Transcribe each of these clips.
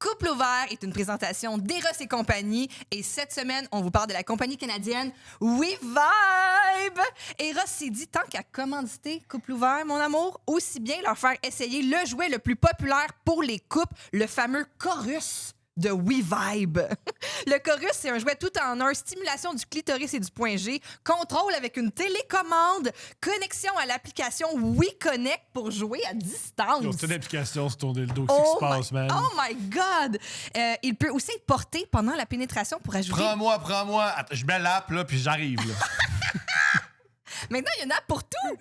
Couple ouvert est une présentation d'Eros et compagnie. Et cette semaine, on vous parle de la compagnie canadienne WeVibe. Eros s'est dit, tant qu'à commanditer Couple ouvert, mon amour, aussi bien leur faire essayer le jouet le plus populaire pour les couples, le fameux Chorus de WeVibe. Le Chorus, c'est un jouet tout en un, stimulation du clitoris et du point G, contrôle avec une télécommande, connexion à l'application WeConnect pour jouer à distance. C'est une application sur ton dildo. Qu'est-ce qui se passe, man? Oh my God! Il peut aussi être porté pendant la pénétration pour ajouter... Prends-moi. Attends, je mets l'app, là, puis j'arrive, là. Maintenant, il y en a pour tout.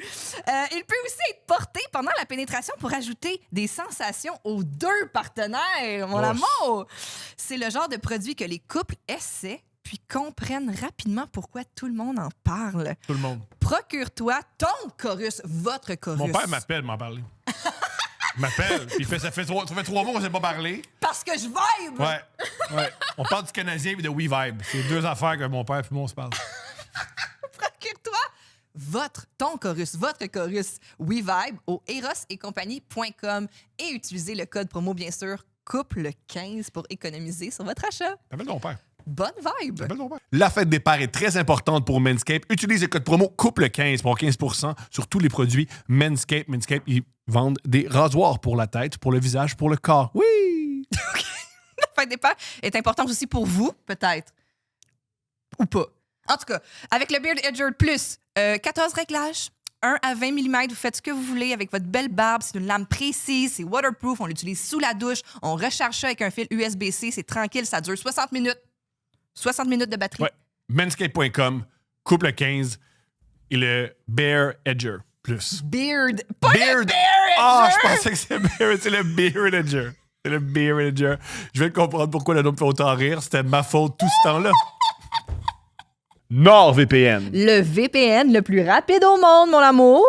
Il peut aussi être porté pendant la pénétration pour ajouter des sensations aux deux partenaires, mon amour. C'est le genre de produit que les couples essaient puis comprennent rapidement pourquoi tout le monde en parle. Tout le monde. Procure-toi ton Chorus, votre Chorus. Mon père m'appelle m'en parler. Il m'appelle, puis il fait, ça fait 3 mois qu'on ne s'est pas parlé. Parce que je vibe! Ouais. On parle du Canadien et de WeVibe. C'est 2 affaires que mon père et moi, on se parle. Procure-toi ton Chorus, votre Chorus WeVibe au erosetcompagnie.com et utilisez le code promo, bien sûr, couple15 pour économiser sur votre achat. Appelle ton père. Bonne vibe! La fête des pères est très importante pour Manscaped. Utilise le code promo couple15 pour 15% sur tous les produits Manscaped. Manscaped, ils vendent des rasoirs pour la tête, pour le visage, pour le corps. Oui! La fête des pères est importante aussi pour vous, peut-être. Ou pas. En tout cas, avec le Beard Edger Plus, 14 réglages, 1 à 20 mm, vous faites ce que vous voulez avec votre belle barbe. C'est une lame précise, c'est waterproof, on l'utilise sous la douche, on recharge ça avec un fil USB-C, c'est tranquille, ça dure 60 minutes. 60 minutes de batterie. Ouais. Manscaped.com, couple 15 et le Bear Edger Plus. Beard. Pas Beard. le Bear Edger! Ah, je pensais que c'était Beard. C'est le Beard Edger. C'est le Beard Edger. Je vais comprendre pourquoi le nom me fait autant rire. C'était ma faute tout ce temps-là. NordVPN. Le VPN le plus rapide au monde, mon amour.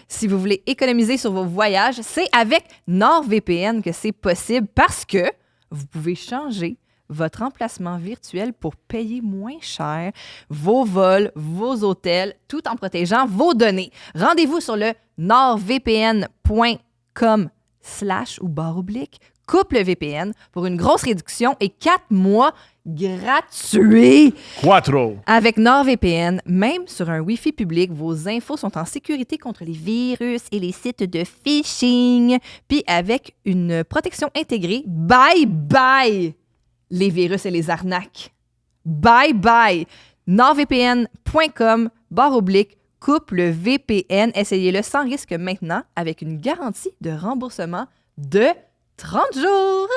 Si vous voulez économiser sur vos voyages, c'est avec NordVPN que c'est possible parce que vous pouvez changer votre emplacement virtuel pour payer moins cher vos vols, vos hôtels, tout en protégeant vos données. Rendez-vous sur le nordvpn.com/couple VPN pour une grosse réduction et 4 mois gratuits. Quattro. Avec NordVPN, même sur un Wi-Fi public, vos infos sont en sécurité contre les virus et les sites de phishing. Puis avec une protection intégrée, bye les virus et les arnaques. Bye! NordVPN.com/couple VPN. Essayez-le sans risque maintenant avec une garantie de remboursement de 30 jours.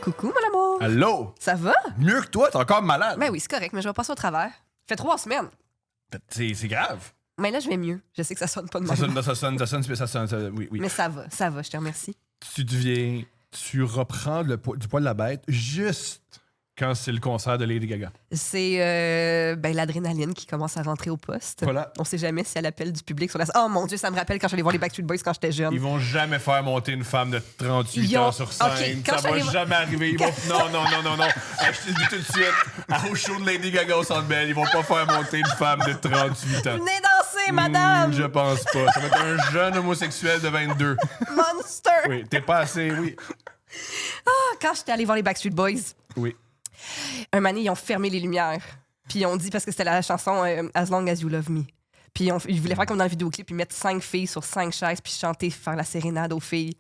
Coucou, mon amour! Allô? Ça va? Mieux que toi, t'es encore malade. Ben oui, c'est correct, mais je vais passer au travers. Fait 3 semaines. C'est grave. Mais là, je vais mieux. Je sais que ça sonne pas de Ça même. sonne, oui. Mais ça va, je te remercie. Tu reprends du poil de la bête juste quand c'est le concert de Lady Gaga. C'est l'adrénaline qui commence à rentrer au poste. Voilà. On sait jamais si elle appelle du public sur la... Oh mon Dieu, ça me rappelle quand j'allais voir les Backstreet Boys quand j'étais jeune. Ils vont jamais faire monter une femme de 38 ans sur scène. Okay, quand ça va jamais arriver. Ils vont... Non. Je te dis tout de suite, au show de Lady Gaga au Centre Bell, ils vont pas faire monter une femme de 38 ans. Venez danser, madame! Je pense pas. Ça va être un jeune homosexuel de 22. Monster! Oui, t'es pas assez, oui. Quand j'étais allée voir les Backstreet Boys, Oui. un moment donné, ils ont fermé les lumières. Puis ils ont dit, parce que c'était la chanson As Long As You Love Me. Puis ils voulaient faire comme dans le vidéoclip, puis mettre 5 filles sur 5 chaises, puis chanter, faire la sérénade aux filles.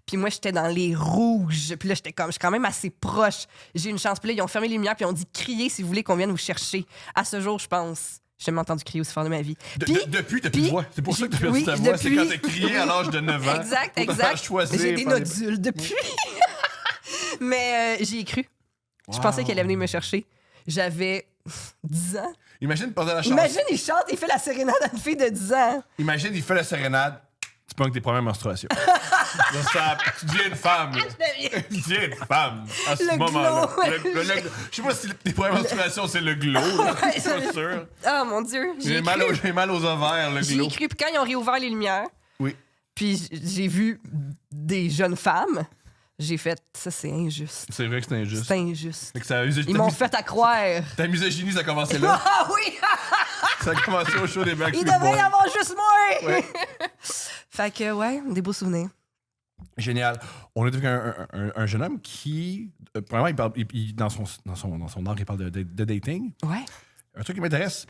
Puis moi, j'étais dans les rouges. Puis là, je suis quand même assez proche. J'ai eu une chance. Puis là, ils ont fermé les lumières, puis ils ont dit, criez si vous voulez qu'on vienne vous chercher. À ce jour, je pense. J'ai jamais entendu crier aussi fort de ma vie. Depuis, t'as plus de voix. C'est pour ça que t'as perdu ta voix. C'est quand t'as crié à l'âge de 9 ans. Exact. Choisir J'ai des nodules depuis. Mais j'y ai cru. Je pensais qu'elle allait venir me chercher. J'avais 10 ans. Imagine pendant la chanson. Imagine, il chante, il fait la sérénade à une fille de 10 ans. Imagine, il fait la sérénade. Tu pognes tes premières menstruations. Donc, tu deviens une femme. Tu deviens une femme à ce Le moment-là. glow. Je sais pas si tes premières menstruations, c'est le glow. là. Je suis pas sûr. Oh mon Dieu. J'ai mal aux ovaires, le J'y glow. ai cru. Puis quand ils ont réouvert les lumières, Oui. puis j'ai vu des jeunes femmes, j'ai fait, ça c'est injuste. C'est vrai que c'est injuste. C'est injuste. Fait que ça, Ils m'ont fait à croire. Ta misogynie, ça a commencé là. Ah oui! Ça a commencé au show des Il Backstreet devrait y Boys. avoir juste moi! Ouais. Fait que, ouais, des beaux souvenirs. Génial. On est avec un jeune homme qui, premièrement, il parle, dans son art, il parle de dating. Ouais. Un truc qui m'intéresse.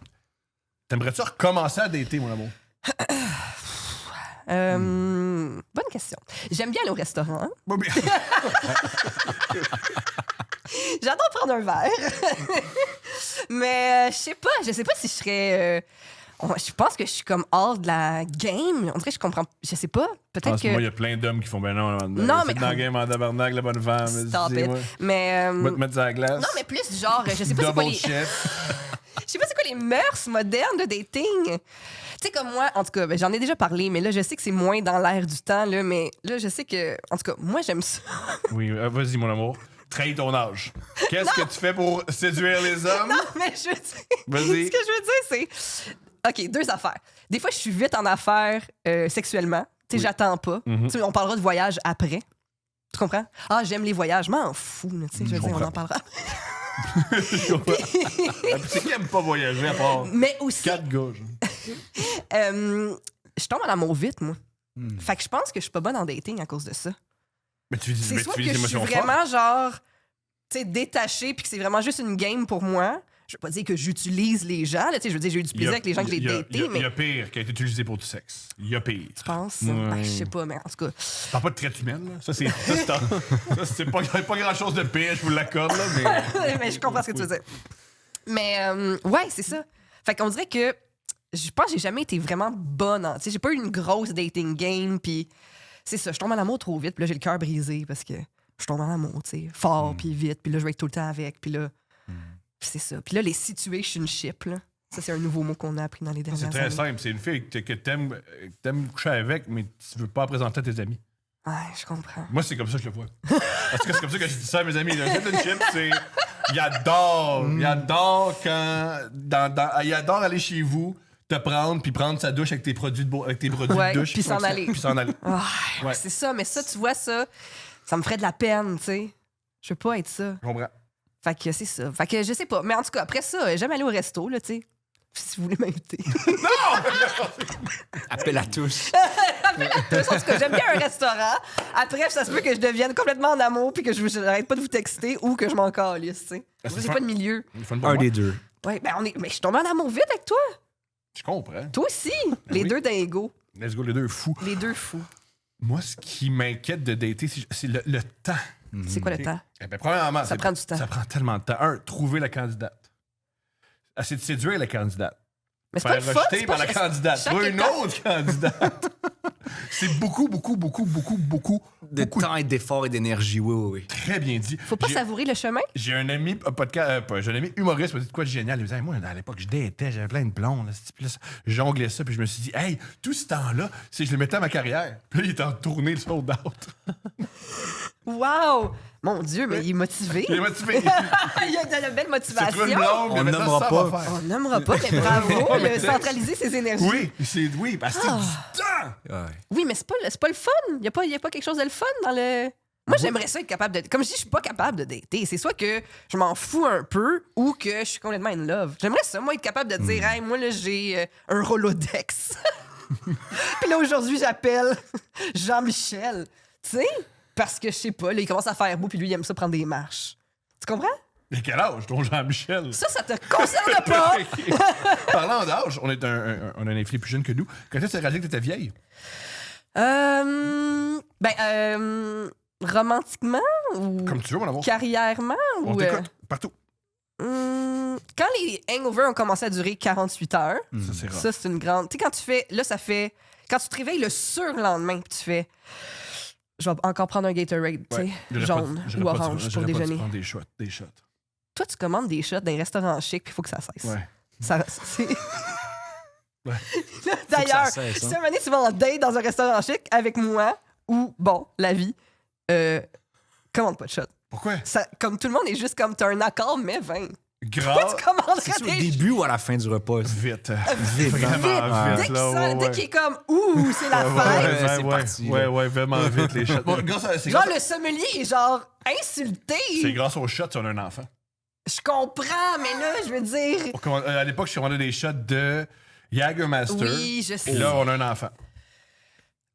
T'aimerais-tu recommencer à dater, mon amour? Bonne question. J'aime bien aller au restaurant. Hein? Bon, bien. J'adore prendre un verre. Mais je sais pas si je serais. Je pense que je suis comme hors de la game. On dirait que je comprends. Je sais pas. Peut-être En ce moment, il y que. a plein d'hommes qui font ben non, Non, c'est mais- dans le game en tabarnak, la bonne femme. Stop it. Dis-moi. Mais. Va te mettre sur la glace. Non, mais plus genre, je sais pas c'est quoi Double les. chef. Je sais pas c'est quoi les mœurs modernes de dating. Tu sais, comme moi, en tout cas, ben, j'en ai déjà parlé, mais là, je sais que c'est moins dans l'air du temps, là, mais là, je sais que, en tout cas, moi, j'aime ça. Oui, vas-y, mon amour. Trahis ton âge. Qu'est-ce que tu fais pour séduire les hommes? Non, mais je veux dire. Vas-y. Ce que je veux dire, c'est. OK, deux affaires. Des fois, je suis vite en affaires sexuellement. Tu sais, j'attends pas. Tu sais, on parlera de voyage après. Tu comprends? Ah, j'aime les voyages. M'en fous, là, tu sais, je veux dire, on comprends. en parlera. C'est qui aime pas voyager à part Mais aussi, 4 gars? je tombe en amour vite, moi. Hmm. Fait que je pense que je suis pas bonne en dating à cause de ça. Mais tu C'est vis soit que des je suis émotions vraiment fortes. genre, tu sais, détachée puis que c'est vraiment juste une game pour moi. Je veux pas dire que j'utilise les gens, là, tu sais, je veux dire, j'ai eu du plaisir avec les gens que j'ai datés, mais Il y a pire qui a été utilisé pour du sexe. Il y a pire. tu penses? Ouais. Ben, je sais pas, mais en tout cas. Tu parles pas de traite humaine, là? Ça, c'est pas grand-chose de pire, je vous l'accorde, là, mais... Mais je comprends ce que tu veux dire. Mais ouais, c'est ça. Fait qu'on dirait que je pense que j'ai jamais été vraiment bonne. Tu sais, j'ai pas eu une grosse dating game, puis c'est ça, je tombe en amour trop vite, puis là j'ai le cœur brisé parce que je tombe en amour, tu sais, fort puis vite, puis là je vais être tout le temps avec, puis là c'est ça. Puis là les situationships là, ça c'est un nouveau mot qu'on a appris dans les dernières C'est années. très simple. C'est une fille que t'aimes coucher avec, mais tu veux pas la présenter à tes amis. Ouais, je comprends. Moi, c'est comme ça que je le vois. Parce que c'est comme ça que je dis ça à mes amis. Le chip, c'est... Il adore quand... il adore aller chez vous, te prendre, puis prendre sa douche avec tes produits Ouais, de douche. puis s'en aller. Puis s'en aller. Ah, Ouais. c'est ça, mais ça, tu vois ça me ferait de la peine, tu sais. Je veux pas être ça. Je comprends. Fait que c'est ça. Fait que je sais pas. Mais en tout cas, après ça, j'aime aller au resto, là, tu sais. Si vous voulez m'inviter. Appel à tous. En tout cas, j'aime bien un restaurant. Après, ça se peut que je devienne complètement en amour puis que je n'arrête pas de vous texter ou que je m'en calisse, tu sais. c'est C'est fun. pas de milieu. C'est fun pour Un moi. des deux. Ouais, ben mais je suis tombée en amour vite avec toi. Je comprends. Toi aussi. Les oui. deux dingos. Let's go, les deux fous. Les deux fous. Moi, ce qui m'inquiète de dater, c'est le temps. C'est quoi le temps? Eh ben, premièrement, Ça prend du temps. Ça prend tellement de temps. Trouver la candidate. C'est de séduire la candidate. Mais c'est pas le fun. rejeter c'est par pas- la candidate. chaque Trouver une étape- autre candidate. C'est beaucoup De temps et d'effort et d'énergie, oui, oui, oui. Très bien dit. Faut pas savourer le chemin? J'ai un ami j'ai un ami humoriste qui m'a dit de quoi de génial. Il me disait, hey, moi, à l'époque, je datais, j'avais plein de blondes. Là, puis là, je jonglais ça, puis je me suis dit, hey, tout ce temps-là, c'est que je le mettais à ma carrière. Puis là, il était en tournée, le sold out. Wow! Mon Dieu, mais il est motivé. Il est motivé. Il a de la belle C'est trop une motivation. blonde, mais On maintenant, nommera ça pas. va faire. On nommera pas, mais bravo. Il a centralisé ses énergies. Oui, parce que c'est du temps. Ouais. Oui, mais c'est pas le fun. Il y a pas quelque chose de le fun dans le... Moi, j'aimerais ça être capable de... Comme je dis, je suis pas capable de dater. C'est soit que je m'en fous un peu ou que je suis complètement in love. J'aimerais ça, moi, être capable de dire, hey, moi, là, j'ai un Rolodex. Puis là, aujourd'hui, j'appelle Jean-Michel. Tu sais? Parce que, je sais pas, là, il commence à faire beau, puis lui, il aime ça prendre des marches. Tu comprends? Mais quel âge, ton Jean-Michel? Ça te concerne pas! Parlant d'âge, on a un invité plus jeune que nous. Quand est-ce que tu as réalisé que tu étais vieille? Romantiquement ou Comme tu veux, mon amour. carrièrement? On Ou, t'écoute, partout. quand les hangovers ont commencé à durer 48 heures, Ça, c'est rare. ça, c'est une grande... Tu sais, quand tu fais... Là, ça fait... Quand tu te réveilles le surlendemain, puis tu fais... Je vais encore prendre un Gatorade, tu sais, Ouais. jaune ou orange pour déjeuner. Prendre des shots. toi, tu commandes des shots dans un restaurant chic, puis il faut que ça cesse. Ouais. C'est... Ouais. D'ailleurs, ça cesse, hein. si un moment donné, tu vas en date dans un restaurant chic avec moi ou, bon, la vie, commande pas de shot. Pourquoi? Ça, comme tout le monde est juste comme, t'as un accord, mais 20. Grave. Tu commanderais C'est au des début ou à la fin du repas? Vite. Vite, Vraiment Dès vite. qu'il là, sent- ouais, dès ouais. qu'il est comme, ouh, c'est la fête. c'est parti, Ouais, là. ouais, vraiment vite, les shots. Bon, c'est Genre, grâce, le sommelier est genre insulté. c'est grâce aux shots si on a un enfant. Je comprends, mais là, je veux dire. À l'époque, je commandais des shots de Jägermeister. Oui, je sais. Et là, on a un enfant.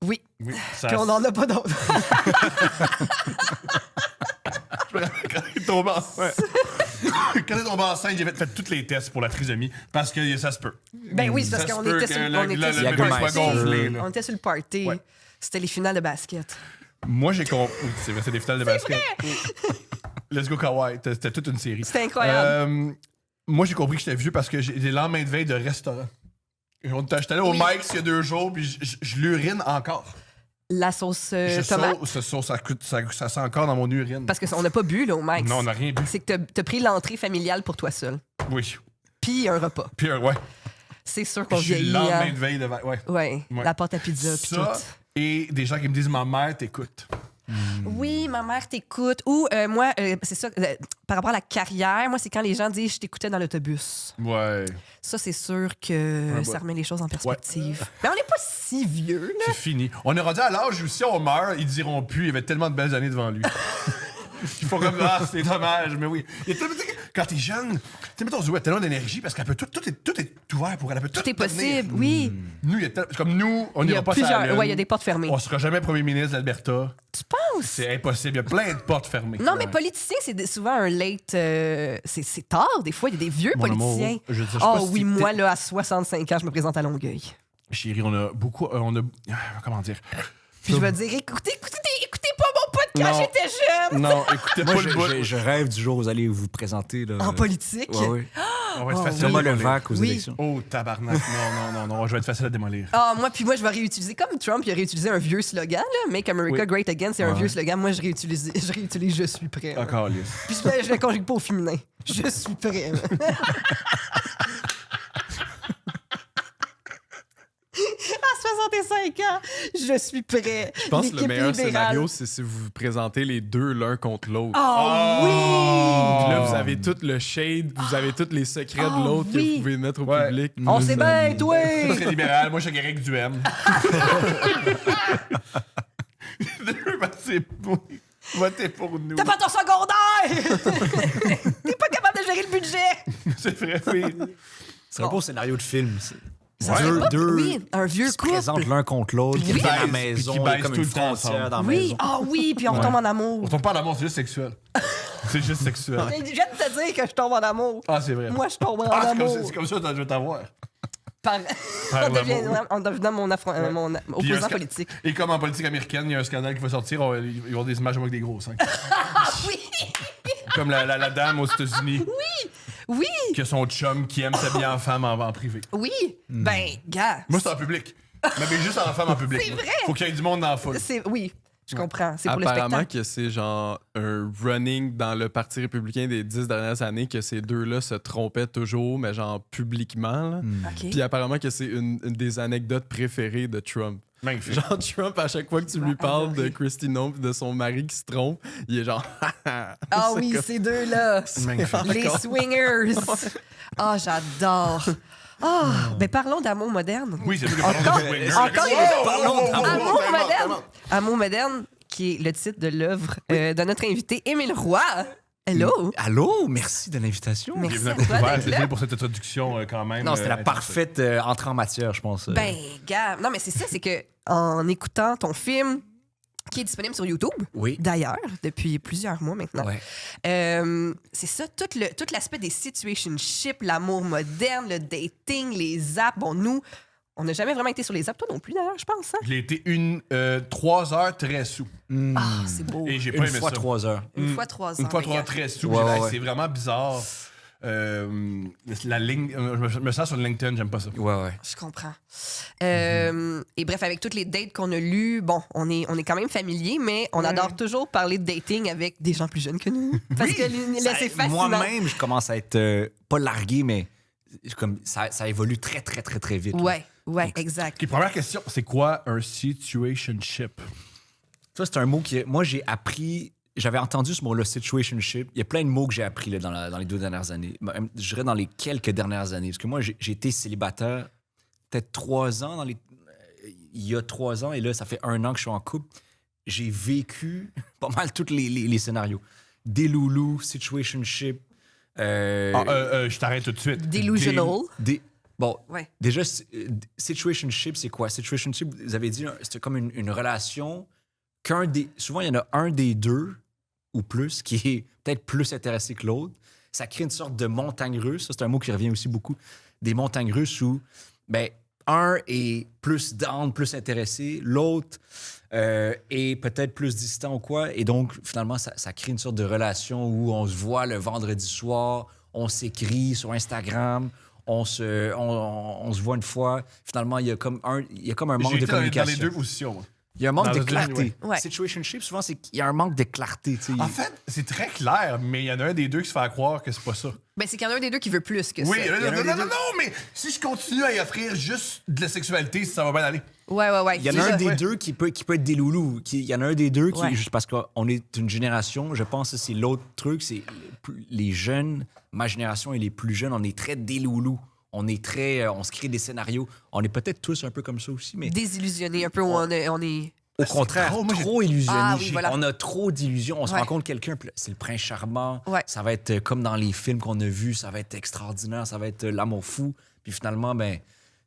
Oui, Oui, ça, puis on n'en a pas d'autres. Quand il est tombé enceinte, quand il est tombé enceinte, j'ai fait tous les tests pour la trisomie parce que ça se peut. Ben oui, c'est parce Ça se qu'on peut était que sur le on était sur bébé le soit party. gonflé, là. On était sur le party. Ouais. C'était les finales de basket. Moi, j'ai compris. C'est vrai, c'est des finales de basket. Let's go Kawaii. C'était toute une série. C'était incroyable. Moi, j'ai compris que j'étais vieux parce que j'ai des lendemains de veille de restaurant. J'étais allé au Mike's il y a 2 jours, puis je l'urine encore. La sauce Je tomate. ça sent encore dans mon urine. Parce qu'on n'a pas bu, là, au Mike's. Non, on n'a rien bu. C'est que t'as pris l'entrée familiale pour toi seul. Oui. Puis un repas. Puis, ouais. C'est sûr qu'on Je suis le vieillit. lendemain Hein? de veille de veille. Ouais. Ouais, Ouais. la pâte à pizza, puis Ça, tout. et des gens qui me disent ma mère t'écoute. Oui, ma mère t'écoute. Ou moi, c'est ça, par rapport à la carrière, moi, c'est quand les gens disent « je t'écoutais dans l'autobus Ouais. ». Ça, c'est sûr que Ouais, ça bah. remet les choses en perspective. Mais on n'est pas si vieux, là. C'est fini. On est rendu à l'âge où si on meurt, ils diront plus. Il y avait tellement de belles années devant lui. Ils font comme c'est dommage, mais oui. Il y a tellement- quand t'es jeune, tu sais, mettons, Zoé a tellement d'énergie parce qu'elle peut tout est ouvert pour elle. Elle peut Tout est devenir. possible, oui. Nous, comme nous, on Il y n'ira a pas sur la plusieurs. Lune. Ouais, il y a des portes fermées. On sera jamais premier ministre d'Alberta. Tu penses? C'est impossible. Il y a plein de portes fermées. Non, mais politicien, c'est souvent un late. C'est tard, des fois. Il y a des vieux Mon amour, politiciens. je sais Oh pas si oui, t'es- moi, là, à 65 ans, je me présente à Longueuil. Chérie, on a beaucoup. Comment dire? Puis je vais dire écoutez pas mon podcast, Non. j'étais jeune! Non, écoutez Moi, pas le bout. je rêve du jour où vous allez vous présenter. Là, En politique? Ouais, ouais. On va être facile Thomas à démolir. Levac aux Oui. élections. Oh, tabarnak. Non. Je vais être facile à démolir. Ah, moi, je vais réutiliser. Comme Trump, il a réutilisé un vieux slogan, là, Make America Oui. Great Again, c'est un vieux slogan. Moi, je réutilise Je suis prêt. là. Encore lisse. Puis je le conjugue pas au féminin. Je suis prêt. là. À 65 ans, je suis prêt. Je pense que le L'équipe meilleur libérale. scénario, c'est si vous vous présentez les deux l'un contre l'autre. Oh, oui! Puis là, vous avez tout le shade, vous avez tous les secrets Oh, de l'autre que oui. vous pouvez mettre au Ouais. public. On sait bien, toi! Toi, c'est libéral. Moi, je suis Eric Duhem. Votez pour nous. T'as pas ton secondaire! T'es pas capable de gérer le budget! C'est vrai, oui. C'est un beau scénario de film. Ça serait pas- oui, un vieux qui se couple. présentent l'un contre l'autre, qui qui viennent à la baisent, maison, puis qui il y a baisent comme tout une le temps frontière ensemble. dans la Oui, maison. ah oui, puis on retombe en amour. On tombe pas en amour, c'est juste sexuel. C'est juste sexuel. Mais je viens de te dire que je tombe en amour. Ah, c'est vrai. Moi, je tombe en Ah, amour. c'est comme ça que je vais t'avoir. Par- Par en l'amour. devenant mon Puis il y a un opposant sca- politique. Et comme en politique américaine, il y a un scandale qui va sortir, ils vont avoir des images avec des gros seins. Ah oui! Comme la dame aux États-Unis Oui! qui a son chum qui aime s'habiller en femme en privé. Oui! Ben, gars. Moi, c'est en public. Mais juste en femme en public. C'est moi. vrai. Faut qu'il y ait du monde dans la foule. Oui, je comprends. C'est pour le Apparemment spectacle. que c'est genre un running dans le Parti républicain des 10 dernières années que ces deux-là se trompaient toujours, mais genre publiquement. là. OK. Puis apparemment que c'est une des anecdotes préférées de Trump. Magnifique. Genre Trump, à chaque fois que tu lui parles de adorer. Christy Noem et de son mari qui se trompe, il est genre... Ah C'est oui, comme- ces deux-là. Magnifique. Les swingers. Ah, j'adore. Ah, ben parlons d'amour moderne. Oui, c'est lui Encore- encore- Parlons Amour moderne. Amour moderne, qui est le titre de l'œuvre de notre invité, Émile Roy. Hello. Allô, merci de l'invitation. Merci Bienvenue à à toi Coupe ouverte. d'être là. Désolé pour cette introduction quand même. Non, c'était la intense. parfaite entrée en matière, je pense. Ben, gars, non, mais c'est ça, c'est que en écoutant ton film, qui est disponible sur YouTube, Oui. d'ailleurs, depuis plusieurs mois maintenant, Ouais. c'est ça, tout l'aspect des situationships, l'amour moderne, le dating, les apps. Bon, nous, on n'a jamais vraiment été sur les apps, toi non plus, d'ailleurs, je pense. Hein? Je l'ai été 3 heures très sous. Ah, c'est beau. Et j'ai pas Une aimé fois ça. 3 heures. Une fois 3 ans. Une fois les 3 gars. heures très sous. Ouais, J'ai dit, ouais, Hey, ouais. c'est vraiment bizarre. la ligne. Je me sens sur LinkedIn, j'aime pas ça. Ouais. Je comprends. Et bref, avec toutes les dates qu'on a lues, bon, on est quand même familiers, mais on adore toujours parler de dating avec des gens plus jeunes que nous. Parce que là, c'est fascinant. Moi-même, je commence à être pas largué, mais comme ça évolue très, très, très, très vite. là. Ouais, exact. OK, première question, c'est quoi un situationship? Ça, c'est un mot que moi, j'ai appris. J'avais entendu ce mot-là, situationship. Il y a plein de mots que j'ai appris là, dans les 2 dernières années. Je dirais dans les quelques dernières années. Parce que moi, j'ai été célibataire peut-être 3 ans. Il y a 3 ans, et là, ça fait 1 an que je suis en couple. J'ai vécu pas mal tous les scénarios. Des loulous, situationship. Je t'arrête tout de suite. Delusional. Bon, Ouais. déjà, situationship, c'est quoi? Situationship, vous avez dit, c'est comme une relation souvent, il y en a un des deux ou plus qui est peut-être plus intéressé que l'autre. Ça crée une sorte de montagne russe. Ça, c'est un mot qui revient aussi beaucoup. Des montagnes russes où, un est plus down, plus intéressé, l'autre est peut-être plus distant ou quoi. Et donc, finalement, ça crée une sorte de relation où on se voit le vendredi soir, on s'écrit sur Instagram, on se voit une fois. Finalement, il y a comme un manque J'ai de été dans les communication. 2 positions, moi. Il y a un manque Dans de le clarté. deuxième, ouais. Situationship, souvent, c'est qu'il y a un manque de clarté. tu sais. En fait, c'est très clair, mais il y en a un des deux qui se fait croire que c'est pas ça. Ben, c'est qu'il y en a un des deux qui veut plus que Oui, ça. non, mais si je continue à y offrir juste de la sexualité, ça va bien aller. Ouais. Il y en a un des deux qui peut être des loulous. Il y en a un des deux qui, juste parce qu'on est une génération, je pense que c'est l'autre truc, c'est les jeunes, ma génération et les plus jeunes, on est très des loulous. On est très... on se crée des scénarios. On est peut-être tous un peu comme ça aussi, mais... Désillusionné un peu où on est... Au contraire, trop illusionné. Ah oui, voilà. On a trop d'illusions. On se Ouais. rencontre quelqu'un, puis là, c'est le prince charmant. Ouais. Ça va être comme dans les films qu'on a vus, ça va être extraordinaire, ça va être l'amour fou. Puis finalement,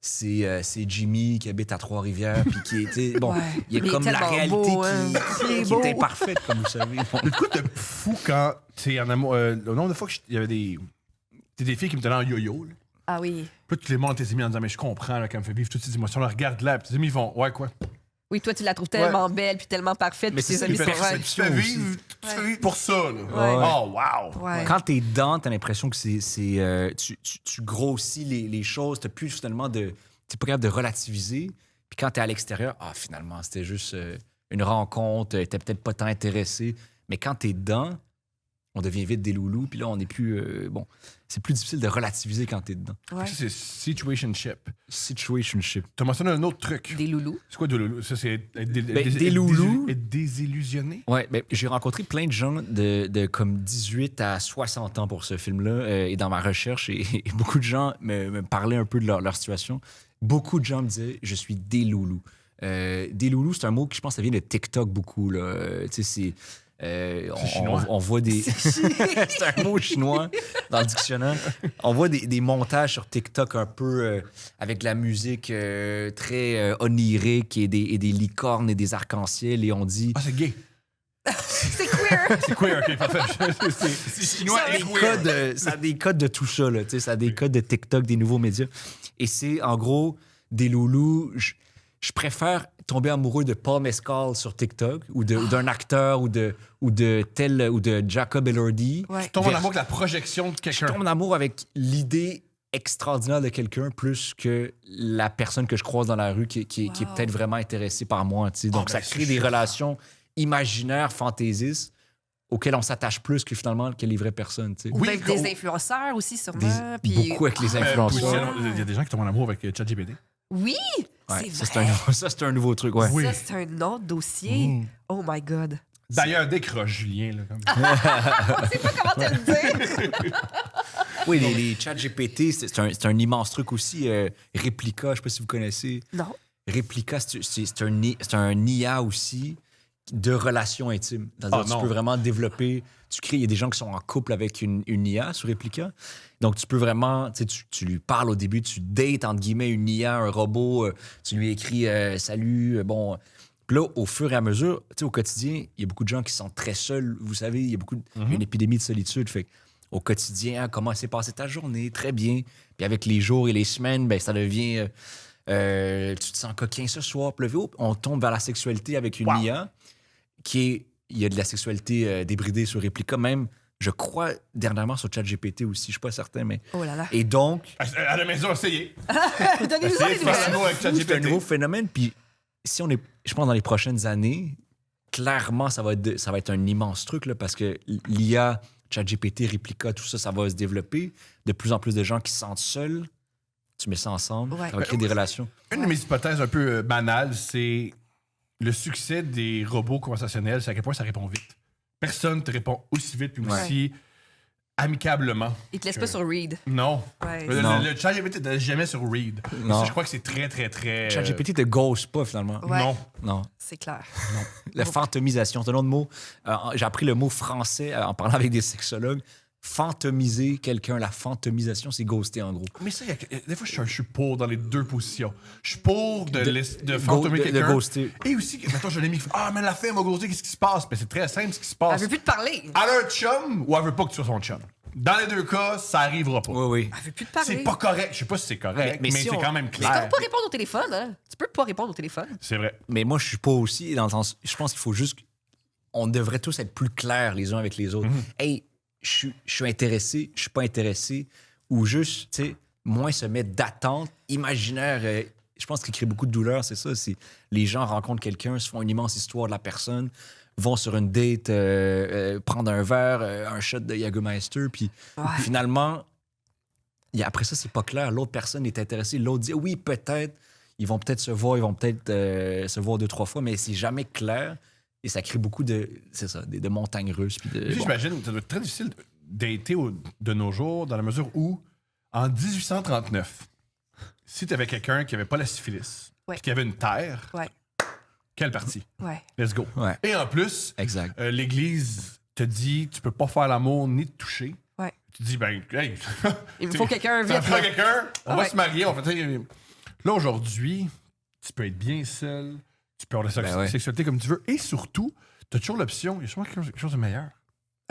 c'est Jimmy qui habite à Trois-Rivières, puis qui était... Bon, Ouais. il y a Il est comme la tellement réalité beau, hein. Il est qui beau. est imparfaite, comme vous savez. Bon. Le coup de fou quand t'es en amour. Le nombre de fois qu'il y avait des filles qui me tenaient en yo-yo. Là. Ah oui. Puis là, tu les montres tes amis en disant, mais je comprends, là, qu'elle me fait vivre toutes ces émotions. Là, regarde là, puis tes amis, ils font, ouais, quoi. Oui, toi, tu la trouves tellement belle puis tellement parfaite. Mais Puis c'est tes ça, amis les sont... Ouais. Tu fais vivre pour ça, là. Oh, wow. Ouais. Quand t'es dedans, t'as l'impression que tu grossis les choses, t'as plus finalement t'es pas capable de relativiser. Puis quand t'es à l'extérieur, finalement, c'était juste une rencontre, t'es peut-être pas tant intéressé. Mais quand t'es dedans, on devient vite des loulous, puis là, on est plus... c'est plus difficile de relativiser quand t'es dedans. Ouais. Ça, c'est situationship. Situationship. T'as mentionné un autre truc. Des loulous. C'est quoi de loulou? Ça, c'est être des loulous. Être désillusionné. Ouais, j'ai rencontré plein de gens de comme 18 à 60 ans pour ce film-là. Et dans ma recherche, et beaucoup de gens me parlaient un peu de leur situation. Beaucoup de gens me disaient « je suis des loulous ». Des loulous, c'est un mot que je pense ça vient de TikTok beaucoup. Là. Tu sais, c'est... chinois. On voit des... c'est un mot chinois dans le dictionnaire. On voit des montages sur TikTok un peu avec de la musique très onirique et des licornes et des arcs-en-ciel et on dit... Ah, c'est gay. C'est queer. C'est queer, OK, parfait. C'est chinois Ça a et des queer. codes, ça a des codes de tout ça, là, tu sais, ça a des codes de TikTok, des nouveaux médias. Et c'est, en gros, des loulous. Je préfère tomber amoureux de Paul Mescal sur TikTok ou d'un acteur ou de Jacob Elordi. Ouais. Tu tombes en amour avec la projection de Je quelqu'un. tombe en amour avec l'idée extraordinaire de quelqu'un plus que la personne que je croise dans la rue qui est peut-être vraiment intéressée par moi. Tu sais. Donc, ça crée des relations imaginaires, fantaisistes auxquelles on s'attache plus que finalement que les vraies personnes. Tu sais. Ou avec des influenceurs aussi, sûrement. Beaucoup avec les influenceurs. Il y a des gens qui tombent en amour avec ChatGPT. Oui, Ouais, c'est ça, vrai. c'est un nouveau truc. Ouais. Ça, c'est un autre dossier. Oh my God. D'ailleurs, décroche, Julien. Là, comme... Je sais pas comment te le dire. Oui, les chats GPT, c'est un immense truc aussi. Replica, je sais pas si vous connaissez. Non. Replica, c'est un IA aussi de relations intimes. C'est-à-dire, tu peux vraiment développer... Il y a des gens qui sont en couple avec une IA sur Replica. Donc, tu peux vraiment... Tu lui parles au début, tu dates, entre guillemets, une IA, un robot. Tu lui écris « Salut, bon... » Puis là, au fur et à mesure, au quotidien, il y a beaucoup de gens qui sont très seuls. Vous savez, il y a une épidémie de solitude. Fait au quotidien, comment s'est passée ta journée? Très bien. Puis avec les jours et les semaines, ben ça devient... tu te sens coquin ce soir. Puis là, on tombe vers la sexualité avec une IA qui est... Il y a de la sexualité débridée sur Replica, même Je crois dernièrement sur ChatGPT aussi, je suis pas certain, mais. Oh là là. Et donc, À la maison, essayez. Donnez-nous Essayez des de faire nouvelles. l'amour avec c'est un ChatGPT. nouveau phénomène. Puis si on est, je pense, dans les prochaines années, clairement, ça va être un immense truc, là, parce que l'IA, ChatGPT, Replica, tout ça, ça va se développer. De plus en plus de gens qui se sentent seuls. Tu mets ça ensemble, Ouais. ça va créer des relations. Une de mes hypothèses un peu banales, c'est le succès des robots conversationnels, c'est à quel point ça répond vite. Personne te répond aussi vite puis aussi amicablement. Ils te laissent que- pas sur Read. Non. Ouais. Non. Le ChatGPT n'est jamais sur Read. Non. Je crois que c'est très, très, très... ChatGPT te ghost pas, finalement. Ouais. Non. Non. C'est clair. La fantomisation, c'est un autre mot. J'ai appris le mot français en parlant avec des sexologues. Fantomiser quelqu'un, la fantomisation, c'est ghoster en gros. Mais ça, des fois, je suis pour dans les deux positions. Je suis pour de fantomer de quelqu'un. ghoster. Et aussi, mettons, j'ai un ami qui fait « Ah, mais la femme m'a ghosté, qu'est-ce qui se passe? » Mais c'est très simple, ce qui se passe. Elle veut plus te parler. Elle a un chum ou elle veut pas que tu sois son chum. Dans les deux cas, ça arrivera pas. Oui, oui. Elle veut plus te parler. C'est pas correct. Je sais pas si c'est correct, mais, Mais si c'est on- quand même Mais tu clair. peux pas répondre au téléphone, hein? Tu peux pas répondre au téléphone. C'est vrai. Mais moi, je suis pas aussi dans le sens. Je pense qu'il faut juste. On devrait tous être plus clairs les uns avec les autres. Hey, je suis intéressé, je suis pas intéressé. Ou juste, tu sais, moins se mettre d'attente imaginaire. Je pense qu'il crée beaucoup de douleur, c'est ça. C'est les gens rencontrent quelqu'un, se font une immense histoire de la personne, vont sur une date, prendre un verre, un shot de Jägermeister, puis finalement, après ça, c'est pas clair. L'autre personne est intéressée, l'autre dit oui, peut-être. Ils vont peut-être se voir, ils vont peut-être se voir 2-3 fois, mais c'est jamais clair. Et ça crée beaucoup de montagnes russes. Puis Puis j'imagine que ça doit être très difficile de dater de nos jours, dans la mesure où, en 1839, si tu avais quelqu'un qui avait pas la syphilis, Ouais. puis qui avait une terre, Ouais. quelle partie? Ouais. Let's go. Ouais. Et en plus, Exact. l'Église te dit tu peux pas faire l'amour ni te toucher. Ouais. Tu dis, ben, hey, Il me faut quelqu'un ça vite. prend là. quelqu'un, on va Ouais. se marier, on fait. Là, aujourd'hui, tu peux être bien seul, tu peux avoir la Ben ouais. sexualité comme tu veux, et surtout, tu as toujours l'option, il y a sûrement quelque chose de meilleur.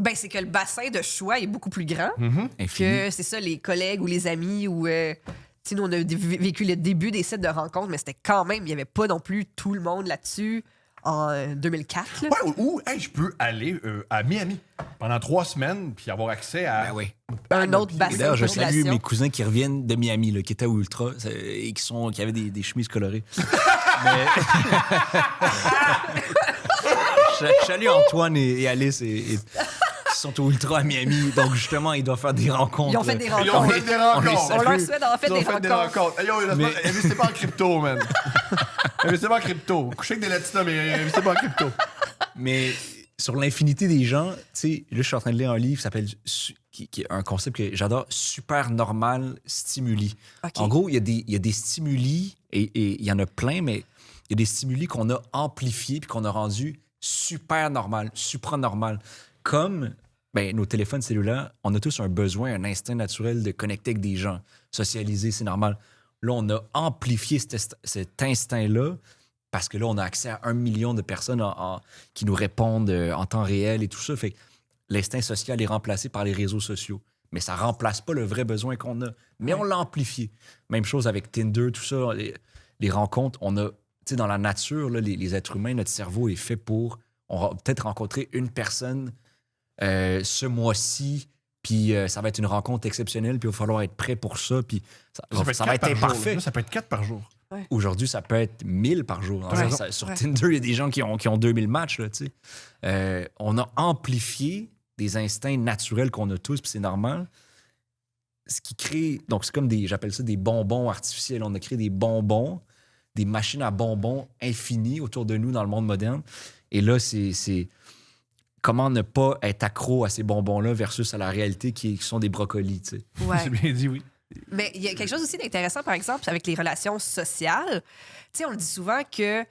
Ben, c'est que le bassin de choix est beaucoup plus grand Infini. que, c'est ça, les collègues ou les amis ou... tu sais, nous, on a vécu le début des sites de rencontres, mais c'était quand même, il n'y avait pas non plus tout le monde là-dessus en 2004. là. Ouais, ou hey, je peux aller à Miami pendant 3 semaines puis avoir accès à. Ben oui. Un autre Et bassin d'ailleurs, de je salue population. mes cousins qui reviennent de Miami, là, qui étaient au Ultra et qui avaient des chemises colorées. Mais... je salue Antoine et Alice et qui sont au Ultra à Miami. Donc, justement, ils doivent faire des rencontres. Ils ont fait des Ils ont rencontres. fait des On les rencontres. salue. On leur souhaite d'avoir fait Ils ont fait des rencontres. Hey, yo, investissez pas en crypto, man. Investissez pas en crypto. Couchez avec des latinos, mais investissez pas en crypto. Mais sur l'infinité des gens, tu sais, là, je suis en train de lire un livre qui s'appelle, qui est un concept que j'adore, super normal stimuli. OK. En gros, il y a des stimuli, et il y en a plein, mais il y a des stimuli qu'on a amplifiés puis qu'on a rendus super normal, supranormal. Comme nos téléphones cellulaires, on a tous un besoin, un instinct naturel de connecter avec des gens, socialiser, c'est normal. Là, on a amplifié cet instinct-là parce que là, on a accès à 1 million de personnes qui nous répondent en temps réel et tout ça. Fait que l'instinct social est remplacé par les réseaux sociaux. Mais ça remplace pas le vrai besoin qu'on a. Mais on l'a amplifié. Même chose avec Tinder, tout ça. Les rencontres, on a... Tu sais, dans la nature, là, les êtres humains, notre cerveau est fait pour... On va peut-être rencontrer une personne ce mois-ci, puis ça va être une rencontre exceptionnelle, puis il va falloir être prêt pour ça, puis ça va être 4 par jour. imparfait. Là, ça peut être 4 par jour. Aujourd'hui, ça peut être 1000 par jour. T'as raison. Sur Ouais. Tinder, il y a des gens qui ont 2000 matchs. Là, tu sais. On a amplifié des instincts naturels qu'on a tous, puis c'est normal. Ce qui crée... Donc, c'est comme j'appelle ça des bonbons artificiels. On a créé des bonbons, des machines à bonbons infinies autour de nous dans le monde moderne. Et là, c'est comment ne pas être accro à ces bonbons-là versus à la réalité qui sont des brocolis, tu sais. Ouais. C'est bien dit, oui. Mais il y a quelque chose aussi d'intéressant, par exemple, avec les relations sociales. Tu sais, on le dit souvent que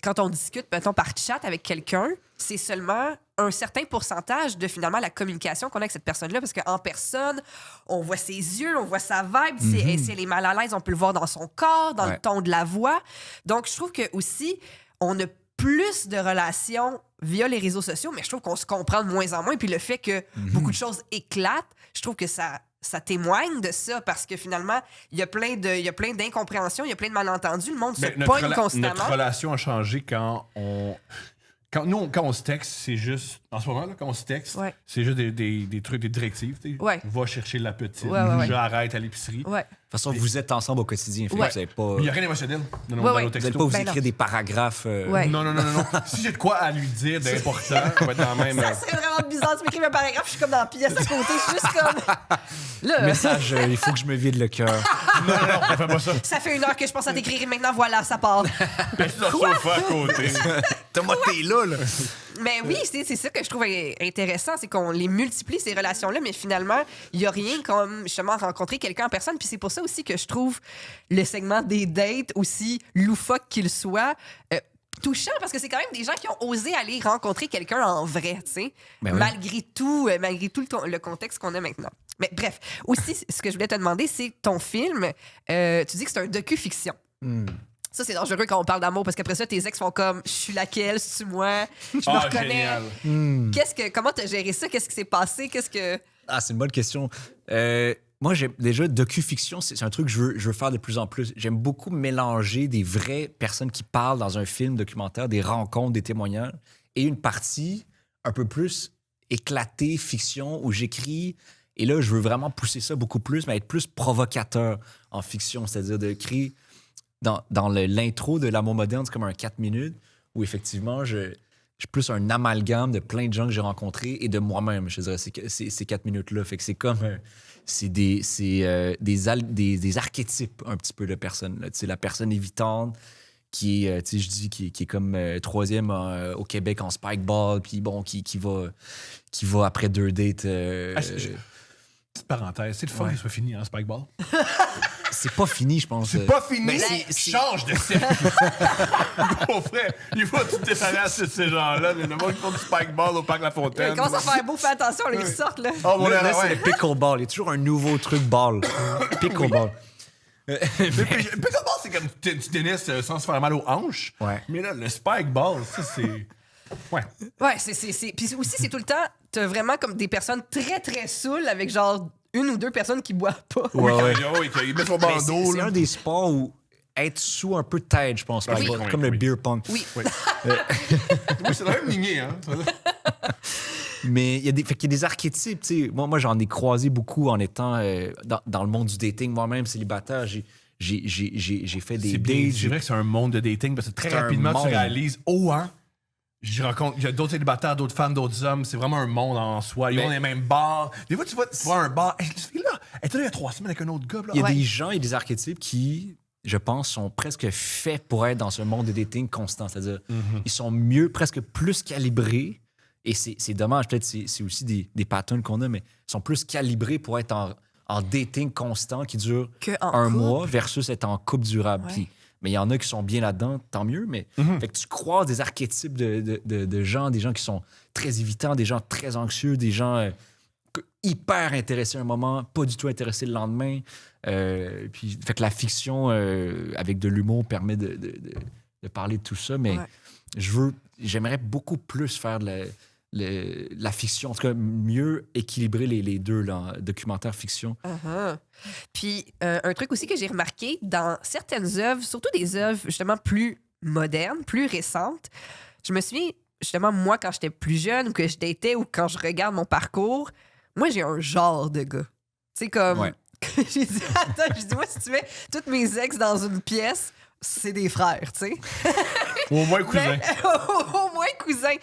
quand on discute, mettons, par chat avec quelqu'un, c'est seulement un certain pourcentage de, finalement, la communication qu'on a avec cette personne-là. Parce qu'en personne, on voit ses yeux, on voit sa vibe. Si elle est mal à l'aise, on peut le voir dans son corps, dans le Ouais. ton de la voix. Donc, je trouve que aussi, on a plus de relations via les réseaux sociaux, mais je trouve qu'on se comprend de moins en moins. Puis le fait que beaucoup de choses éclatent, je trouve que ça témoigne de ça parce que finalement, il y a plein d'incompréhensions, il y a plein de malentendus. Le monde se Mais pogne constamment. notre relation a changé Quand on se texte, c'est juste. En ce moment, là, quand on se texte, Ouais. c'est juste des trucs, des directives. Tu sais. Ouais. Va chercher la petite. Ouais. J'arrête à l'épicerie. Ouais. De toute façon, vous êtes ensemble au quotidien. Fait que Ouais. vous n'allez pas, Il n'y a rien d'émotionnel dans Ouais, nos ouais. vous textos. allez pas vous Ben écrire non. des paragraphes. Ouais. Non. Si j'ai de quoi à lui dire d'important, on va être dans la même. Ça serait vraiment bizarre. Tu m'écris un paragraphe, je suis comme dans la pièce à côté, je suis juste comme. Là, Message, il faut que je me vide le cœur. Non, on fait pas ça. ça fait 1 heure que je pense à t'écrire et maintenant, voilà, ça part. Pèse dans le sofa à côté. Thomas, t'es là. Mais oui, c'est ça que je trouve intéressant, c'est qu'on les multiplie, ces relations-là, mais finalement, il n'y a rien comme justement rencontrer quelqu'un en personne. Puis c'est pour ça aussi que je trouve le segment des dates, aussi loufoque qu'il soit, touchant, parce que c'est quand même des gens qui ont osé aller rencontrer quelqu'un en vrai, tu sais, Ben oui. malgré tout le contexte qu'on a maintenant. Mais bref, aussi, ce que je voulais te demander, c'est ton film, tu dis que c'est un docu-fiction. Ça, c'est dangereux quand on parle d'amour parce qu'après ça, tes ex font comme je suis laquelle, c'est-tu moi, je me reconnais. Génial. Comment t'as géré ça? Qu'est-ce qui s'est passé? Ah, c'est une bonne question. Moi, déjà, docu-fiction, c'est un truc que je veux faire de plus en plus. J'aime beaucoup mélanger des vraies personnes qui parlent dans un film documentaire, des rencontres, des témoignages, et une partie un peu plus éclatée, fiction, où j'écris. Et là, je veux vraiment pousser ça beaucoup plus, mais être plus provocateur en fiction, c'est-à-dire de créer dans l'intro de L'amour moderne, c'est comme un 4 minutes où effectivement, je suis plus un amalgame de plein de gens que j'ai rencontrés et de moi-même, je dirais, ces 4 minutes-là. Fait que c'est comme... c'est des archétypes un petit peu de personnes. Là. Tu sais, la personne évitante qui est, tu sais, je dis, qui est comme troisième au Québec en spikeball, puis bon, qui va après 2 dates... Petite parenthèse, c'est le fun Ouais. que ce soit fini, hein, Spikeball. c'est pas fini, je pense. C'est pas fini, Mais change de cercle. Mon frère, il faut que tu te débarrasses de ces gens-là. Le monde qui font du Spikeball au Parc La Fontaine. Il commence à faire beau, fais attention, là, ils sortent. Là. Oh, mon Là, Dieu, c'est ouais. le pickleball. Il y a toujours un nouveau truc ball. Pickleball. Mais Pickleball, c'est comme du tennis sans se faire mal aux hanches. Ouais. Mais là, le Spikeball, ça, c'est... Ouais. Ouais, Puis aussi, c'est tout le temps, t'as vraiment comme des personnes très, très saoules avec genre 1 ou 2 personnes qui boivent pas. Ouais. Oui, il met son Mais bandeau. c'est là. un des sports où être sous un peu de tête, je pense. Oui. Comme le Oui. beer pong. Oui. Oui, c'est la même lignée, hein. Mais il y a des archétypes. Tu sais. Moi, j'en ai croisé beaucoup en étant dans le monde du dating. Moi-même, célibataire, j'ai fait des C'est bien, dates. c'est vrai que c'est un monde de dating parce que très C'est un rapidement, tu monde. réalises, hein, je rencontre, il y a d'autres célibataires, d'autres femmes, d'autres hommes. C'est vraiment un monde en soi. Ils vont dans les mêmes bars. Des fois, tu vois un bar. Hey, cette fille-là, elle était là il y a 3 semaines avec un autre gars. Là. Il y a Ouais. des gens et des archétypes qui, je pense, sont presque faits pour être dans ce monde de dating constant. C'est-à-dire, ils sont mieux, presque plus calibrés. Et c'est dommage, peut-être c'est aussi des patterns qu'on a, mais ils sont plus calibrés pour être en dating constant qui dure Que en un couple. mois versus être en couple durable. Ouais. Puis, mais il y en a qui sont bien là-dedans, tant mieux. Mais fait que tu croises des archétypes de gens, des gens qui sont très évitants, des gens très anxieux, des gens hyper intéressés à un moment, pas du tout intéressés le lendemain. Puis fait que la fiction avec de l'humour permet de parler de tout ça. Mais Ouais. j'aimerais beaucoup plus faire de la fiction, en tout cas mieux équilibrer les deux, là, documentaire, fiction. Uh-huh. Puis, un truc aussi que j'ai remarqué dans certaines œuvres, surtout des œuvres justement plus modernes, plus récentes, je me souviens, justement, moi, quand j'étais plus jeune ou que je datais ou quand je regarde mon parcours, moi, j'ai un genre de gars. Tu sais, comme... Ouais. j'ai dit, moi, si tu mets toutes mes ex dans une pièce, c'est des frères, tu sais. Ou au moins cousin. Au moins cousin.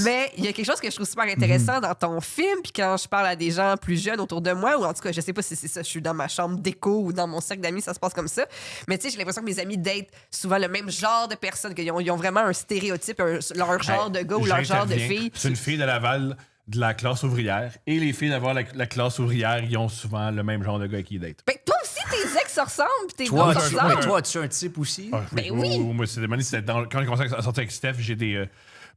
Mais il y a quelque chose que je trouve super intéressant dans ton film, puis quand je parle à des gens plus jeunes autour de moi, ou en tout cas, je sais pas si c'est ça, je suis dans ma chambre d'écho ou dans mon cercle d'amis, ça se passe comme ça. Mais tu sais, j'ai l'impression que mes amis datent souvent le même genre de personnes, qu'ils ont vraiment un stéréotype, leur genre de gars ou leur genre de J'interviens. fille. C'est une fille de Laval de la classe ouvrière. Et les filles d'avoir la classe ouvrière, ils ont souvent le même genre de gars qui date. Ben, toi aussi, tes ex se ressemblent, puis tes Toi, gars se tu, ressemblent. mais toi, as-tu un type aussi? Ah, Ben oui. Moi, c'était quand j'ai commencé à sortir avec Steph, j'ai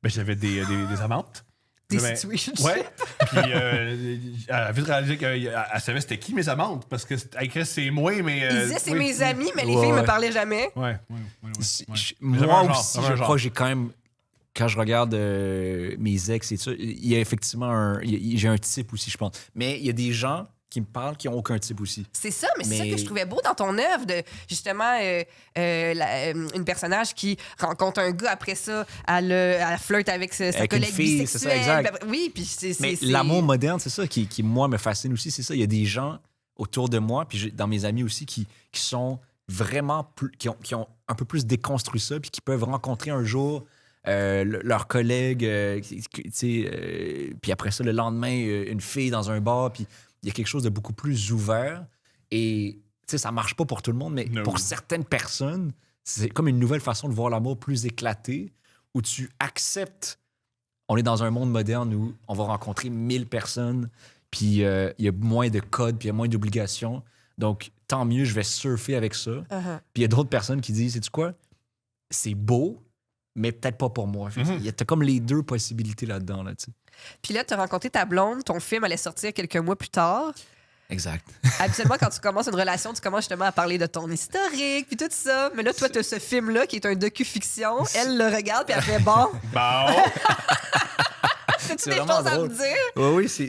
j'avais des amantes. Des Ben, situationships. Ouais. Puis elle a vite réalisé qu'elle savait c'était qui mes amantes. Parce que c'est moi, mais. Ils disaient c'est oui. mes amis, mais les Ouais, filles ouais. me parlaient jamais. Ouais. Moi J'avais un genre, aussi, j'avais je un genre. crois que j'ai quand même. Quand je regarde mes ex et ça, il y a effectivement j'ai un type aussi, je pense. Mais il y a des gens qui me parlent qui n'ont aucun type aussi. C'est ça, mais c'est ça que je trouvais beau dans ton œuvre, de justement une personnage qui rencontre un gars, après ça, elle flirte avec sa Avec collègue une fille, bisexuelle. c'est ça, exact. Oui, puis Mais c'est... l'amour moderne, c'est ça qui, moi, me fascine aussi. C'est ça. Il y a des gens autour de moi, puis dans mes amis aussi, qui sont vraiment qui ont un peu plus déconstruit ça, puis qui peuvent rencontrer un jour leurs collègues, puis après ça, le lendemain, une fille dans un bar, puis il y a quelque chose de beaucoup plus ouvert. Et ça marche pas pour tout le monde, mais No. pour certaines personnes, c'est comme une nouvelle façon de voir l'amour plus éclatée, où tu acceptes. On est dans un monde moderne où on va rencontrer 1000 personnes, puis il y a moins de codes, puis il y a moins d'obligations. Donc, tant mieux, je vais surfer avec ça. Uh-huh. Puis il y a d'autres personnes qui disent, sais-tu quoi? C'est beau, mais peut-être pas pour moi. Il y a t'as comme les deux possibilités là-dedans. Là, tu sais. Puis là, tu as rencontré ta blonde, ton film allait sortir quelques mois plus tard. Exact. Habituellement, quand tu commences une relation, tu commences justement à parler de ton historique, puis tout ça. Mais là, toi, tu as ce film-là qui est un docu-fiction. Elle le regarde, puis elle fait bon. Bon. As-tu C'est des vraiment choses à drôle. me dire?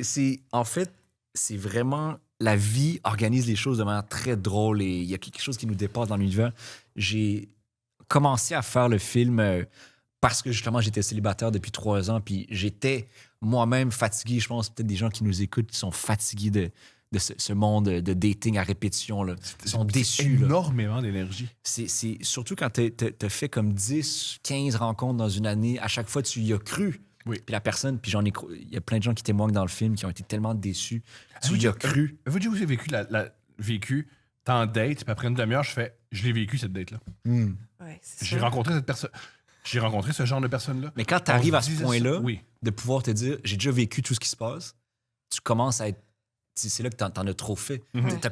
Oui, en fait, c'est vraiment... La vie organise les choses de manière très drôle et il y a quelque chose qui nous dépasse dans l'univers. J'ai commencé à faire le film parce que justement, j'étais célibataire depuis 3 ans, puis j'étais moi-même fatigué. Je pense peut-être des gens qui nous écoutent qui sont fatigués de ce monde de dating à répétition. Là. Ils sont déçus. Là. Énormément d'énergie. C'est surtout quand t'as fait comme 10, 15 rencontres dans une année, à chaque fois, tu y as cru. Oui. Puis la personne, puis il y a plein de gens qui témoignent dans le film qui ont été tellement déçus. Tu y as cru. Vous dites, vous avez vécu tant date, puis après une demi-heure, je l'ai vécu cette date-là. Ouais, c'est J'ai ça. rencontré cette personne. J'ai rencontré ce genre de personne-là. Mais quand tu arrives On à ce disait point-là, ça. Oui. de pouvoir te dire, j'ai déjà vécu tout ce qui se passe, tu commences à être. C'est là que t'en as trop fait. T'as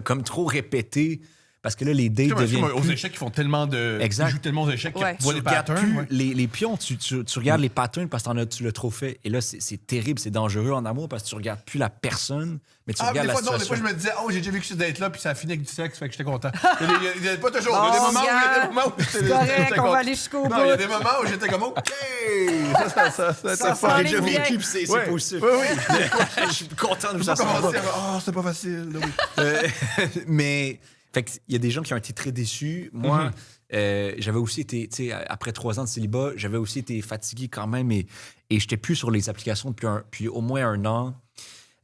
comme trop répété. Parce que là, les dates Comme deviennent. aux plus- échecs, ils font tellement de. Exact. Ils jouent tellement aux échecs Ouais. qu'ils voient Tu les regardes patterns. plus ouais. les pions, tu regardes les patterns parce que tu l'as trop fait. Et là, c'est terrible, c'est dangereux en amour parce que tu regardes plus la personne, mais tu Ah, mais regardes des la fois, non, des situation. fois, je me disais, oh, j'ai déjà vécu cette date-là, puis ça a fini avec du sexe, fait que j'étais content. Il y a pas toujours. Il y a des Bon, moments où il y a gars, des moments où j'étais C'est correct, j'étais on content. va aller jusqu'au Non, il y a bout. des moments où j'étais comme, OK! Ça Ça pas sent J'ai les déjà bien. vécu, puis c'est Ouais. positif. Oui, oui. Je suis content de Je ça. sais pas comment dire, oh, c'était pas facile. là, oui. Mais fait que il y a des gens qui ont été très déçus. Moi, j'avais aussi été, tu sais, après 3 ans de célibat, j'avais aussi été fatigué quand même et j'étais plus sur les applications depuis au moins 1 an.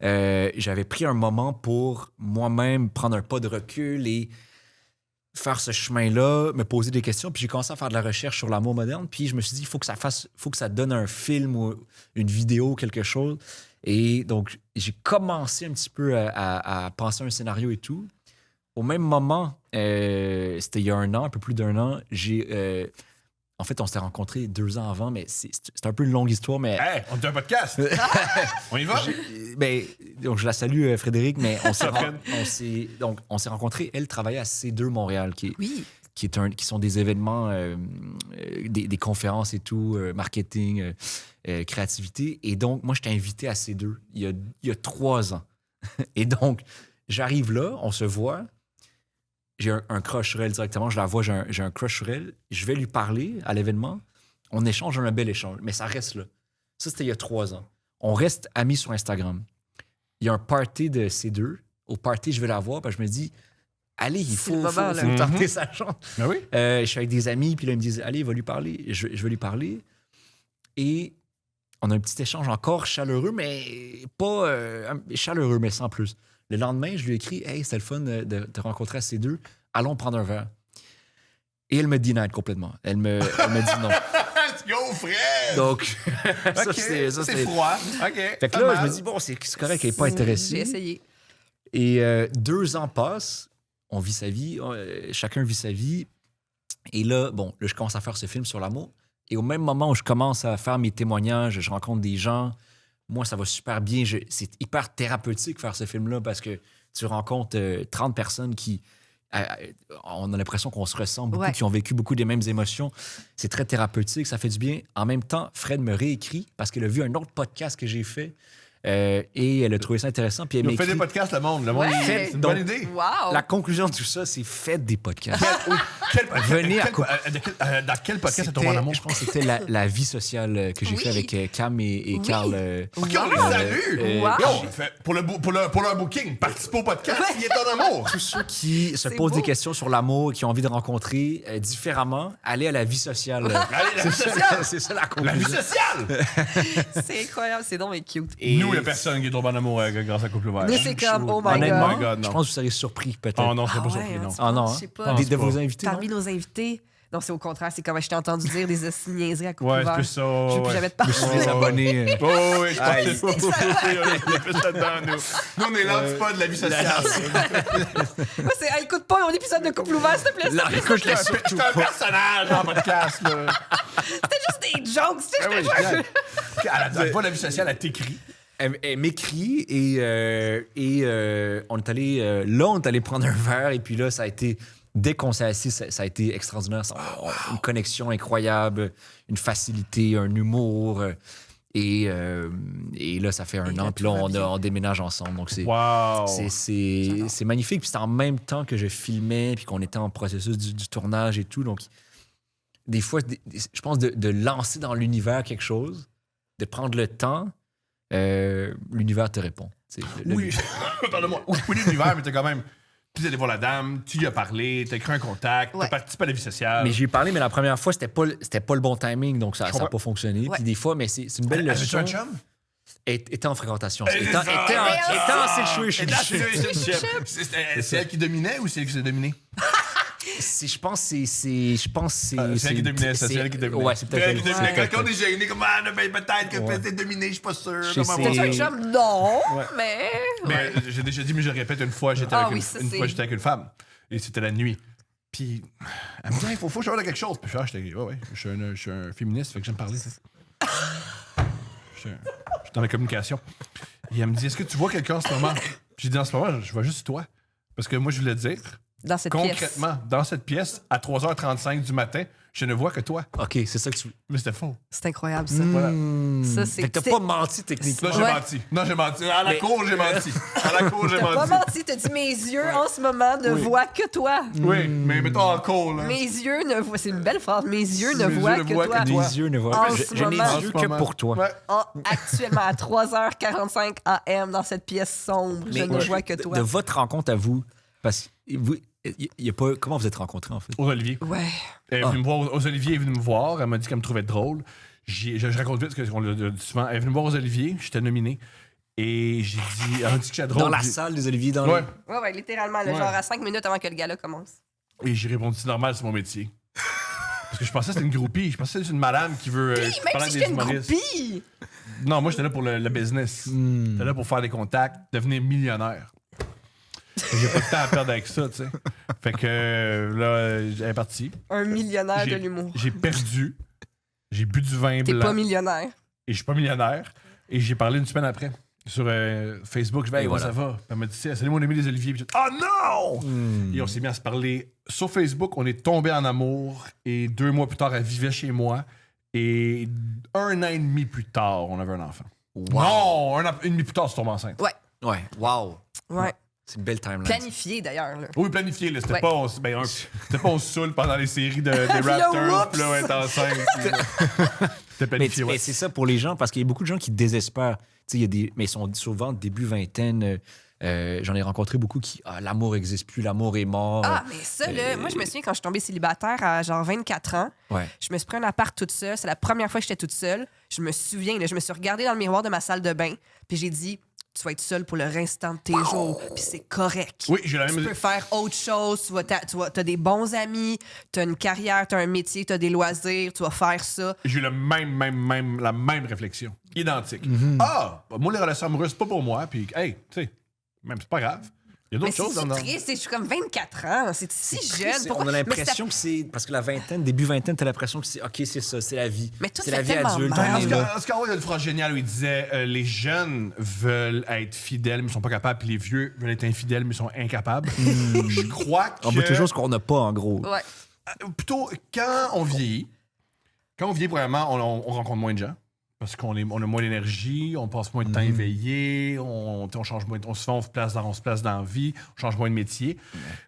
J'avais pris un moment pour moi-même prendre un pas de recul et faire ce chemin-là, me poser des questions. Puis j'ai commencé à faire de la recherche sur l'amour moderne. Puis je me suis dit, il faut que ça donne un film ou une vidéo, quelque chose. Et donc, j'ai commencé un petit peu à penser à un scénario et tout. Au même moment, c'était il y a 1 an, un peu plus d'1 an, en fait, on s'était rencontrés 2 ans avant, mais c'est un peu une longue histoire, mais... Hey, on est un podcast. On y va? Donc, je la salue, Frédéric, mais on s'est Fred. rencontrés. Elle travaillait à C2 Montréal, Oui. qui sont des événements, des conférences et tout, marketing, créativité. Et donc, moi, j'étais invité à C2 il y a 3 ans. Et donc, j'arrive là, on se voit. J'ai un crush sur elle directement. Je la vois, j'ai un crush sur elle. Je vais lui parler à l'événement. On échange, un bel échange. Mais ça reste là. Ça, c'était il y a 3 ans. On reste amis sur Instagram. Il y a un party de C2. Au party, je vais la voir. Puis je me dis, allez, il C'est le faut moment, là. tenter sa chance. Ben oui. Je suis avec des amis, puis là, ils me disent, allez, va lui parler. Je vais lui parler. Et on a un petit échange encore chaleureux, mais pas chaleureux, mais sans plus. Le lendemain, je lui ai écrit, hey, c'était le fun de te rencontrer à C2. Allons prendre un verre. Et elle me deny complètement. Elle me dit non. Let's go, Fred! Donc, ça, OK, c'est c'est froid. OK. Fait que là, je me dis, bon, c'est correct qu'elle n'est pas J'ai intéressée. essayé. Et 2 ans passent, on vit sa vie, chacun vit sa vie. Et là, je commence à faire ce film sur l'amour. Et au même moment où je commence à faire mes témoignages, je rencontre des gens. Moi, ça va super bien. C'est hyper thérapeutique faire ce film-là parce que tu rencontres 30 personnes qui... on a l'impression qu'on se ressemble beaucoup, Ouais. qui ont vécu beaucoup des mêmes émotions. C'est très thérapeutique, ça fait du bien. En même temps, Fred me réécrit parce qu'il a vu un autre podcast que j'ai fait Et elle a trouvé ça intéressant. Puis elle Nous m'a fait des écrit... podcasts, le monde. Le monde, Ouais. c'est une Donc, bonne idée. Wow! La conclusion de tout ça, c'est faites des podcasts. Venez à dans quel podcast est ton bon amour? Je pense que c'était la vie sociale que j'ai Oui. fait avec Cam et Carl. Ok, on les salue! Wow. Yo, pour leur booking, participez au podcast, il est ton amour! Tous ceux qui se C'est posent beau. des questions sur l'amour et qui ont envie de rencontrer différemment, allez à la vie sociale. Allez, la vie sociale! C'est ça la La conclusion. vie sociale! C'est incroyable, c'est donc mais cute. Et Nous, il n'y a personne qui est tombé en amour grâce à Couple Ouvert. Nous, c'est comme, oh my Honnêtement, Oh my God, non. je pense que vous serez surpris peut-être. Oh non, je serais pas Ah surpris, ouais, non. tu Ah non, penses? hein? Je sais pas. Ah, De vos invités, Parmi non? nos invités, non, c'est au contraire, c'est comme je t'ai entendu dire des niaiseries à couple Ouais, c'est ouvert. plus ça. Je veux plus ouais. jamais te parler. Les abonnés. Oh, oui, je Aïe. pense que il y a plus là-dedans, nous. Nous, on est l'antipode de la vie sociale. Moi, c'est, hey, écoute pas mon épisode de couple ouvert, s'il te plaît. Là, écoute, je C'est laisse surtout un pas. personnage en podcast, là. C'était juste des jokes, tu sais. Ah oui, génial. Elle voit la vie sociale, elle t'écrit. Elle m'écrit et on est allé là, on est allé prendre un verre et puis là, ça a été dès qu'on s'est assis, ça a été extraordinaire. Une connexion incroyable, une facilité, un humour. Et là, ça fait un an. Puis là, on déménage ensemble. Donc, Wow. c'est magnifique. Puis c'est en même temps que je filmais puis qu'on était en processus du tournage et tout. Donc, des fois, je pense de lancer dans l'univers quelque chose, de prendre le temps, l'univers te répond. Oui, pardonne-moi. Oui, l'univers, mais t'as quand même. Tu es allé voir la dame, tu lui as parlé, t'as créé un contact, Ouais. t'as participé à la vie sociale. Mais j'ai parlé, mais la première fois, c'était pas le bon timing, donc ça n'a comprends. pas fonctionné. Ouais. Puis des fois, mais c'est une belle Avais-tu leçon. un chum? Était en fréquentation. C'est Était en situationship. C'est elle qui dominait ou c'est elle qui s'est dominée? Je pense que c'est C'est elle qui dominait, c'est elle qui dominait. Ouais, c'est peut-être elle qui dominait. peut-être- Quand on est gêné, comme ah, ben, peut-être que Ouais. peut-être dominé, je suis pas sûr. Je sais, Comment c'est- on va T'as un faire? chum? Non, mais... Mais j'ai déjà dit, mais je répète, une fois, j'étais Ah avec, oui, ça, une c'est- fois, j'étais avec une femme. Et c'était la nuit. Puis, elle me dit, il faut que je parle de quelque chose. Puis, j'étais, ouais, je suis un féministe, fait que j'aime parler. Je suis dans la communication. Et elle me dit, est-ce que tu vois quelqu'un en ce moment? Puis, j'ai dit, en ce moment, je vois juste toi. Parce que moi, je voulais dire, Dans cette pièce. concrètement, dans cette pièce, à 3h35 du matin, je ne vois que toi. OK, c'est ça que tu... Mais c'était faux. C'est incroyable, ça. Voilà. Ça, c'est... Fait que t'as pas menti techniquement. Là, j'ai Ouais. menti. Non, j'ai menti. À la Mais- cour, j'ai menti. À la cour, j'ai T'as pas menti. menti, t'as dit mes yeux en ce moment ne voient que toi. Oui, mais mettons en cour, là. Mes yeux ne voient... C'est une belle phrase. Mes yeux ne Mes yeux voient ne que voient toi. que toi. Les yeux ne voient En pas. ce Je n'ai moment. des yeux que pour toi. Ouais. Actuellement, à 3h45 AM, dans cette pièce sombre, je ne vois que toi. De votre rencontre à vous, parce que vous, il y a pas... Comment vous êtes rencontrés, en fait? Aux Olivier. Ouais. Elle est venue me voir aux Olivier, elle est venue me voir. Elle m'a dit qu'elle me trouvait drôle. Je raconte vite parce qu'on l'a dit souvent. Elle est venue me voir aux Olivier, j'étais nominé. Et j'ai dit, elle m'a dit que j'étais drôle. Dans la J'ai- salle des Oliviers, dans Ouais. Ouais, littéralement, là, Ouais. genre à 5 minutes avant que le gala commence. Et j'ai répondu, c'est normal, c'est mon métier. Parce que je pensais que c'était une groupie. Je pensais que c'était une madame qui veut Même parler si des j'étais une humoristes. groupie! Non, moi, j'étais là pour le business. J'étais là pour faire des contacts, devenir millionnaire. J'ai pas de temps à perdre avec ça, tu sais. Fait que là, elle est partie. Un millionnaire de J'ai- l'humour. J'ai perdu. J'ai bu du vin T'es blanc. pas millionnaire. Et je suis pas millionnaire. Et j'ai parlé une semaine après sur Facebook. Je vais, hey, Et comment voilà. ça va? Puis elle m'a dit, salut mon ami des Oliviers. Puis j'ai dit, oh non! Et on s'est mis à se parler sur Facebook. On est tombés en amour. Et 2 mois plus tard, elle vivait chez moi. Et 1 an et demi plus tard, on avait un enfant. Non! 1 an et demi plus tard, c'est tombé enceinte. Ouais. Ouais, wow. Ouais. C'est une belle timeline. Planifié, d'ailleurs. Là. Oui, planifié. Là. C'était Ouais. pas, c'était pas on se saoule pendant les séries des Raptors. Puis là, elle est enceinte. puis là. C'était Mais, planifié, mais ouais. c'est ça pour les gens, parce qu'il y a beaucoup de gens qui désespèrent. Tu sais, il y a des, mais ils sont souvent début vingtaine. J'en ai rencontré beaucoup qui. Ah, l'amour n'existe plus, l'amour est mort. Ah, mais ça, là, moi, je me souviens quand je suis tombée célibataire à genre 24 ans, Ouais. je me suis pris un appart toute seule. C'est la première fois que j'étais toute seule. Je me souviens, là, je me suis regardée dans le miroir de ma salle de bain, puis j'ai dit, tu vas être seule pour le restant de tes jours, puis c'est correct. Oui, j'ai la Tu même. peux faire autre chose, t'as des bons amis, t'as une carrière, t'as un métier, t'as des loisirs, tu vas faire ça. J'ai eu la même réflexion. Identique. Ah, moi, les relations amoureuses, c'est pas pour moi. Puis, hey, tu sais, même c'est pas grave. Il y a Mais d'autres choses c'est dans triste, je suis comme 24 ans, c'est si jeune. On a l'impression que c'est. Parce que la vingtaine, début vingtaine, t'as l'impression que c'est. OK, c'est ça, c'est la vie. Mais toi, c'est tu la fais vie tellement adulte. mal. on est là. Oscar Wilde a une phrase géniale où il disait les jeunes veulent être fidèles, mais ils sont pas capables, puis les vieux veulent être infidèles, mais ils sont incapables. Je crois que. On veut toujours ce qu'on n'a pas, en gros. Ouais. Plutôt, quand on vieillit, premièrement, on rencontre moins de gens. Parce qu'on a moins d'énergie, on passe moins de temps éveillé, on change moins, souvent on se place dans la vie, on change moins de métier.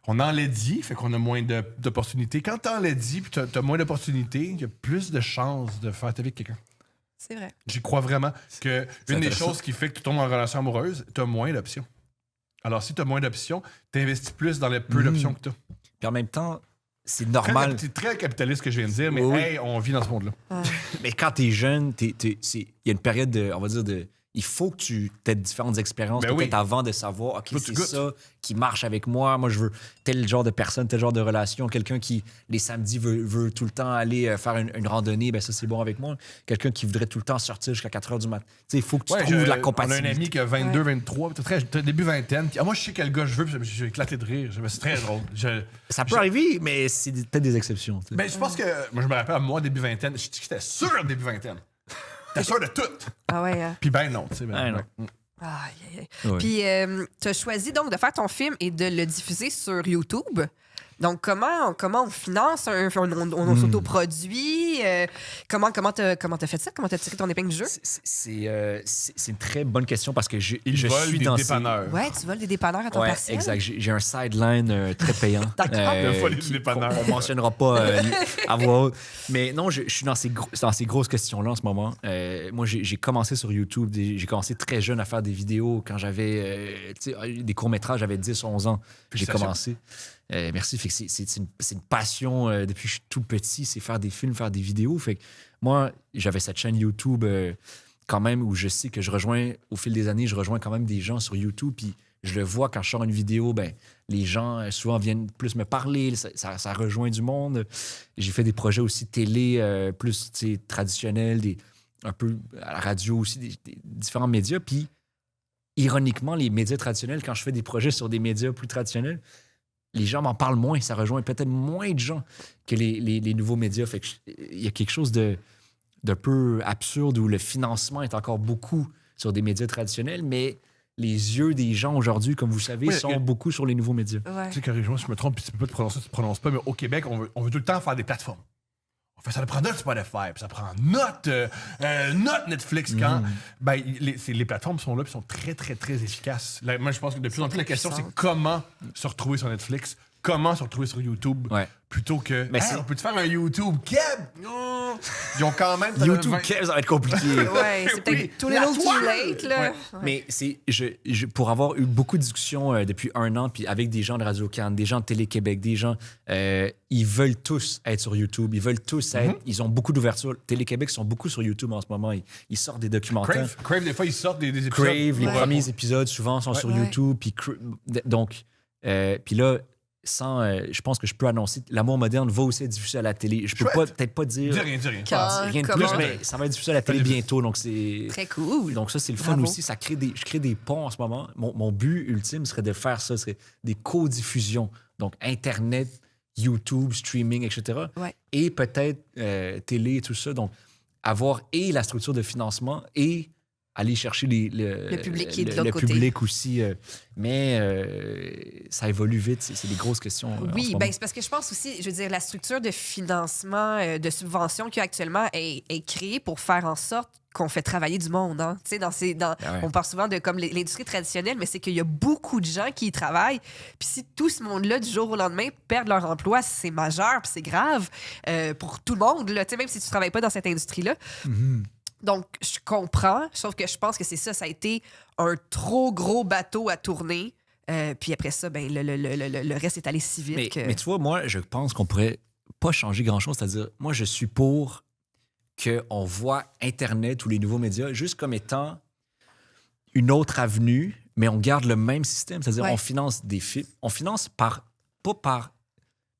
On enlaidit, fait qu'on a moins d'opportunités. Quand tu enlaidis puis tu as moins d'opportunités, il y a plus de chances de faire ta vie avec quelqu'un. C'est vrai. J'y crois vraiment que une des intéressant. choses qui fait que tu tombes en relation amoureuse, tu as moins d'options. Alors, si tu as moins d'options, tu investis plus dans les peu d'options que tu as. Puis en même temps, c'est normal. C'est très capitaliste ce que je viens de dire, mais Oui. hey, on vit dans ce monde-là. Mais quand t'es jeune, il y a une période de, on va dire, il faut que tu aies différentes expériences, Ben peut-être oui. avant de savoir, OK, Faut que tu c'est goûtes. ça qui marche avec moi. Moi, je veux tel genre de personne, tel genre de relation. Quelqu'un qui, les samedis, veut tout le temps aller faire une randonnée, ben ça, c'est bon avec moi. Quelqu'un qui voudrait tout le temps sortir jusqu'à 4 h du matin. Tu sais, il faut que tu trouves la On a compatibilité. un ami qui a 22, 23, t'as début vingtaine. Puis, moi, je sais quel gars je veux, puis j'ai éclaté de rire. C'est très drôle. Ça peut arriver, mais c'est peut-être des exceptions. tu sais. Ben, je pense que, moi, je me rappelle, moi, début vingtaine, j'étais sûr début vingtaine. T'es sûr de tout. Ah ouais, hein? Puis ben non, tu sais. Ben, Ben non. ouais. Aïe, aïe, aïe. Ouais. Puis, tu as choisi donc de faire ton film et de le diffuser sur YouTube. Donc, comment on finance on s'autoproduit? Comment t'as fait ça? Comment t'as tiré ton épingle du jeu? C'est une très bonne question parce que je Il vole suis des dans dépanneurs. Ouais, tu voles des dépanneurs à ton Ouais, partiel? exact. J'ai un sideline très payant. Le volet du qui- dépanneur. qu'on mentionnera pas à voix haute. Mais non, je suis dans ces grosses questions-là en ce moment. Moi, j'ai commencé sur YouTube. J'ai commencé très jeune à faire des vidéos quand j'avais des courts-métrages. J'avais 10, 11 ans. J'ai Félicitations. commencé. Merci. Fait que c'est une passion depuis que je suis tout petit. C'est faire des films, faire des vidéos. Fait que moi, j'avais cette chaîne YouTube quand même où je sais que je rejoins, au fil des années, je rejoins quand même des gens sur YouTube. Puis je le vois quand je sors une vidéo, ben, les gens souvent viennent plus me parler. Ça rejoint du monde. J'ai fait des projets aussi télé plus traditionnels, un peu à la radio aussi, des différents médias. Puis ironiquement, les médias traditionnels, quand je fais des projets sur des médias plus traditionnels, les gens m'en parlent moins. Ça rejoint peut-être moins de gens que les nouveaux médias. Fait que il y a quelque chose d'un peu absurde où le financement est encore beaucoup sur des médias traditionnels, mais les yeux des gens aujourd'hui, comme vous savez, Oui, sont beaucoup sur les nouveaux médias. Ouais. Tu sais, corrige-moi si je me trompe, puis tu peux pas te prononcer, tu te prononces pas, mais au Québec, on veut tout le temps faire des plateformes. On fait ça prend notre Spotify, puis ça prend notre Netflix quand. Ben, les plateformes sont là, puis sont très, très, très efficaces. Là, moi, je pense que de plus en plus, la question, c'est comment se retrouver sur Netflix, comment se retrouver sur YouTube, Ouais. plutôt que. Mais Hey, c'est- on peut-te faire un YouTube Keb? Non! Ils ont quand même. YouTube, 20 ça va être compliqué. Ouais, c'est peut-être Oui, too la little too toile! late, là. Ouais. Ouais. Mais c'est pour avoir eu beaucoup de discussions depuis 1 an, puis avec des gens de Radio-Can, des gens de Télé-Québec, des gens, ils veulent tous être sur YouTube. Ils veulent tous être. Ils ont beaucoup d'ouverture. Télé-Québec sont beaucoup sur YouTube en ce moment. Ils sortent des documentaires. Crave, des fois, ils sortent des épisodes. Crave, les Ouais. premiers épisodes souvent sont sur Ouais. YouTube. Puis donc, puis là, je pense que je peux annoncer, L'amour moderne va aussi être diffusé à la télé. Je peux Chouette. peut-être pas dire Dis rien. Quand- rien de comment? plus, mais ça va être diffusé à la télé bientôt. Donc c'est Très cool. donc ça, c'est le fun Bravo. aussi. Je crée des ponts en ce moment. Mon but ultime serait de faire ça, serait des co-diffusions. Donc, Internet, YouTube, streaming, etc. Ouais. Et peut-être télé, tout ça. Donc, avoir et la structure de financement et aller chercher le public qui est de le l'autre côté. public aussi. Mais ça évolue vite. C'est des grosses questions. en ce Oui, moment. ben c'est parce que je pense aussi, je veux dire, la structure de financement, de subvention qu'il y a actuellement est créée pour faire en sorte qu'on fait travailler du monde. Hein? Tu sais, Ah ouais. on parle souvent de comme l'industrie traditionnelle, mais c'est qu'il y a beaucoup de gens qui y travaillent. Puis si tout ce monde-là, du jour au lendemain, perd leur emploi, c'est majeur, puis c'est grave pour tout le monde, là, tu sais, même si tu travailles pas dans cette industrie-là. Donc, je comprends, sauf que je pense que c'est ça. Ça a été un trop gros bateau à tourner. Puis après ça, ben, le reste est allé si vite que... Mais tu vois, moi, je pense qu'on pourrait pas changer grand-chose. C'est-à-dire, moi, je suis pour qu'on voit Internet ou les nouveaux médias juste comme étant une autre avenue, mais on garde le même système. C'est-à-dire, Ouais. on finance des films. On finance pas par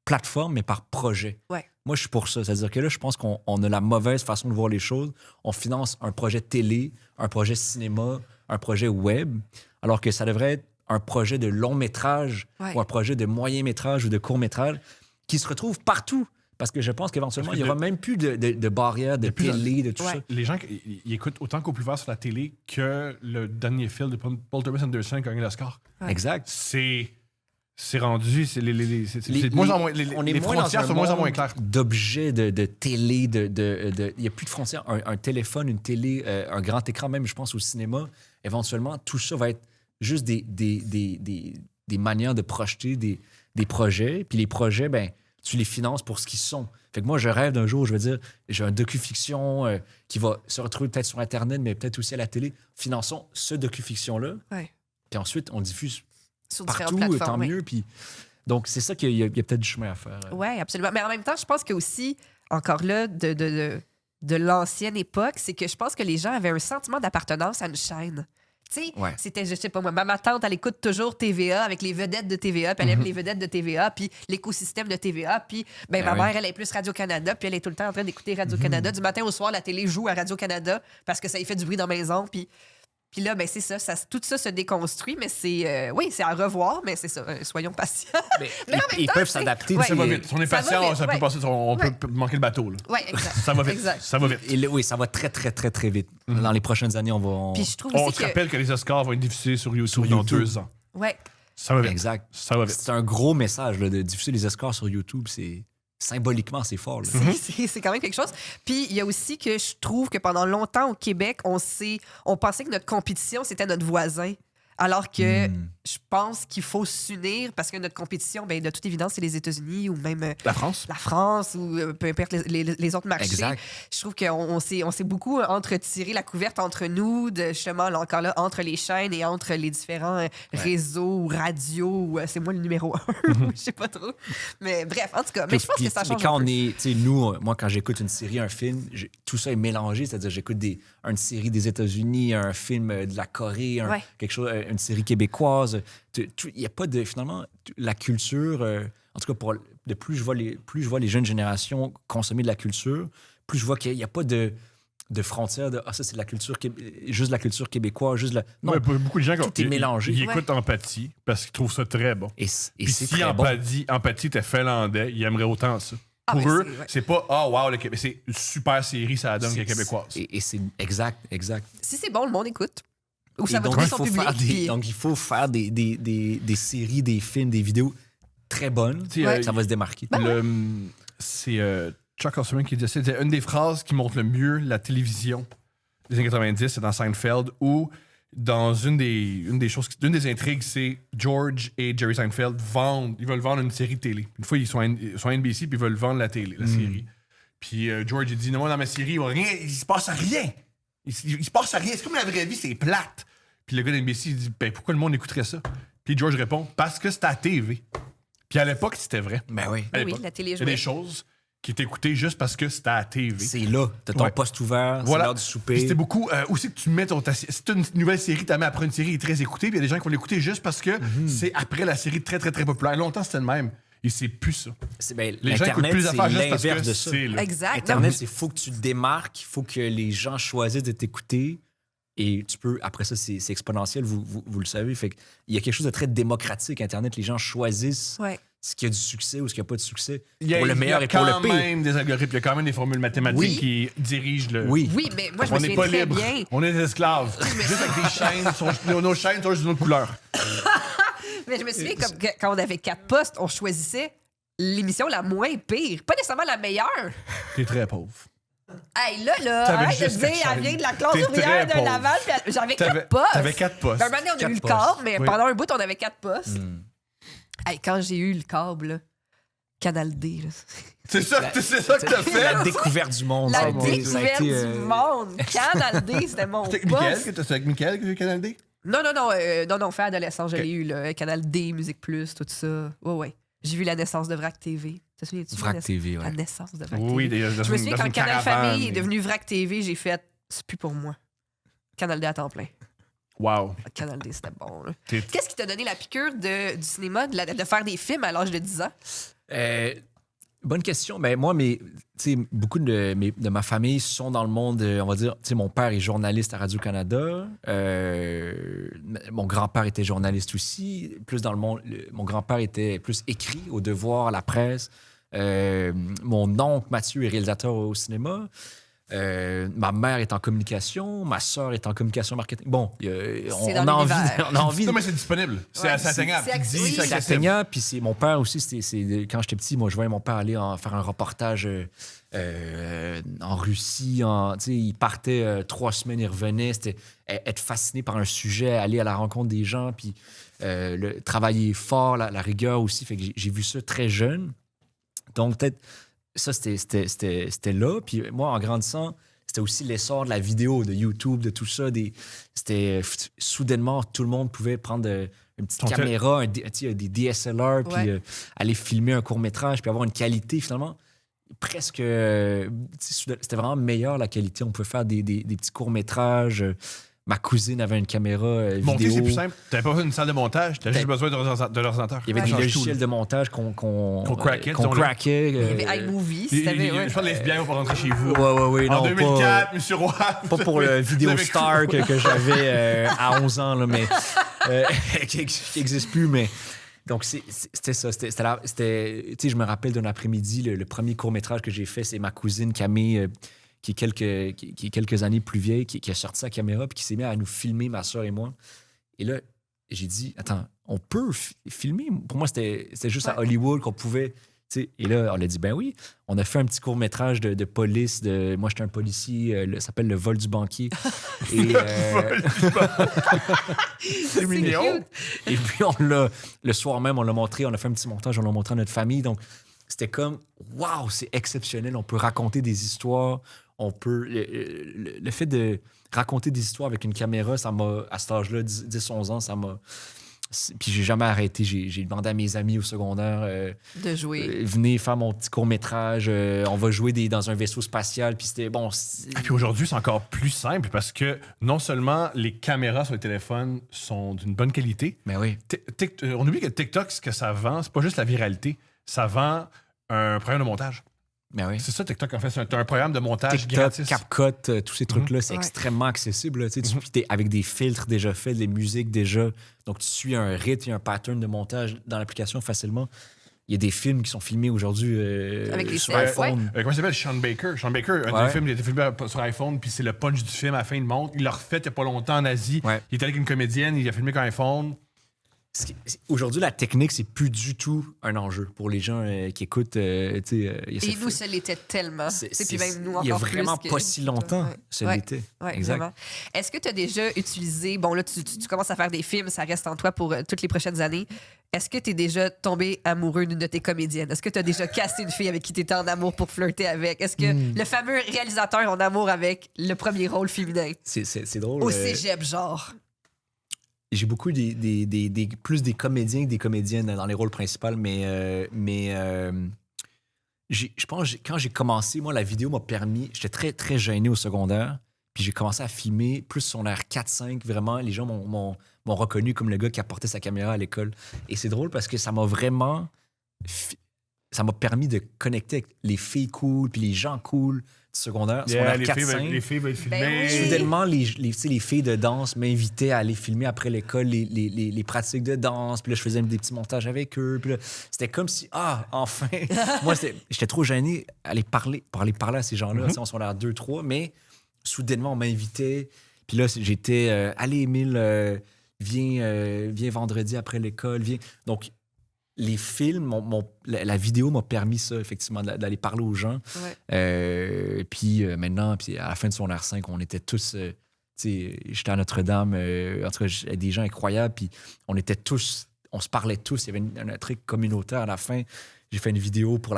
plateforme, mais par projet. Ouais. Moi, je suis pour ça. C'est-à-dire que là, je pense qu'on a la mauvaise façon de voir les choses. On finance un projet télé, un projet cinéma, un projet web, alors que ça devrait être un projet de long métrage Ouais. ou un projet de moyen métrage ou de court métrage qui se retrouve partout. Parce que je pense qu'éventuellement, Parce il que n'y aura même plus de barrières, de plus en- télé, de tout Ouais. ça. Les gens, ils écoutent autant qu'au plus vert sur la télé que le dernier film de Paul Thomas Anderson qui a gagné l'Oscar. Ouais. Exact. C'est c'est rendu, c'est c'est Les- de moins en les- moins, on est les moins dans frontières un sont de moins en monde moins claires. d'objets, de télé, il n'y a plus de frontières. Un téléphone, une télé, un grand écran, même, je pense, au cinéma, éventuellement, tout ça va être juste des manières de projeter des projets. Puis les projets, ben, tu les finances pour ce qu'ils sont. Fait que moi, je rêve d'un jour, je veux dire, j'ai un docu-fiction qui va se retrouver peut-être sur Internet, mais peut-être aussi à la télé. Finançons ce docu-fiction-là. Ouais. Puis ensuite, on diffuse Sur partout, différentes tant plateformes. Oui. mieux. Puis... Donc, c'est ça qu'il y a peut-être du chemin à faire. Oui, absolument. Mais en même temps, je pense que aussi, encore là, de l'ancienne époque, c'est que je pense que les gens avaient un sentiment d'appartenance à une chaîne. Tu sais, Ouais. c'était, je sais pas moi, ma tante, elle écoute toujours TVA avec les vedettes de TVA, puis elle aime les vedettes de TVA, puis l'écosystème de TVA, puis ben, ma oui. mère, elle est plus Radio-Canada, puis elle est tout le temps en train d'écouter Radio-Canada. Du matin au soir, la télé joue à Radio-Canada parce que ça y fait du bruit dans la maison, puis là, ben, c'est ça, tout ça se déconstruit, mais c'est, oui, c'est à revoir, mais c'est ça, soyons patients. Mais Mais en même ils temps, peuvent tu sais, s'adapter. ouais. Ça va vite. Si on est Ça va patient, vite, ça peut ouais. passer, on Ouais. peut manquer le bateau. Là. Oui, exact. Ça va vite. Exact. Ça va vite. Oui, ça va très, très, très, très vite. Dans les prochaines années, on va... Puis je trouve On aussi se que... rappelle que les Oscars vont être diffusés sur YouTube, Sur dans YouTube. 2 ans. Ouais. Ça va vite. Exact. Ça va vite. C'est un gros message là, de diffuser les Oscars sur YouTube. C'est symboliquement, c'est fort. Là. C'est quand même quelque chose. Puis il y a aussi que je trouve que pendant longtemps au Québec, on pensait que notre compétition, c'était notre voisin. Alors que je pense qu'il faut s'unir parce que notre compétition, ben, de toute évidence, c'est les États-Unis ou même La France? la France ou peu importe les autres marchés. Exact. Je trouve qu'on s'est beaucoup entretiré la couverte entre nous, justement, là, encore là, entre les chaînes et entre les différents réseaux ou radios. Ou, c'est moi le numéro 1, je sais pas trop. Mais bref, en tout cas, mais je pense que ça change Mais quand un peu. on est, tu sais, nous, moi, quand j'écoute une série, un film, tout ça est mélangé. C'est-à-dire, j'écoute une série des États-Unis, un film de la Corée, Ouais. quelque chose, une série québécoise. Il n'y a pas de, finalement, la culture, en tout cas, plus je vois les jeunes générations consommer de la culture, plus je vois qu'il n'y a pas de frontières de ça, c'est de la culture, juste de la culture québécoise, juste de la... Non, Ouais, beaucoup de gens tout est mélangé. Ils écoutent Empathie parce qu'ils trouvent ça très bon. et Puis c'est si très bon. Empathie était finlandais, ils aimeraient autant ça. Ah, Pour ben, eux, c'est- ouais. c'est pas wow, le Québec. C'est une super série, ça donne qu'elle est québécoise. Et c'est exact. Si c'est bon, le monde écoute. Ou ça Et va donc, trouver il son faut public. faire puis- donc, il faut faire des séries, des films, des vidéos très bonnes. Tu sais, Ça va se démarquer. C'est Chuck Osman qui disait, c'était une des phrases qui montre le mieux la télévision des années 90, c'est dans Seinfeld, où dans une des intrigues, c'est George et Jerry Seinfeld ils veulent vendre une série de télé. Une fois, ils sont à NBC, puis ils veulent vendre la télé, la série. Puis George, il dit, non, moi, dans ma série, il se passe rien. Il se passe rien. C'est comme la vraie vie, c'est plate. Puis le gars d'NBC, il dit, ben, pourquoi le monde écouterait ça? Puis George répond, parce que c'est à la TV. Puis à l'époque, c'était vrai. Ben oui. À Oui, l'époque, la télé il y a jouait. des choses qui étaient écoutées juste parce que c'était à la TV. C'est là. T'as ton Ouais. poste ouvert, c'est Voilà. l'heure du Puis souper. c'était beaucoup. Aussi que tu mets c'est une nouvelle série, tu mets après une série très écoutée, puis il y a des gens qui vont l'écouter juste parce que c'est après la série très, très, très populaire. Longtemps, c'était le même. Et c'est plus ça. Ben, Les gens écoutent L'Internet, plus c'est d'affaires juste parce l'inverse que de ça. c'est là. Exact. Internet, Non, c'est faut que tu te démarques, il faut que les gens choisissent de t'écouter. Et tu peux, après ça, c'est exponentiel, vous le savez. Fait il y a quelque chose de très démocratique, Internet. Les gens choisissent ouais. ce qui a du succès ou ce qui n'a pas de succès. Il y a, Pour le meilleur il y et a pour le quand pire. même des algorithmes, il y a quand même des formules mathématiques Oui. qui dirigent le. Oui. Oui, mais moi, je On me n'est souviens pas très libre. bien. On est des esclaves. Juste avec des chaînes. Nos chaînes sont juste d'une autre couleur. Mais je me souviens, comme quand on avait 4 postes, on choisissait l'émission la moins pire. Pas nécessairement la meilleure. T'es très pauvre. Hey, là, T'avais arrête de juste dire, quatre elle chaînes. vient de la classe T'es ouvrière très de pauvre. Laval, puis j'avais 4 postes. T'avais 4 postes. Ben, un moment donné, on a eu Quatre le postes. câble, mais Oui. pendant un bout, on avait 4 postes. Hey, quand j'ai eu le câble, là, Canal D, là, C'est ça que t'as fait. La découverte du monde. la ça a été- découverte du monde. Canal D, c'était mon C'est poste. avec Mickaël que tu as eu Canal D? Non, fait adolescent, je Ok. l'ai eu, là, Canal D, Musique Plus, tout ça. Ouais. J'ai vu la naissance de Vrac TV. Te souviens-tu? Vrac TV, La ouais. naissance de Vrac Oui, TV. dans Je me une- souviens dans quand une Canal caravane, Famille est mais- devenu Vrac TV, j'ai fait c'est plus pour moi. Canal D à temps plein. Wow. Canal D, c'était bon. là. T'es- Qu'est-ce qui t'a donné la piqûre du cinéma, de faire des films à l'âge de 10 ans? Bonne question. Ben, moi, beaucoup de ma famille sont dans le monde, on va dire, tu sais, mon père est journaliste à Radio-Canada. Mon grand-père était journaliste aussi. Plus dans le monde, mon grand-père était plus écrit, au Devoir, à la presse. Mon oncle Mathieu est réalisateur au cinéma. Ma mère est en communication, ma soeur est en communication marketing. Bon, dans on l'univers. a envie Non, mais c'est disponible. C'est assez atteignable. c'est Tu dis, oui, c'est c'est accessible. atteignant. Puis mon père aussi, quand j'étais petit, moi, je voyais mon père aller faire un reportage en Russie. Il partait 3 semaines, il revenait. C'était être fasciné par un sujet, aller à la rencontre des gens, puis travailler fort, la rigueur aussi. Fait que j'ai vu ça très jeune. Donc, peut-être, ça, c'était là. Puis moi, en grandissant, c'était aussi l'essor de la vidéo, de YouTube, de tout ça. Soudainement, tout le monde pouvait prendre une petite caméra, des DSLR, puis Ouais. aller filmer un court-métrage, puis avoir une qualité, finalement, presque... c'était vraiment meilleur, la qualité. On pouvait faire des petits courts-métrages. Ma cousine avait une caméra Monter, vidéo. c'est plus simple. T'avais pas besoin d'une salle de montage. T'as juste besoin de l'ordinateur. Il y avait Ça des change tout, logiciels là. de montage qu'on craquait, qu'on disons-le. craquait. Il y avait iMovie, si t'avais. Je pense que les FBI vont pas rentrer chez vous. Ouais, En non, 2004, Monsieur Roy. pas pour le Video Vous avez Star cru. que j'avais à 11 ans, là, mais qui n'existe plus, mais... Donc, c'était ça. Tu sais, je me rappelle d'un après-midi, le premier court-métrage que j'ai fait, c'est ma cousine Camille, qui est quelques années plus vieille, qui a sorti sa caméra puis qui s'est mis à nous filmer, ma soeur et moi. Et là, j'ai dit, attends, on peut filmer? Pour moi, c'était juste à Hollywood qu'on pouvait... tu sais. Et là, on a dit, ben oui. On a fait un petit court-métrage de police. Moi, j'étais un policier. Ça s'appelle Le vol du banquier. Et, C'est mignon. et puis, le soir même, on l'a montré. On a fait un petit montage, on l'a montré à notre famille. Donc, c'était comme, waouh, c'est exceptionnel. On peut raconter des histoires. On peut... Le fait de raconter des histoires avec une caméra, ça m'a, à cet âge-là, 10-11 ans, ça m'a... Puis j'ai jamais arrêté. J'ai demandé à mes amis au secondaire, De jouer. venez faire mon petit court-métrage. On va jouer dans un vaisseau spatial. Puis c'était bon. Et puis aujourd'hui, c'est encore plus simple parce que non seulement les caméras sur les téléphones sont d'une bonne qualité, Mais oui. On oublie que TikTok, ce que ça vend, c'est pas juste la viralité, ça vend un programme de montage. Mais oui. C'est ça, TikTok, en fait. C'est un programme de montage TikTok, gratis. CapCut, tous ces trucs-là, c'est Ouais. extrêmement accessible. Là, tu sais, puis t'es avec des filtres déjà faits, des musiques déjà. Donc, tu suis un rythme et un pattern de montage dans l'application facilement. Il y a des films qui sont filmés aujourd'hui Avec les sur scènes, iPhone. Comment il s'appelle? Sean Baker. Sean Baker, un Ouais. des films, il a été filmé sur iPhone, puis c'est le punch du film. À la fin, il le montre. Il l'a refait il n'y a pas longtemps en Asie. Ouais. Il était avec une comédienne, il a filmé qu'un iPhone. Aujourd'hui, la technique, c'est plus du tout un enjeu pour les gens qui écoutent. Il y a Et cette- nous, ça l'était tellement. Puis même nous, il y a encore vraiment plus pas que- si longtemps, Ouais. ça Ouais. l'était. Ouais, Exact. vraiment. Est-ce que tu as déjà utilisé, bon là, tu commences à faire des films, ça reste en toi pour toutes les prochaines années. Est-ce que tu es déjà tombé amoureux d'une de tes comédiennes? Est-ce que tu as déjà cassé une fille avec qui tu étais en amour pour flirter avec? Est-ce que le fameux réalisateur en amour avec le premier rôle féminin? C'est drôle. Au cégep, genre. J'ai beaucoup plus des comédiens que des comédiennes dans les rôles principaux, mais je pense que quand j'ai commencé, moi, la vidéo m'a permis. J'étais très, très gêné au secondaire, puis j'ai commencé à filmer plus sur l'air 4-5. Vraiment, les gens m'ont reconnu comme le gars qui apportait sa caméra à l'école. Et c'est drôle parce que ça m'a vraiment. Ça m'a permis de connecter avec les filles cool, puis les gens cool du secondaire. Secondaire les 4-5. filles veulent filmer. Ben oui. Soudainement, tu sais, les filles de danse m'invitaient à aller filmer après l'école les pratiques de danse. Puis là, je faisais des petits montages avec eux. Puis là, c'était comme si, enfin. Moi, j'étais trop gêné pour aller parler à ces gens-là. Tu sais, on sont là 2-3, mais soudainement, on m'invitait. Puis là, j'étais, allez, Émile, viens vendredi après l'école. Viens. Donc, les films, la vidéo m'a permis ça, effectivement, d'aller parler aux gens. Ouais. Puis maintenant, puis à la fin de son R5, on était tous... tu sais, j'étais à Notre-Dame, en tout cas, j'avais des gens incroyables, puis on était tous... On se parlait tous, il y avait un truc communautaire à la fin. J'ai fait une vidéo pour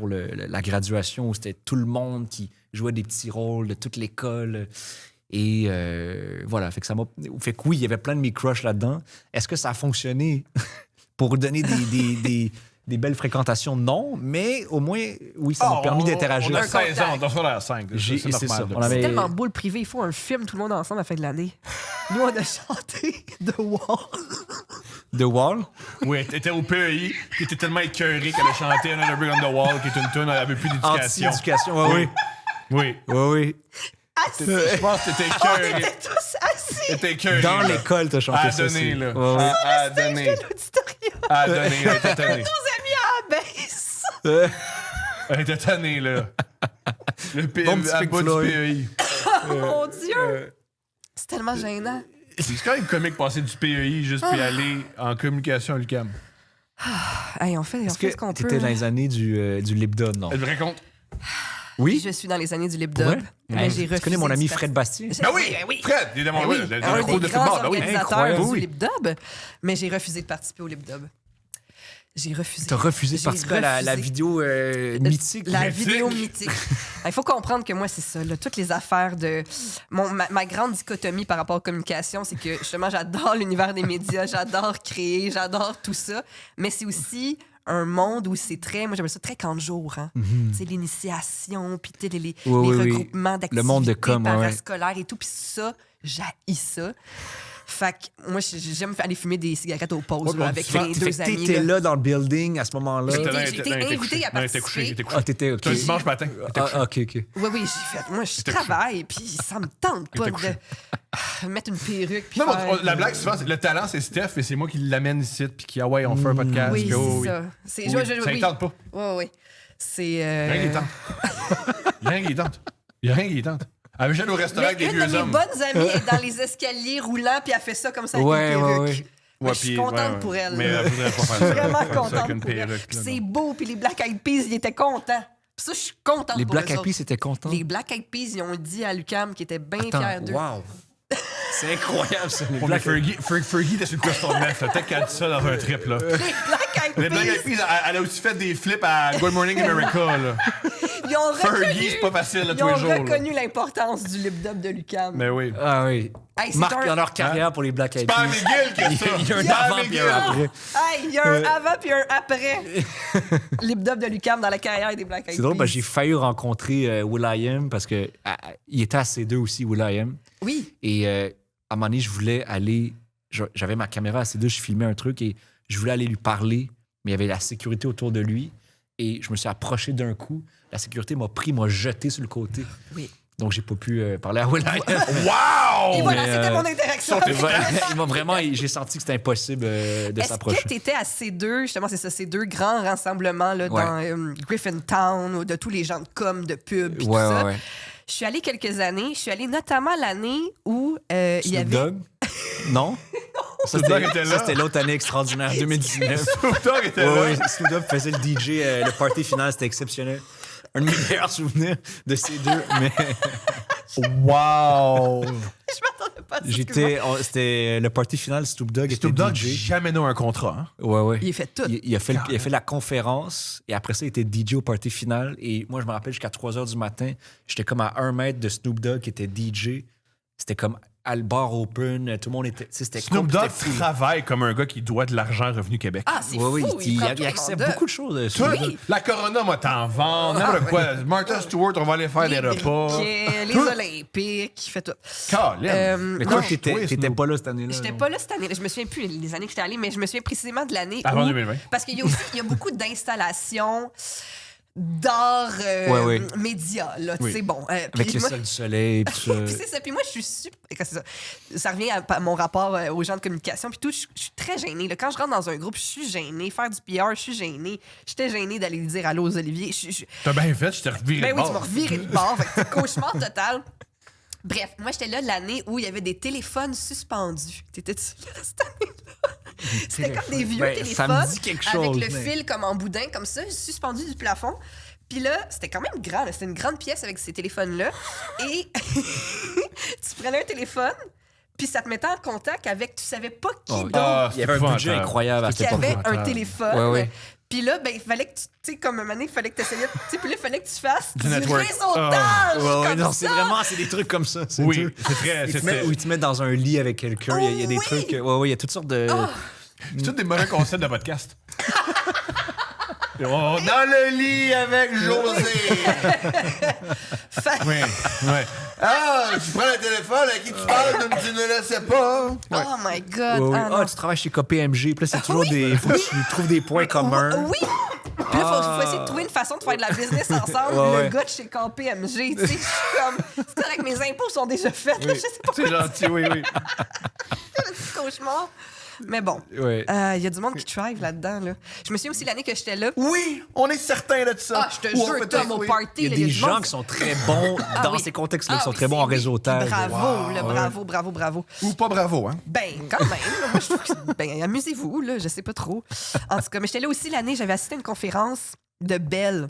la graduation où c'était tout le monde qui jouait des petits rôles de toute l'école. Et voilà, fait que ça m'a... Fait que oui, il y avait plein de mes crushs là-dedans. Est-ce que ça a fonctionné pour donner des belles fréquentations? Non, mais au moins, oui, ça m'a permis d'interagir. On a Un 16 ans, on contact. doit faire la 5. C'est ça. On C'est avait- tellement beau le privé. Il faut un film, tout le monde ensemble à la fin de l'année. Nous, on a chanté The Wall. The Wall. Oui, elle était au PEI, puis était tellement écœurée qu'elle a chanté Another Brick on the Wall, qui est une tune, elle avait plus d'éducation. Anti-éducation, oui. Oui. Oui. Je pense que t'étais On écœurée. était tous assis. T'étais écœurée. Dans là. l'école, t'as chanté À ça. donner, aussi. là. Ouais, ouais. À donner. L'auditorium. À donner. Elle était tannée. Nos amis à la baisse. Elle était tannée, là. Le Bon petit à Pink bas du Floyd. PEI. Oh mon Dieu! C'est tellement gênant. C'est quand même comique de passer du PEI juste puis aller en communication à l'UQAM. Hey, on fait Est-ce ce qu'on que peut. t'étais dans les années du Libdon, non? Elle me raconte. Oui? Je suis dans les années du lip Ouais? dub. Mais j'ai Tu connais mon refusé ami de Fred Bastien? participer. Ben oui! Ben oui. Fred, il est dans mon Oui, dans un le cours des de grands football. Ben oui. organisateurs incroyable. du Oui. lip dub, mais j'ai refusé de participer au lip dub. J'ai refusé. T'as refusé de J'ai participer à la refusé. vidéo mythique. La Mythique. vidéo mythique. Il faut comprendre que moi, c'est ça. Là, toutes les affaires de... ma grande dichotomie par rapport aux communications, c'est que justement, j'adore l'univers des médias, j'adore créer, j'adore tout ça. Mais c'est aussi un monde où c'est très... Moi, j'appelle ça très camp de jour. Hein? Tu sais, l'initiation, puis tu sais, les Oui, oui. regroupements d'activités Le monde de com, ouais. parascolaires et tout. Puis ça, j'haïs ça. Fait que moi, j'aime aller fumer des cigarettes aux pauses là, avec mes Fait deux que amis. t'étais là dans le building à ce moment-là. J'étais- Non, j'ai été non, il était invitée couché. à Non, il était couché, il était couché. Ah, t'étais OK. C'est un dimanche matin. Ah, OK. Oui, j'ai fait. Moi, je travaille, puis ça me tente pas de mettre une perruque. Puis Non, mais faire- la blague, souvent, c'est le talent, c'est Steph, et c'est moi qui l'amène ici, puis qui, ah ouais, on fait un podcast. Oui, puis oh, c'est ça. C'est, Oui, ça ne tente pas. Oui. C'est. Rien qui tente. Il y a rien qui tente. Il y a rien qui tente. Elle vient au restaurant avec Mais des une de vieux mes hommes. bonnes amies est dans les escaliers roulants, puis elle fait ça comme ça avec Ouais, une ouais, perruque. ouais. Moi, je suis contente pour elle. Mais elle voudrait pas faire Je ça. suis vraiment Comme ça, contente avec une pour elle. perruque, Puis là, c'est non. beau, puis les Black Eyed Peas, ils étaient contents. Puis ça, je suis contente Les pour Black eux Eyed Peas autres. étaient contents. Les Black Eyed Peas, ils ont dit à Lucam qu'ils étaient bien fiers d'eux. Wow. C'est incroyable, ça. Les Oh, mais Black Eyed Fergie était sur le crystal meth, là. Peut-être qu'elle a dit ça dans un trip, là. Les Black Eyed Les Black Eyed Peas, Peas, elle a aussi fait des flips à Good Morning America, là. ils ont Fergie, reconnu, c'est pas facile, là, ils tous les ont jours. là. reconnu l'importance du lip dub de Lucam. Mais oui. Ah oui. Hey, c'est Marque un- dans leur carrière pour les Black Eyed C'est pas Peas. McGill qui a ça. Il y a un C'est avant McGill. puis un après. Hey, il y a un avant puis un après. Lip dub de Lucam dans la carrière des Black Eyed Peas. C'est drôle, parce que j'ai failli rencontrer Will.i.am parce que il était à C2 aussi, Will.i.am. Oui. Et à un moment donné, je voulais aller. J'avais ma caméra à C2, je filmais un truc et je voulais aller lui parler, mais il y avait la sécurité autour de lui. Et je me suis approché d'un coup. La sécurité m'a jeté sur le côté. Oui. Donc, j'ai pas pu parler à Will.i.am. Wow! Et voilà, mais, c'était mon interaction. sont- avec Il m'a vraiment. J'ai senti que c'était impossible de Est-ce s'approcher. que tu étais à ces deux, justement, c'est ça, ces deux grands rassemblements là, Ouais. dans Griffintown, ou de tous les gens de com, de pub, puis tout Ouais, ça? ouais. Je suis allée quelques années. Je suis allée notamment l'année où il y Snoop avait... Dogg? Non? Ça, Snoop Dogg était là. c'était l'autre année extraordinaire, 2019. Snoop Dogg était Ouais, là. ouais, Snoop Dogg faisait le DJ, le party final, c'était exceptionnel. Un de mes meilleurs souvenirs de ces deux, mais Wow! Je m'attendais pas à ça, excuse-moi. c'était le party final, Snoop Dogg Snoop était Dogg, DJ. jamais non un contrat. Hein? Ouais, ouais. Il a fait tout. Il a fait la conférence et après ça, il était DJ au party final. Et moi, je me rappelle jusqu'à 3 h du matin, j'étais comme à 1 mètre de Snoop Dogg qui était DJ. C'était comme à le bar open, tout le monde était. Tu sais, c'était Snoop Dogg c'était fou. travaille comme un gars qui doit de l'argent à Revenu Québec. Ah, c'est Ouais, fou, oui, il, prend tout il le accepte mandat. beaucoup de choses. Toi, Oui. la Corona, moi, t'en vends, n'importe quoi. Martha Stewart, on va aller faire des Les repas. briquets, les Tout. Olympiques, il fait tout. Colin. Mais Non, toi, t'étais Snoop. pas là cette année-là. J'étais non? pas là cette année. Je me souviens plus les années que j'étais allée, mais je me souviens précisément de l'année Avant où... 2020. Parce qu'il y a aussi il y a beaucoup d'installations d'art Ouais, ouais. média, là, tu Oui. sais, bon. Avec puis le moi- sol du soleil. Puis tout Puis ça. c'est ça. Puis moi, je suis super... c'est ça. Ça revient à mon rapport aux gens de communication. Puis tout, je suis très gênée. Là. Quand je rentre dans un groupe, je suis gênée. Faire du PR, je suis gênée. J'étais gênée d'aller dire allô aux Olivier. T'as bien fait, je t'ai reviré Ben de oui, tu bord. m'as reviré de bord. Fait que c'est cauchemar total. Bref, moi, j'étais là l'année où il y avait des téléphones suspendus. T'étais-tu là cette année-là? C'était comme des vieux Ben, téléphones ça me dit quelque chose, avec le mais- fil comme en boudin, comme ça, suspendu du plafond. Puis là, c'était quand même grand. là. C'était une grande pièce avec ces téléphones-là. Et tu prenais un téléphone, puis ça te mettait en contact avec, tu savais pas qui Oh, d'autre Ah, Il y avait un budget épouvantable. incroyable à qui cette avait époque-là. un téléphone. Ouais, ouais. Puis là, ben, il fallait que tu sais, comme un moment donné, il fallait que tu essayais, tu sais, puis là, il fallait que tu fasses du network. réseautage. Ouais, ouais, comme non, ça. c'est des trucs comme ça. c'est Oui, dur. c'est très. Ils te c'est- mettent- Ou ils te mettent dans un lit avec quelqu'un. Il y a des Oui. trucs. Ouais, ouais, il y a toutes sortes de. C'est tous des mauvais concepts de podcast. Oh, dans le lit avec José. Fait- Oui, oui. Ah, tu prends le téléphone, à qui tu parles, tu ne le sais pas. Oh my God. Ouais, ouais. Ah, Ah, non. tu travailles chez KPMG. Puis là, c'est toujours des. Faut que tu trouves des points communs. Oui! Puis là, faut essayer de trouver une façon de faire de la business ensemble. Ouais, le ouais. gars de chez KPMG, tu sais, je suis comme... C'est correct, mes impôts sont déjà faits. là, je sais pas C'est gentil, oui, oui. quel petit cauchemar. Mais bon, Ouais. il y a du monde qui thrive là-dedans. Là. Je me souviens aussi l'année que j'étais là. Oui, on est certain de ça. Ah, je te jure, Tom, au party, Il y a là, des du gens monde- qui sont très bons dans oui. ces contextes-là, qui sont oui, très bons en c'est- oui. réseautage. Bravo, là, Wow. bravo. Ou pas bravo, hein? Ben, quand même. là, moi, je trouve que, ben, amusez-vous, là, je sais pas trop. En tout cas, mais j'étais là aussi l'année, j'avais assisté à une conférence de Belle.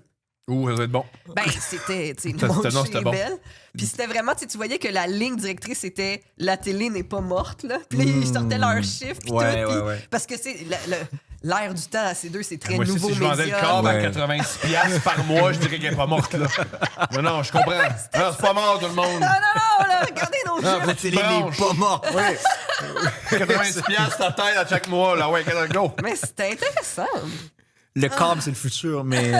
Ouh, ça doit être bon. Ben, c'était, tu sais, Ça, le monde c'était- non, chez c'était bon. Belle. Puis c'était vraiment, tu voyais que la ligne directrice, c'était la télé n'est pas morte, là. Puis là, ils sortaient leurs chiffres, puis Ouais, tout. ouais, puis- ouais. Parce que c'est l'air du temps à ces deux, c'est très Moi, si nouveau je vendais le média. câble à Ouais. 86 piastres par mois, je dirais qu'elle n'est pas morte, là. Mais non, je comprends. Non, c'est pas mort, tout le monde. Non, là, regardez nos Non, chiffres. faut La que tu télé te n'est branches. pas morte. Oui. 86 piastres ta tête à chaque mois, là. Ouais, go. Mais c'était intéressant. Le câble, c'est le futur, mais...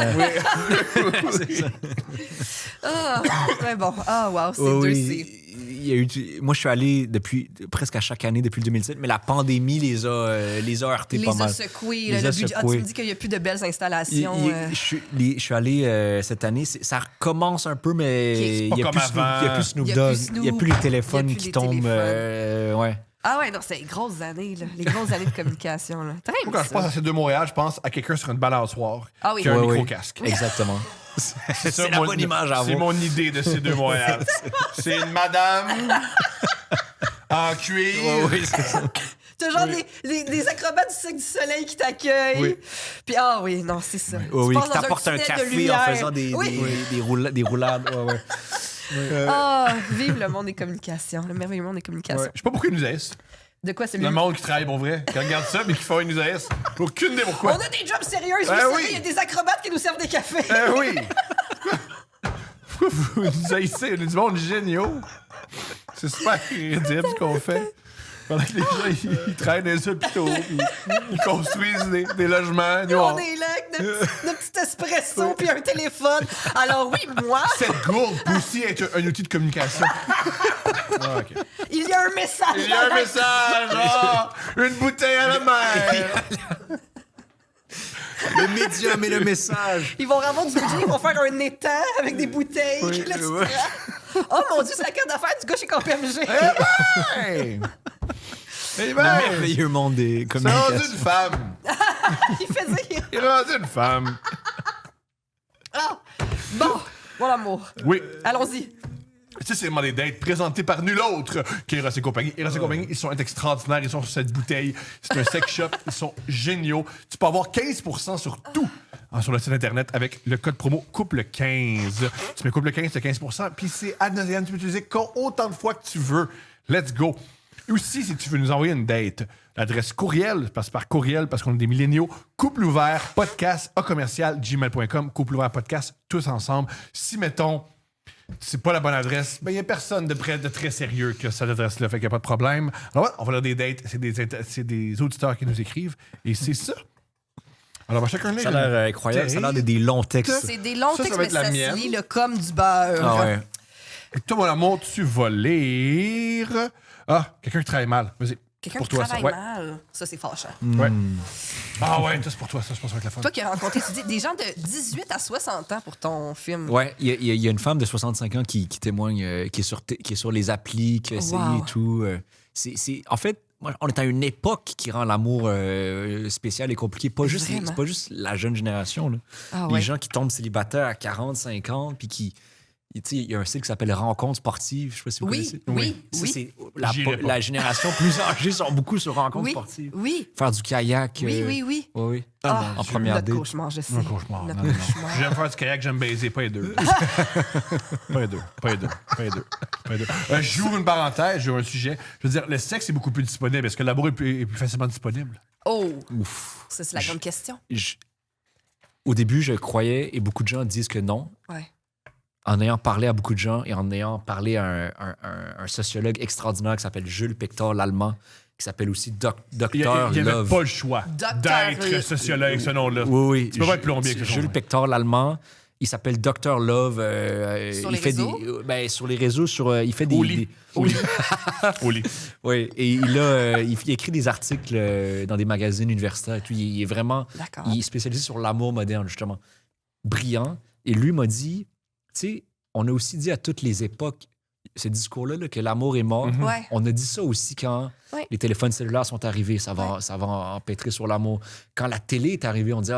c'est ça. Ah, mais bon. Ah, wow, c'est Oui, deux, oui. c'est... Il y a eu, moi, je suis allé depuis presque à chaque année depuis le 2017, mais la pandémie les a heurtés Les pas a mal. secoués. Les là, a le budget. Ah, tu secoués. me dis qu'il n'y a plus de belles installations. Je suis allé cette année. Ça recommence un peu, mais Ok. il Pas n'y a, comme plus Snoop- avant. il y a plus Snoop Il y a Dogg. plus Snoop. Il n'y a plus les téléphones Il y a plus qui les tombent. téléphones. Ouais. Ah ouais, non, c'est les grosses années, là. Les grosses années de communication, là. Très Moi, quand je pense à ces deux Montréal, je pense à quelqu'un sur une balançoire Ah oui. qui a un Ouais, ouais. micro-casque. Exactement. C'est C'est la bonne image à C'est avoir. mon idée de ces deux Montréal. C'est une madame en cuir. Oui, c'est ça. T'as genre des acrobates du Cirque du Soleil qui t'accueillent. Oui. Puis ah oui, non, c'est ça. Oui, Tu passes qui dans t'apporte un tunnel de café en lumière. faisant des roulades. Ouais, ouais. Ah, vive le monde des communications, le merveilleux monde des communications. Je sais pas pourquoi ils nous haïssent. De quoi c'est Le lui? monde qui travaille pour vrai, qui regarde ça, mais qui font une nous haïssent. Aucune idée pourquoi. On a des jobs sérieux, vous Ben savez, oui. il y a des acrobates qui nous servent des cafés. Eh oui! Pourquoi vous nous haïssez? On est du monde géniaux. C'est super ridicule ce qu'on fait. Pendant que les gens, ils traînent dans les hôpitaux, puis ils construisent des logements. Nous, On est là avec notre petit espresso puis un téléphone. Alors oui, moi, Cette gourde peut aussi être un outil de communication. Ah, ok. il y a un message. Il y a un message, genre, une bouteille à la mer. Le médium et le message. Ils vont avoir du budget, ils vont faire un étang avec des bouteilles. Oui, Là, tu ouais. prends. Oh mon Dieu, c'est la carte d'affaires du gars chez KPMG. Hey! Eh Le ben, merveilleux monde des c'est rendu communications. une femme. Il fait dire. Il est rendu une femme. Ah. Bon, mon amour. Oui. Allons-y. Ça, c'est vraiment des dates présentées par nul autre qu'Eros et compagnie. Eros et compagnie, ils sont extraordinaires. Ils sont sur cette bouteille. C'est un sex shop. Ils sont géniaux. Tu peux avoir 15% sur tout sur le site Internet avec le code promo couple15. Tu mets couple15, c'est 15%. Puis c'est ad nauseam. Tu peux utiliser autant de fois que tu veux. Let's go. Aussi, si tu veux nous envoyer une date, l'adresse courriel, passe par courriel parce qu'on est des milléniaux, couple ouvert, podcast, @gmail.com, couple ouvert, podcast, tous ensemble. Si, mettons, c'est pas la bonne adresse, ben il n'y a personne de très sérieux qui a cette adresse-là, fait qu'il n'y a pas de problème. Alors, ouais, on va leur des dates, c'est des auditeurs qui nous écrivent, et c'est ça. Alors, on va chacun lire. Ça a l'air incroyable. Ça a l'air des longs textes. C'est des longs Ça textes, va mais être la ça mienne. se lit là, comme du beurre. Ah ouais. Et toi, mon amour, tu vas lire. Ah, quelqu'un qui travaille mal. Vas-y. Quelqu'un Pour qui toi, travaille ça. Ouais. mal, ça c'est fâchant. Ouais. Ah ouais, ça c'est pour toi, ça je pense que ça va être la fun. Toi qui as rencontré, tu dis, des gens de 18 à 60 ans pour ton film. Ouais, il y a une femme de 65 ans qui témoigne, qui est sur les applis, qui a essayé Wow. et tout. En fait, moi, on est à une époque qui rend l'amour spécial et compliqué. Vraiment. C'est pas juste la jeune génération. Là. Ah Les ouais. gens qui tombent célibataires à 40, 50, puis qui. Tu sais, il y a un site qui s'appelle Rencontres sportives. Je sais pas si vous Oui, connaissez. oui, Ça, oui. c'est J'irai pas. la génération plus âgée sont beaucoup sur Rencontres Oui, sportives. oui, Faire du kayak. oui, oui, oui. Oui, oui. Ah, en première notre date. cauchemar, je sais. Un cauchemar. Notre Non, non, non. cauchemar. J'aime faire du kayak, j'aime baiser, pas les deux. pas les deux, pas les deux, pas les deux, pas les deux. J'ouvre une parenthèse, j'ouvre un sujet. Je veux dire, le sexe est beaucoup plus disponible. Est-ce que l'amour est plus facilement disponible? Oh, Ouf. ça c'est la grande question. Au début, je croyais, et beaucoup de gens disent que non. Ouais. En ayant parlé à beaucoup de gens et en ayant parlé à un sociologue extraordinaire qui s'appelle Jules Pector, l'allemand, qui s'appelle aussi Il Docteur n'y avait Love. pas le choix d'être sociologue, ce nom-là. Oui, oui. Tu peux pas être plombier avec ce Jules nom-là. Pector, l'allemand. Il s'appelle Docteur Love. Sur il les fait réseaux? sur les réseaux, il fait des. Au lit. Au lit. Au lit. Oui, et il écrit des articles dans des magazines universitaires et tout. Il est vraiment. D'accord. Il est spécialisé sur l'amour moderne, justement. Brillant. Et lui m'a dit, tu sais, on a aussi dit à toutes les époques, ce discours-là, là, que l'amour est mort. Mhm. Ouais. On a dit ça aussi quand Ouais. Les téléphones cellulaires sont arrivés, ça va empêtrer sur l'amour. Quand la télé est arrivée, on dit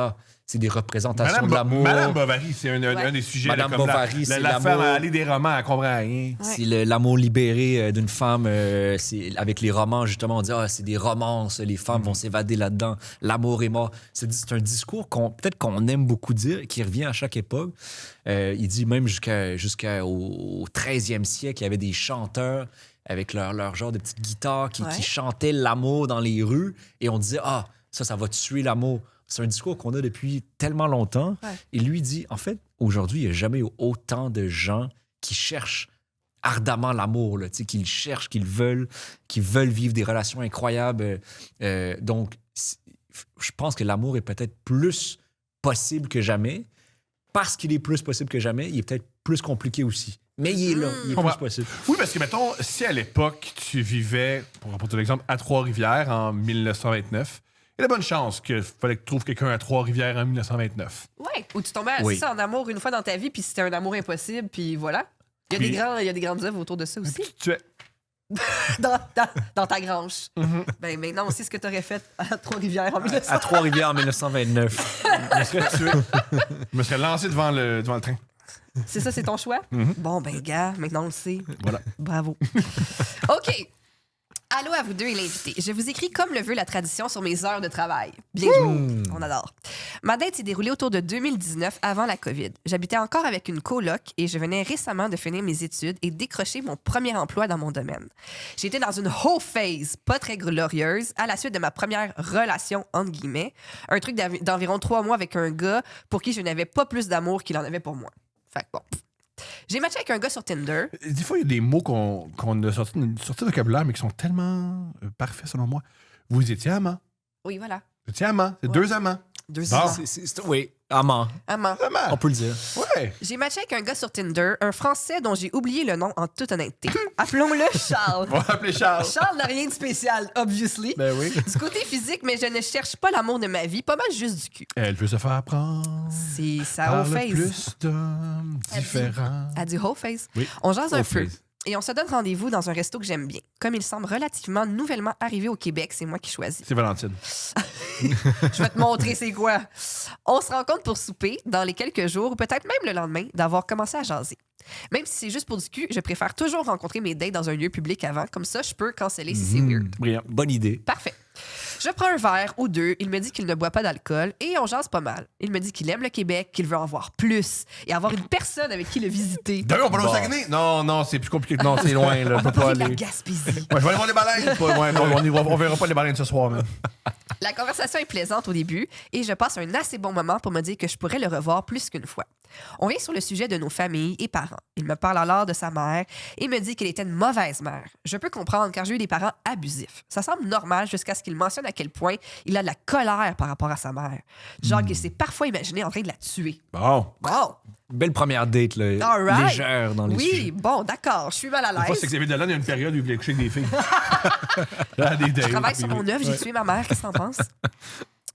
c'est des représentations de l'amour. Madame Bovary, c'est un des sujets. Madame là, comme Bovary, c'est la femme l'amour. a lu des romans, elle comprend rien. C'est l'amour libéré d'une femme. C'est avec les romans, justement, on dit c'est des romances, les femmes vont s'évader là-dedans. L'amour est mort. C'est un discours peut-être qu'on aime beaucoup dire, qui revient à chaque époque. Il dit même jusqu'au 13e siècle, il y avait des chanteurs avec leur genre de petite guitare qui chantaient l'amour dans les rues. Et on disait, ça va tuer l'amour. C'est un discours qu'on a depuis tellement longtemps. Ouais. Et lui dit, en fait, aujourd'hui, il n'y a jamais eu autant de gens qui cherchent ardemment l'amour, là, qui le cherchent, qui veulent vivre des relations incroyables. Donc, je pense que l'amour est peut-être plus possible que jamais. Parce qu'il est plus possible que jamais, il est peut-être plus compliqué aussi. Mais il est là, il est plus possible. Oui, parce que, mettons, si à l'époque, tu vivais, pour apporter l'exemple, à Trois-Rivières en 1929, il y a de bonnes chances qu'il fallait que tu trouves quelqu'un à Trois-Rivières en 1929. Oui, ou tu tombais en amour une fois dans ta vie, puis c'était un amour impossible, puis voilà. Il y a des grandes œuvres autour de ça aussi. Tu es... dans ta grange. Mm-hmm. Ben, maintenant, on sait ce que tu aurais fait à Trois-Rivières en 1929. À Trois-Rivières en 1929. Je me serais lancé devant le train. C'est ça, c'est ton choix? Mm-hmm. Bon, ben, gars, maintenant on le sait. Voilà. Bravo. OK. Allô à vous deux et l'invité. Je vous écris comme le veut la tradition sur mes heures de travail. Bien joué. On adore. Ma date s'est déroulée autour de 2019, avant la COVID. J'habitais encore avec une coloc et je venais récemment de finir mes études et décrocher mon premier emploi dans mon domaine. J'étais dans une whole phase, pas très glorieuse, à la suite de ma première relation, entre guillemets. Un truc d'environ 3 mois avec un gars pour qui je n'avais pas plus d'amour qu'il en avait pour moi. Fait que bon... J'ai matché avec un gars sur Tinder. Des fois, il y a des mots qu'on a sortis de vocabulaire, mais qui sont tellement parfaits, selon moi. Vous étiez amant. Oui, voilà. Vous étiez amant. C'est 2 amants. 2 amants. Oui, amant. On peut le dire. Ouais. J'ai matché avec un gars sur Tinder, un Français dont j'ai oublié le nom en toute honnêteté. Appelons-le Charles. On va appeler Charles. Charles n'a rien de spécial, obviously. Ben oui. Du côté physique, mais je ne cherche pas l'amour de ma vie, pas mal juste du cul. Elle veut se faire prendre. C'est sa par whole face. plus d'hommes différents. Elle dit whole face. Oui. On jase un Whole peu. face. Et on se donne rendez-vous dans un resto que j'aime bien. Comme il semble relativement nouvellement arrivé au Québec, c'est moi qui choisis. C'est Valentine. Je vais te montrer c'est quoi. On se rencontre pour souper dans les quelques jours ou peut-être même le lendemain d'avoir commencé à jaser. Même si c'est juste pour du cul, je préfère toujours rencontrer mes dates dans un lieu public avant. Comme ça, je peux canceller si c'est weird. Brillant. Bonne idée. Parfait. Je prends un verre ou 2, il me dit qu'il ne boit pas d'alcool et on jase pas mal. Il me dit qu'il aime le Québec, qu'il veut en voir plus et avoir une personne avec qui le visiter. D'ailleurs, on peut aller au Saguenay? Non, c'est plus compliqué. Non, c'est loin. Là. On On va peut pas parler de la aller. Gaspésie. Ouais, je vais aller voir les baleines. Ouais, non, on verra pas les baleines ce soir, même. La conversation est plaisante au début et je passe un assez bon moment pour me dire que je pourrais le revoir plus qu'une fois. On vient sur le sujet de nos familles et parents. Il me parle alors de sa mère et me dit qu'elle était une mauvaise mère. Je peux comprendre car j'ai eu des parents abusifs. Ça semble normal jusqu'à ce qu'il mentionne à quel point il a de la colère par rapport à sa mère. Genre qu'il s'est parfois imaginé en train de la tuer. Bon. Bon, Belle première date, là. all right. Légère dans les Oui, sujets. bon, d'accord, je suis mal à Des fois, l'aise. c'est Xavier Dolan, il y a une période où il voulait coucher avec des filles. Là, des dates. Je travaille sur mon œuvre, j'ai tué ma mère, qu'est-ce que t'en penses?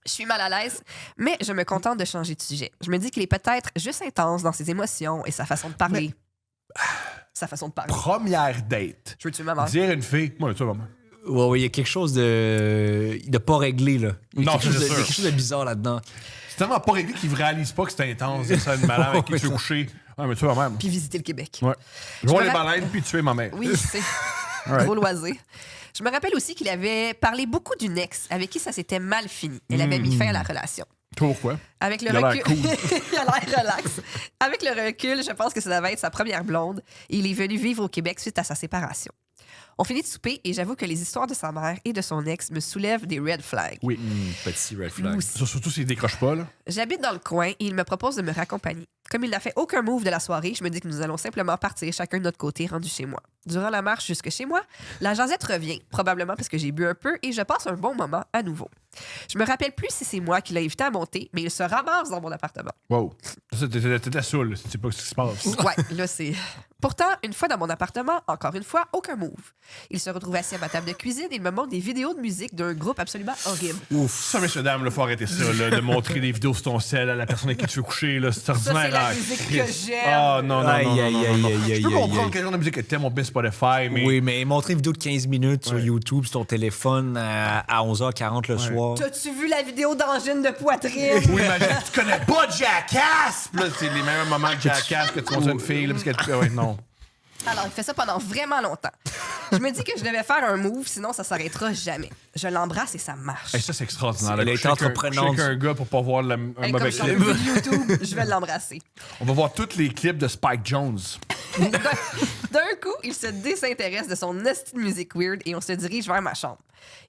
Je suis mal à l'aise, mais je me contente de changer de sujet. Je me dis qu'il est peut-être juste intense dans ses émotions et sa façon de parler. Sa façon de parler. Première date. Je veux tuer ma mère. Dire à une fille. Moi, tu vois, maman. Ouais, il y a quelque chose de pas réglé, là. Il y a Non, quelque chose c'est de- sûr. il y a quelque chose de bizarre là-dedans. C'est tellement pas réglé qu'il ne réalise pas que c'est intense. C'est ça, une madame avec qui tu veux coucher. Ouais, mais tu vois, même. Puis visiter le Québec. Ouais. Je vois me les ra- baleines puis tuer ma mère. Oui, c'est gros loisir. Je me rappelle aussi qu'il avait parlé beaucoup d'une ex avec qui ça s'était mal fini. Elle avait mis fin à la relation. Pourquoi? Avec le Il a l'air recul, cool. il a l'air relax. Avec le recul, je pense que ça devait être sa première blonde. Et il est venu vivre au Québec suite à sa séparation. On finit de souper et j'avoue que les histoires de sa mère et de son ex me soulèvent des red flags. Oui. Petit red Moi flag. aussi. Surtout s'il décroche pas, là. J'habite dans le coin et il me propose de me raccompagner. Comme il n'a fait aucun move de la soirée, je me dis que nous allons simplement partir chacun de notre côté rendu chez moi. Durant la marche jusque chez moi, la jasette revient, probablement parce que j'ai bu un peu et je passe un bon moment à nouveau. Je me rappelle plus si c'est moi qui l'ai invité à monter, mais il se ramasse dans mon appartement. Wow. Pour ça, t'étais saoul, tu sais pas ce qui se passe. Ouais, là, c'est. Pourtant, une fois dans mon appartement, encore une fois, aucun move. Il se retrouve assis à ma table de cuisine et il me montre des vidéos de musique d'un groupe absolument horrible. Ça, messieurs, dames, il faut arrêter ça, là, de montrer des vidéos sur ton sel à la personne avec qui tu veux coucher. Là, c'est Ça, ordinaire. c'est la Ah, musique Christ. que j'aime. Ah, non, non, Aïe, non, non, aïe, non, aïe, non. aïe, Je peux aïe, comprendre aïe. quel genre de musique que t'aimes, mon Spotify, mais... Oui, mais montrer une vidéo de 15 minutes sur Ouais. YouTube, sur ton téléphone à 11h40 le soir. T'as-tu vu la vidéo d'angine de poitrine? Oui, imagine, tu connais pas Jackass! Puis là, c'est les mêmes moments de Jackass que tu montres une fille, là, parce qu'elle... Ouais, non. Alors, il fait ça pendant vraiment longtemps. Je me dis que je devais faire un move, sinon ça s'arrêtera jamais. Je l'embrasse et ça marche. Hey, ça, c'est extraordinaire. Elle là, a été coucher avec entreprenante. coucher avec un gars pour pas voir un Hey, mauvais comme sur le clip. vidéo YouTube, je vais l'embrasser. On va voir tous les clips de Spike Jones. D'un coup, il se désintéresse de son esti de musique weird et on se dirige vers ma chambre.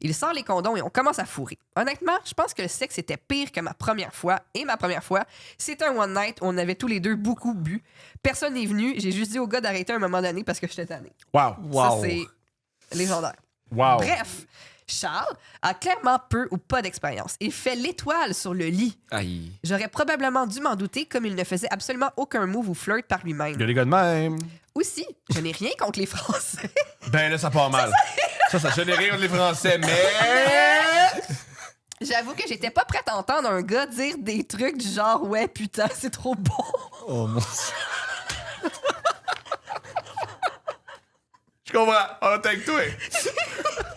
Il sort les condoms et on commence à fourrer. Honnêtement, je pense que le sexe était pire que ma première fois. Et ma première fois, c'était un one night où on avait tous les deux beaucoup bu. Personne n'est venu. J'ai juste dit au gars d'arrêter à un moment donné parce que j'étais tanné. Wow. Ça, c'est légendaire. Wow. Bref, Charles a clairement peu ou pas d'expérience. Il fait l'étoile sur le lit. Aïe. J'aurais probablement dû m'en douter comme il ne faisait absolument aucun move ou flirt par Il y lui-même. a des gars de même. Aussi, je n'ai rien contre les Français. Ben là, ça part mal. Ça génère contre les Français, mais... J'avoue que j'étais pas prête à entendre un gars dire des trucs du genre « Ouais, putain, c'est trop bon Oh mon Je comprends. On est avec toi.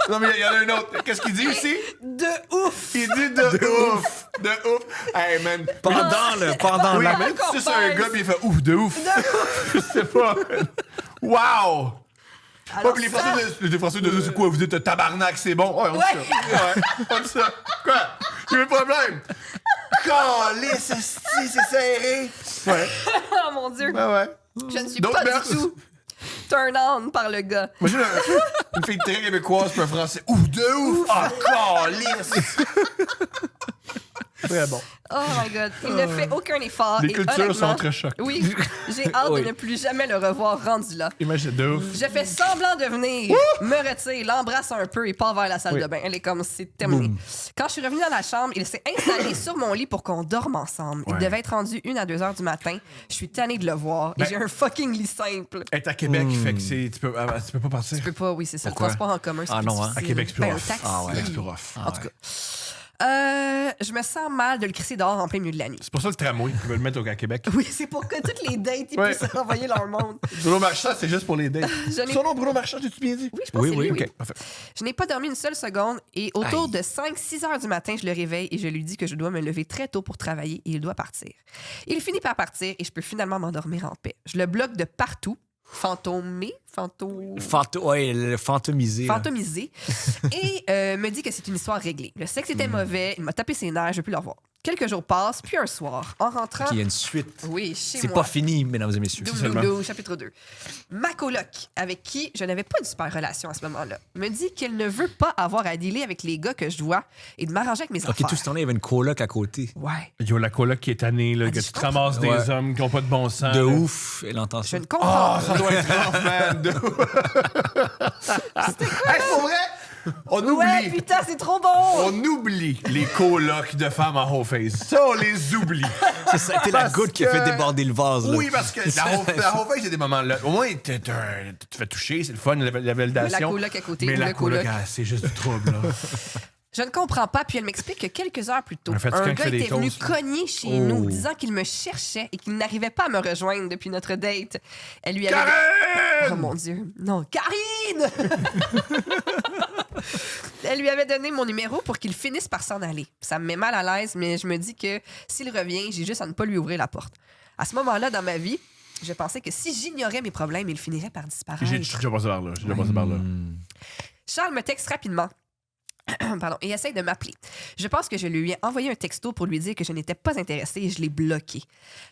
Non, mais il y en a un autre. Qu'est-ce qu'il dit aussi? ». De ouf! Il dit de ouf. De ouf. Hey, man. Pendant Oui, la... mais tu sais, c'est un gars, puis il fait ouf, de ouf. Je sais pas. Wow! Alors Pas que ça- les Français de c'est quoi? Vous dites tabarnak, c'est bon? Ouais, on dit ça. Ouais, on dit ça. Quoi? Il y a un problème. Calisse, esti, c'est serré. Ouais, Oh mon Dieu! ouais. Je ne suis D'autres pas mœurs. du tout turn on par le gars. Imagine une fille très québécoise puis un Français. Ouf, de ouf. Ah, calisse. Très bon. Oh my God. Il ne fait aucun effort. Les et cultures honnêtement, sont très chocs. Oui, j'ai hâte Oui. de ne plus jamais le revoir rendu là. Imagine, de ouf. Je fais semblant de venir, me retire, l'embrasse un peu et part vers la salle de bain. Elle est comme, c'est terminé. Quand je suis revenue dans la chambre, il s'est installé sur mon lit pour qu'on dorme ensemble. Il Ouais. devait être rendu 1 à 2 heures du matin. Je suis tannée de le voir et Ben- j'ai un fucking lit simple. Être à Québec, fait que tu peux pas partir. Je peux pas, oui, c'est ça. Pourquoi? Le transport en commun, c'est Ah plus non, hein? difficile. À Québec, c'est plus Ben, un rough. taxi. Ah ouais. Québec, c'est plus rough. En tout cas. Je me sens mal de le crisser dehors en plein milieu de la nuit. C'est pour ça le tramway, ils veulent le mettre à Québec. Oui, c'est pour que toutes les dates ils Ouais. puissent renvoyer leur monde. Bruno Marchand, c'est juste pour les dates. Je n'ai- Son nom, Bruno Marchand, j'ai-tu bien dit? Oui, je pense que c'est lui, oui. OK, parfait. Je n'ai pas dormi une seule seconde et autour Aïe. de 5-6 heures du matin, je le réveille et je lui dis que je dois me lever très tôt pour travailler et il doit partir. Il finit par partir et je peux finalement m'endormir en paix. Je le bloque de partout. Fantomisé le fantomisé. là. et me dit que c'est une histoire réglée. Le sexe était mauvais, il m'a tapé ses nerfs, je ne veux plus le revoir. Quelques jours passent, puis un soir, en rentrant... Il y a une suite. Oui, chez C'est moi. pas fini, mesdames et messieurs. Double, chapitre 2. Ma coloc, avec qui je n'avais pas une super relation à ce moment-là, me dit qu'elle ne veut pas avoir à dealer avec les gars que je vois et de m'arranger avec mes Ok, affaires. tout ce temps-là, il y avait une coloc à côté. Ouais. Yo, la coloc qui est tannée, là, Ah, que je tu te comprends. ramasses des Ouais. hommes qui ont pas de bon sens. De là. ouf, elle entend Je ça. ne comprends Ah, ça doit être rough, man. De ouf. Hey, pour vrai, on oublie. Ouais, putain, c'est trop bon! On oublie les colocs de femmes en whole face. Ça, on les oublie. Ça a été la Parce goutte qui a que- fait déborder le vase. Là. Oui, parce que la whole face, il y a des moments là. Au moins, tu te fais toucher, c'est le fun, la validation. Mais la coloc à côté, Mais ou la le coloc. coloc, ah, c'est juste du trouble, là. Je ne comprends pas, puis elle m'explique que quelques heures plus tôt, Un fatigant un qui gars fait des était venu toasts. cogner chez nous, disant qu'il me cherchait et qu'il n'arrivait pas à me rejoindre depuis notre date. Elle lui avait... Oh Karen! mon Dieu. Non, Karine! Elle lui avait donné mon numéro pour qu'il finisse par s'en aller. Ça me met mal à l'aise, mais je me dis que s'il revient, j'ai juste à ne pas lui ouvrir la porte. À ce moment-là, dans ma vie, je pensais que si j'ignorais mes problèmes, il finirait par disparaître. J'ai déjà passé par là. J'ai déjà passé par là. Charles me texte rapidement. Pardon, et essaye de m'appeler. Je pense que je lui ai envoyé un texto pour lui dire que je n'étais pas intéressée et je l'ai bloqué.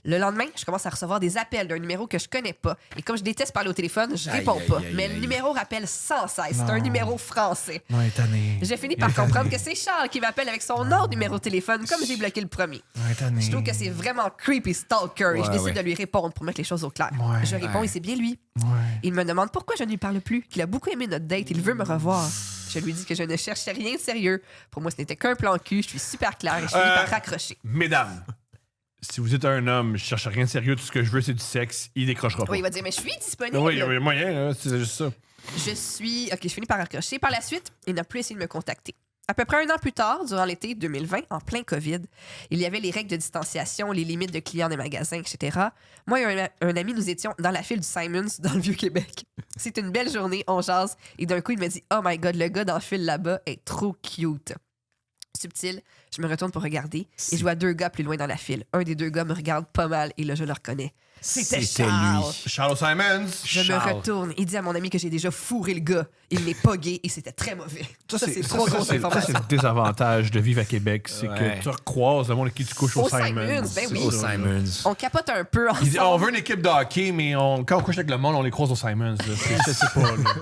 Le lendemain, je commence à recevoir des appels d'un numéro que je connais pas. Et comme je déteste parler au téléphone, je réponds aïe, pas. aïe, Mais aïe. le numéro rappelle sans cesse. C'est un numéro français. Non, il est tanné. J'ai fini par comprendre que c'est Charles qui m'appelle avec son autre numéro de téléphone, comme j'ai bloqué le premier. Il est tanné. Je trouve que c'est vraiment creepy stalker et je Ouais, décide ouais. de lui répondre pour mettre les choses au clair. Ouais. Je réponds et c'est bien lui. Ouais. Il me demande pourquoi je ne lui parle plus, qu'il a beaucoup aimé notre date, il veut me revoir. Je lui dis que je ne cherchais rien de sérieux. Pour moi, ce n'était qu'un plan cul, je suis super claire et je finis par raccrocher. Mesdames, si vous êtes un homme, je cherche rien de sérieux, tout ce que je veux, c'est du sexe, il décrochera pas. Oui, il va dire, mais je suis disponible. Oui, il y a moyen, là, c'est juste ça. OK, je finis par accrocher. Par la suite, il n'a plus essayé de me contacter. À peu près un an plus tard, durant l'été 2020, en plein COVID, il y avait les règles de distanciation, les limites de clients des magasins, etc. Moi et un ami, nous étions dans la file du Simons dans le Vieux-Québec. C'était une belle journée, on jase, et d'un coup, il me dit « Oh my God, le gars dans la file là-bas est trop cute. » Subtil, je me retourne pour regarder et je vois 2 gars plus loin dans la file. Un des 2 gars me regarde pas mal et là, je le reconnais. C'était Charles. Charles Simons. Je me retourne et dis à mon ami que j'ai déjà fourré le gars. Il n'est pas gay et c'était très mauvais. Ça, c'est trop grosse Ça, information. c'est le désavantage de vivre à Québec. C'est Ouais. que tu recroises le monde avec qui tu couches au Simons. Ben oui. Au Simons. On capote un peu ensemble. Il dit, on veut une équipe de hockey, mais quand on couche avec le monde, on les croise au Simons. Là. Je sais pas. Là.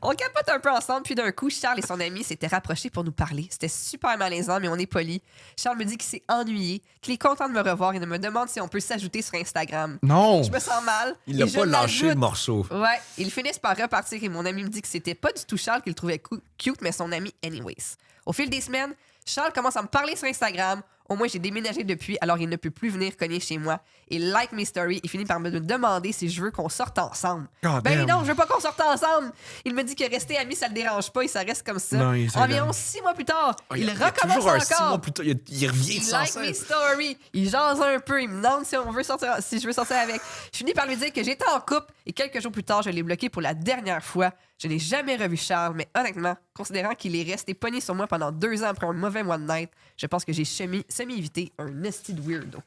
On capote un peu ensemble, puis d'un coup, Charles et son ami s'étaient rapprochés pour nous parler. C'était super malaisant, mais on est poli. Charles me dit qu'il s'est ennuyé, qu'il est content de me revoir et me demande si on peut s'ajouter sur Instagram. Non. Je me sens mal. Il et n'a je pas lâché le l'ajoute. morceau. Ouais, ils finissent par repartir et mon ami me dit que c'était pas du tout Charles qu'il trouvait cute, mais son ami anyways. Au fil des semaines, Charles commence à me parler sur Instagram. Au moins, j'ai déménagé depuis, alors il ne peut plus venir cogner chez moi. Il like mes stories et finit par me demander si je veux qu'on sorte ensemble. God Ben damn. non, je veux pas qu'on sorte ensemble. Il me dit que rester amis, ça le dérange pas et ça reste comme ça. Non, il essaie Environ 6 mois plus tard, il recommence toujours un 6 mois encore. plus tard. Il revient Il sans like mes cesse. stories, il jase un peu, il me demande si je veux sortir avec. Je finis par lui dire que j'étais en couple et quelques jours plus tard, je l'ai bloqué pour la dernière fois. Je n'ai jamais revu Charles, mais honnêtement, considérant qu'il est resté pogné sur moi pendant 2 ans après un mauvais one night, je pense que j'ai semi-évité un nesty de weirdo.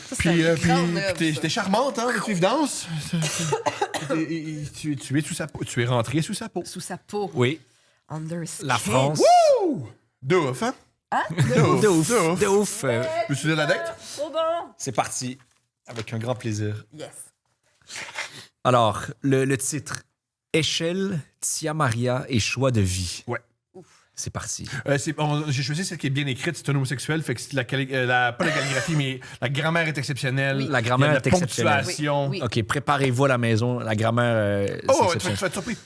Ça, c'est Puis, une grande œuvre, t'es ça. charmante, hein, avec l'évidence. Tu es sous sa peau. Tu es rentré sous sa peau. Sous sa peau. Oui, Under la skin. France. De ouf, hein? De ouf. De ouf. De ouf. Peux-tu dire la date? Trop bon. C'est parti. Avec un grand plaisir. Yes. Alors, le titre Échelle, Tia Maria et choix de vie. Ouais. C'est parti. J'ai choisi celle qui est bien écrite, c'est un homosexuel, fait que c'est pas la calligraphie, mais la grammaire est exceptionnelle. Oui. La grammaire Il y a de est exceptionnelle. ponctuation. Oui. OK, préparez-vous à la maison. La grammaire, Oh, c'est tu vas exceptionnel. être surpris.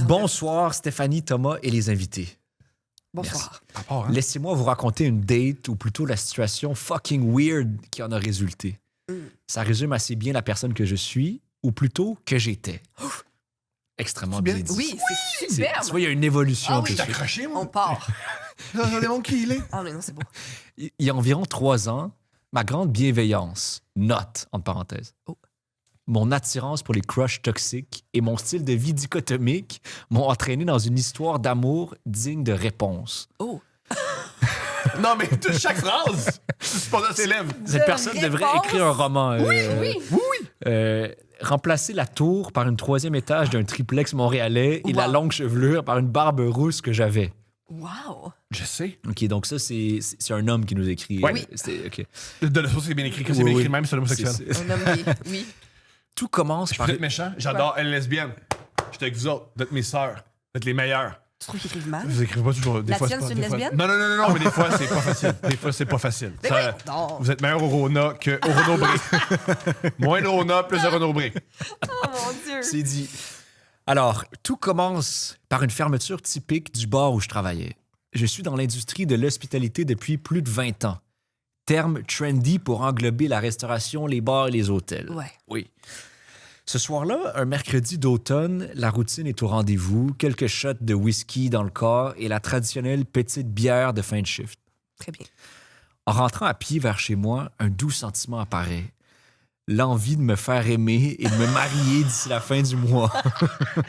Bonsoir, Stéphanie, Thomas et les invités. Bonsoir. Rapport, hein? Laissez-moi vous raconter une date ou plutôt la situation fucking weird qui en a résulté. Ça résume assez bien la personne que je suis ou plutôt que j'étais. Extrêmement bien dit. Oui, c'est Tu superbe. vois, il y a une évolution. Ah oui. tout de T'es suite. accroché, moi? On part. Regardez mon qui il est. Ah, mais non, c'est beau. Il y a environ 3 ans, ma grande bienveillance, note, entre parenthèses, Oh. mon attirance pour les crushs toxiques et mon style de vie dichotomique m'ont entraîné dans une histoire d'amour digne de réponse. Oh. Non, mais de chaque phrase, c'est pas dans ses lèvres. Cette De personne devrait réponse? écrire un roman. Oui. Remplacer la tour par une 3e étage d'un triplex montréalais et Wow. la longue chevelure par une barbe rousse que j'avais. Wow. Je sais. OK, donc ça, c'est un homme qui nous écrit. Ouais. Oui. OK. De la façon, c'est bien écrit. Quand c'est Oui, bien oui. écrit de même, c'est un homosexuel. C'est- Un homme gay. Oui. Tout commence Je par... peux être méchant. J'adore elle lesbienne. J'étais avec vous autres. Vous êtes mes sœurs. Vous êtes les meilleures. Tu trouves qu'il écrive mal? Vous écrivez pas toujours. Des La fois, tienne, pas- c'est une des fois- lesbienne? Non, mais des fois, c'est pas facile. Des fois, c'est pas facile. Mais Ça- oui. Non. Vous êtes meilleur au Rona que au Renaud Bré. Moins de Rona, plus de Renaud Bré. Oh mon Dieu. C'est dit. Alors, tout commence par une fermeture typique du bar où je travaillais. Je suis dans l'industrie de l'hospitalité depuis plus de 20 ans. Terme trendy pour englober la restauration, les bars et les hôtels. Ouais. Oui. Ce soir-là, un mercredi d'automne, la routine est au rendez-vous, quelques shots de whisky dans le corps et la traditionnelle petite bière de fin de shift. Très bien. En rentrant à pied vers chez moi, un doux sentiment apparaît. L'envie de me faire aimer et de me marier d'ici la fin du mois.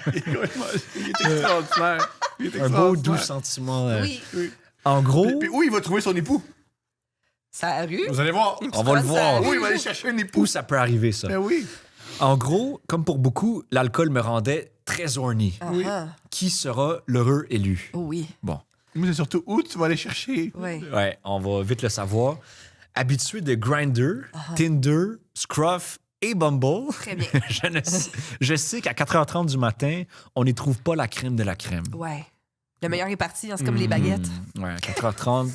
Il est extraordinaire. Il est Un beau extraordinaire. doux sentiment. Oui. En gros, Puis où il va trouver son époux? Ça a rue. Vous allez voir. on va le voir. Où il va aller chercher un époux? Où ça peut arriver, ça? Ben oui. En gros, comme pour beaucoup, l'alcool me rendait très horny. Ah, ah. Qui sera l'heureux élu? Oh oui. Bon, Mais c'est surtout où tu vas aller chercher. Oui. ouais, on va vite le savoir. Habitué de Grindr, Tinder, Scruff et Bumble, Très bien. je sais qu'à 4h30 du matin, on n'y trouve pas la crème de la crème. Ouais. Le meilleur est parti, hein, c'est comme les baguettes. Ouais, à 4h30.